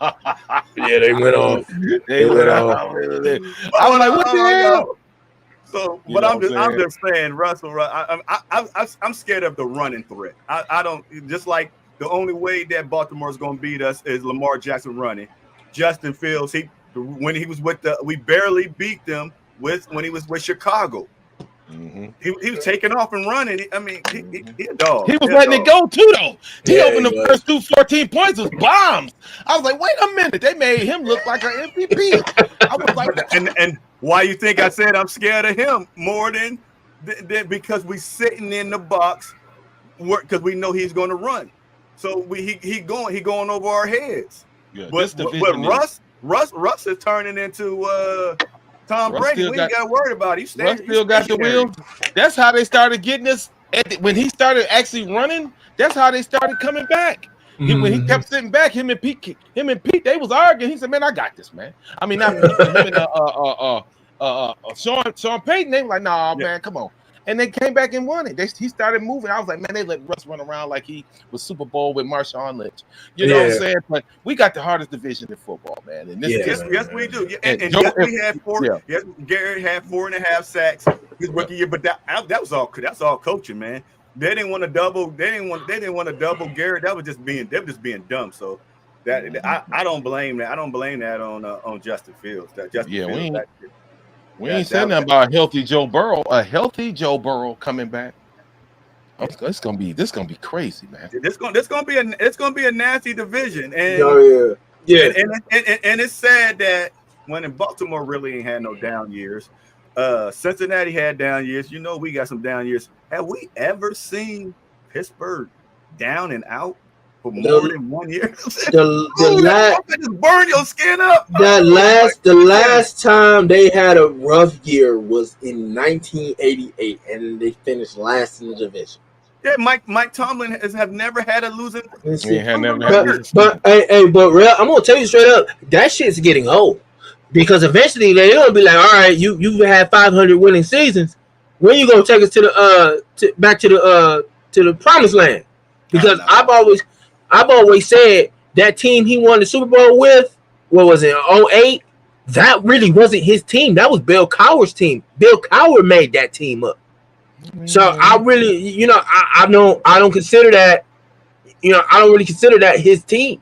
Yeah, they went off. They went off. I was like, what the hell? So, but I'm just saying, Russell. I'm scared of the running threat. I don't, just like the only way that Baltimore's going to beat us is Lamar Jackson running. Justin Fields, when he was we barely beat them when he was with Chicago. Mm-hmm. He was taking off and running. I mean, he a dog. He was letting it go too, though. He opened the first 14 points with bombs. I was like, wait a minute. They made him look like an MVP. I was like, and why you think I said I'm scared of him more than because we sitting in the box because we know he's going to run. So he going over our heads. Yeah, but Russ is turning into Tom Brady. We ain't got worried about it. Russ still got the wheels. That's how they started getting us. When he started actually running, that's how they started coming back. Mm-hmm. When he kept sitting back, him and Pete, they was arguing. He said, "Man, I got this, man." I mean, not Pete, him and Sean Payton. They were like, "Nah, man, come on." And they came back and won it. He started moving. I was like, man, they let Russ run around like he was Super Bowl with Marshawn Lynch. You know what I'm saying? But we got the hardest division in football, man. And yes, we do. And yes, we had four. Yeah. Yes, Garrett had 4.5 sacks his rookie year, but that was all. That's all coaching, man. They didn't want to double. They didn't want to double Garrett. That was just being dumb. So that I don't blame that. I don't blame that on Justin Fields. We ain't saying nothing about a healthy Joe Burrow coming back. This gonna be crazy, man. It's gonna be a nasty division, and and it's sad that when in Baltimore really ain't had no down years. Cincinnati had down years. You know we got some down years. Have we ever seen Pittsburgh down and out for more than 1 year? Just burn your skin up. The last time they had a rough year was in 1988, and they finished last in the division. Yeah, Mike Tomlin have never had a losing. But real, I'm gonna tell you straight up, that shit's getting old. Because eventually they're gonna be like, all right, you've had 500 winning seasons. When you gonna take us to the back to the promised land? Because I've always said that team he won the Super Bowl with, what was it, 2008? That really wasn't his team. That was Bill Cowher's team. Bill Cowher made that team up. So I really, I don't consider that I don't really consider that his team.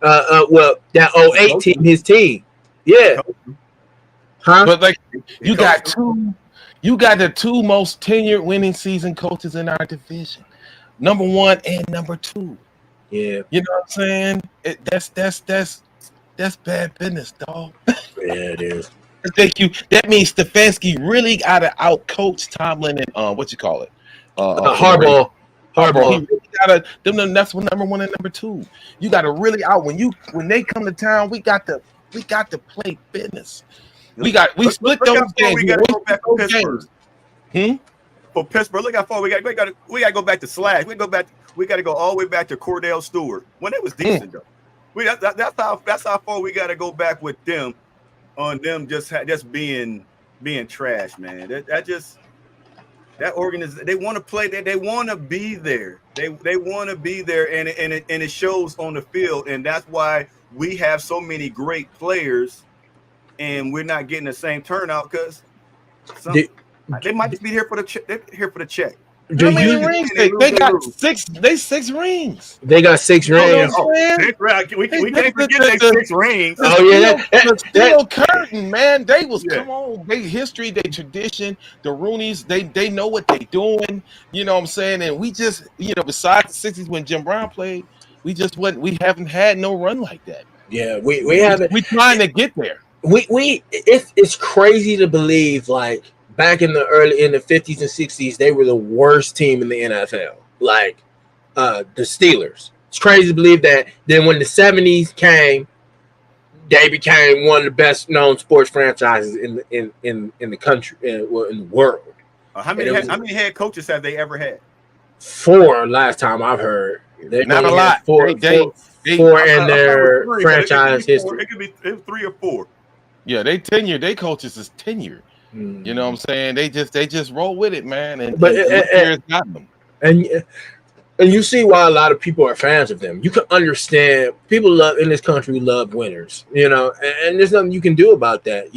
Well, that 08 team, his team. Yeah. Huh? But like you got the two most tenured winning season coaches in our division. Number 1 and number 2. Yeah. You know what I'm saying? That's bad business, dog. Yeah, it is. That means Stefanski really got to outcoach Tomlin and what you call it? Harbaugh. He really gotta that's number 1 and number 2. You gotta really when they come to town, we got to play business. We split those games. We gotta go back to Pittsburgh. For Pittsburgh, look how far we got to go back to Slash. We got to go all the way back to Cordell Stewart when it was decent though. That's how far we got to go back with them on them just being trash, man. That organization, they want to play. They want to be there. They want to be there, and it shows on the field, and that's why we have so many great players, and we're not getting the same turnout because they might just be here for the check. They're here for the check. How many rings they got? 6. They 6 rings. They got 6 rings. We can't forget they 6 rings. Oh yeah, the steel curtain, man. They was come on. They history, they tradition. The Rooneys, they know what they doing. You know what I'm saying? And we just, besides the 60s when Jim Brown played, we haven't had no run like that. Yeah, we haven't. We trying to get there. It's crazy to believe like. Back in the 50s and 60s, they were the worst team in the NFL. Like the Steelers. It's crazy to believe that. Then when the 70s came, they became one of the best known sports franchises in the country, in the world. How many head coaches have they ever had? 4 last time I've heard. Not a lot. 4 in their franchise history. It could be 3 or 4. Yeah, they tenured. They coaches is tenured. You know what I'm saying? They just roll with it, man. And got them. And you see why a lot of people are fans of them. You can understand people in this country love winners, and there's nothing you can do about that.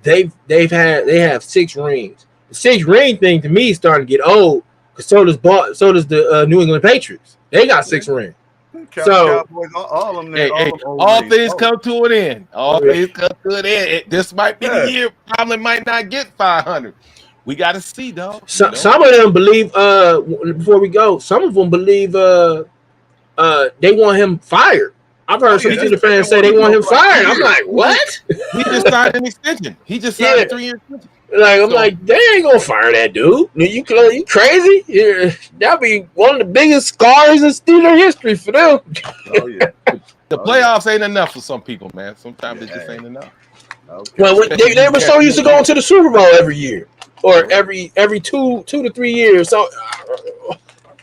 They have 6 rings. The 6 ring thing to me is starting to get old because so does the New England Patriots. They got 6 rings. Cowboys, all of them. All things come to an end. Things come to an end. This might be the year. Probably might not get 500. We got to see, though. Some of them believe. Before we go, some of them believe. They want him fired. I've heard some Steelers fans say they want him fired. I'm like, what? He just signed an extension. He just signed a 3-year extension. I'm like, they ain't gonna fire that dude. You crazy? Yeah, that'll be one of the biggest scars in Steeler history for them. Oh yeah. The playoffs ain't enough for some people, man. Sometimes it just ain't enough. Okay. Well, they were so used to going to the Super Bowl every year, or every 2 to 3 years. So,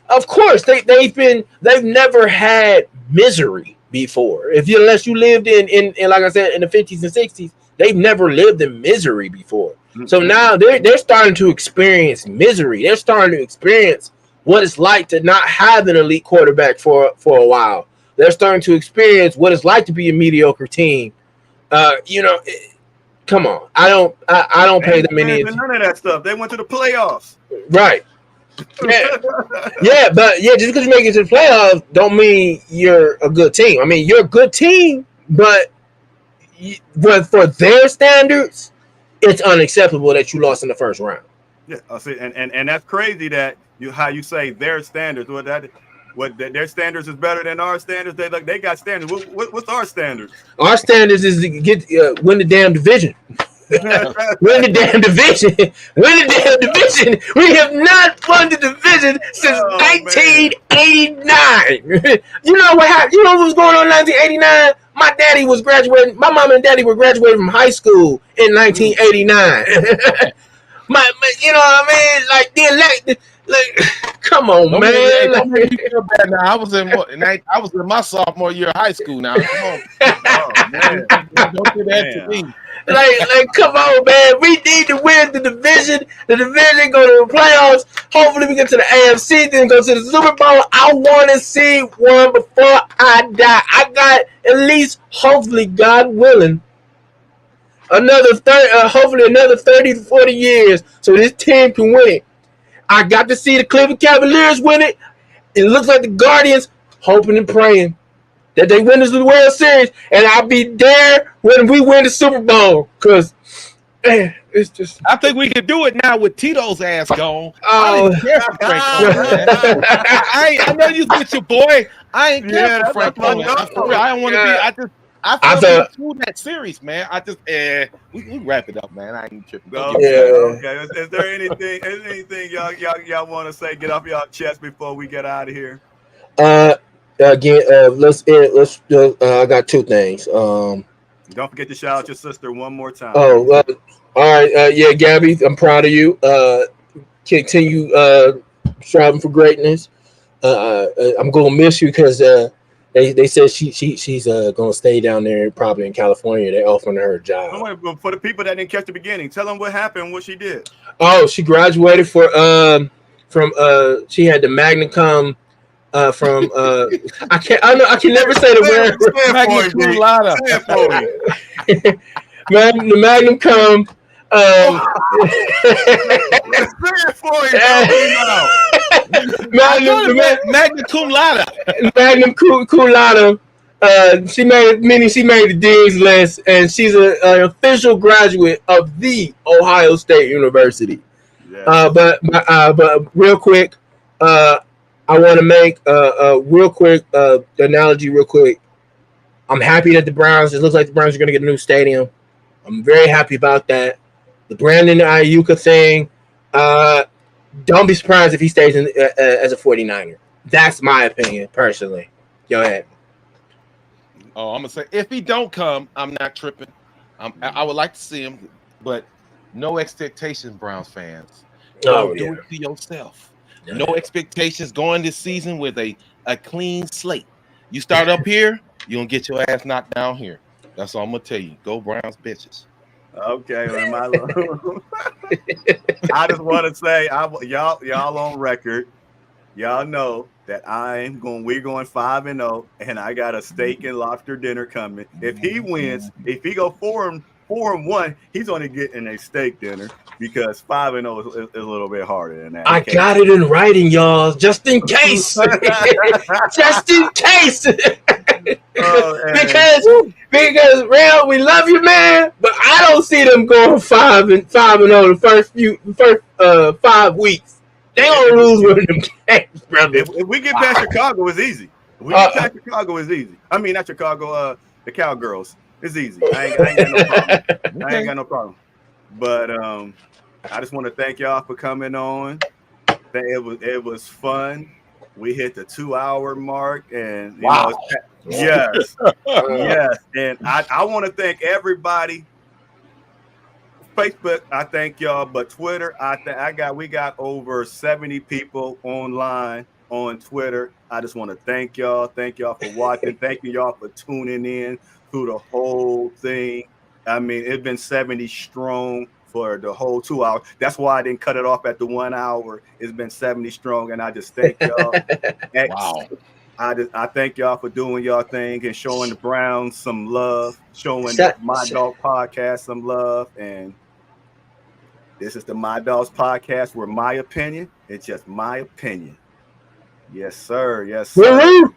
of course, they've never had misery before. Unless you lived in like I said in the 50s and 60s, they've never lived in misery before. So now they're starting to experience misery. They're starting to experience what it's like to not have an elite quarterback for a while. They're starting to experience what it's like to be a mediocre team. Come on. I don't pay them any attention. None of that stuff. They went to the playoffs. Right. Just because you make it to the playoffs don't mean you're a good team. I mean, you're a good team, but for their standards, it's unacceptable that you lost in the first round. Yeah, I see, and that's crazy that how you say their standards. What their standards is better than our standards. They got standards. What's our standards? Our standards is to win the damn division. Win the damn division. Win the damn division. We have not won the division since 1989. You know what happened? You know what was going on in 1989? My daddy was graduating. My mom and daddy were graduating from high school in 1989. You know what I mean? Like come on, man. Don't make me feel bad now. I was in my sophomore year of high school now. Come on. Oh, man. Don't do that to me. Come on, man. We need to win the division. The division, go to the playoffs. Hopefully we get to the AFC, then go to the Super Bowl. I want to see one before I die. I got at least, hopefully, God willing, hopefully another 30 to 40 years so this team can win it. I got to see the Cleveland Cavaliers win it. It looks like the Guardians hoping and praying that they win the World Series, and I'll be there when we win the Super Bowl. Cause it's just. I think we can do it now with Tito's ass gone. Oh. I know you get your boy. I ain't care for Frank Coleman. I don't want to be. I thought through that series, man. We wrap it up, man. I ain't tripping. Okay. Is there anything y'all want to say? Get off y'all chest before we get out of here. Again, let's. I got two things. Don't forget to shout out your sister one more time. Oh, all right. Yeah, Gabby, I'm proud of you. Continue striving for greatness. I'm gonna miss you because they said she's gonna stay down there probably in California. They're offering her a job. For the people that didn't catch the beginning, tell them what happened, what she did. Oh, she graduated from she had the magna cum from I can never say the word. The magnum cum. Magna cum laude. Magnum cum laude. She made the dean's list, and she's an official graduate of the Ohio State University. Yeah. But real quick, I want to make a real quick analogy. Real quick, I'm happy that the Browns. It looks like the Browns are going to get a new stadium. I'm very happy about that. The Brandon Ayuka thing. Don't be surprised if he stays as a 49er. That's my opinion, personally. Go ahead. Oh, I'm gonna say if he don't come, I'm not tripping. I would like to see him, but no expectations, Browns fans. Do it to yourself. Yeah. No expectations going this season with a clean slate. You start up here, you're gonna get your ass knocked down here. That's all I'm gonna tell you. Go Browns, bitches. Okay, I just want to say, y'all on record. Y'all know that we're going 5-0, and I got a steak and lobster dinner coming. If he wins, if he go 4-1, he's only getting a steak dinner because 5-0 is a little bit harder than that. I got it in writing, y'all, just in case. Just in case. Because Real, we love you, man, but I don't see them going 5-0 the first 5 weeks. They gonna lose one of them games, brother. If we get past Chicago, it's easy. If we get past Chicago, it's easy. I mean, not Chicago. The Cowgirls. It's easy. I ain't got no problem. I ain't got no problem. But I just want to thank y'all for coming on. It was fun. We hit the 2-hour mark, and wow. Yes. And I want to thank everybody. Facebook, I thank y'all, but Twitter, we got over 70 people online on Twitter. I just want to thank y'all. Thank y'all for watching. Thank y'all for tuning in through the whole thing. I mean, it's been 70 strong for the whole 2 hours. That's why I didn't cut it off at the 1 hour. It's been 70 strong, and I just thank y'all. Wow. I thank y'all for doing y'all thing and showing the Browns some love, showing the My Dog Podcast some love. And this is the My Dogs Podcast, where my opinion is just my opinion. Yes, sir. Yes, sir.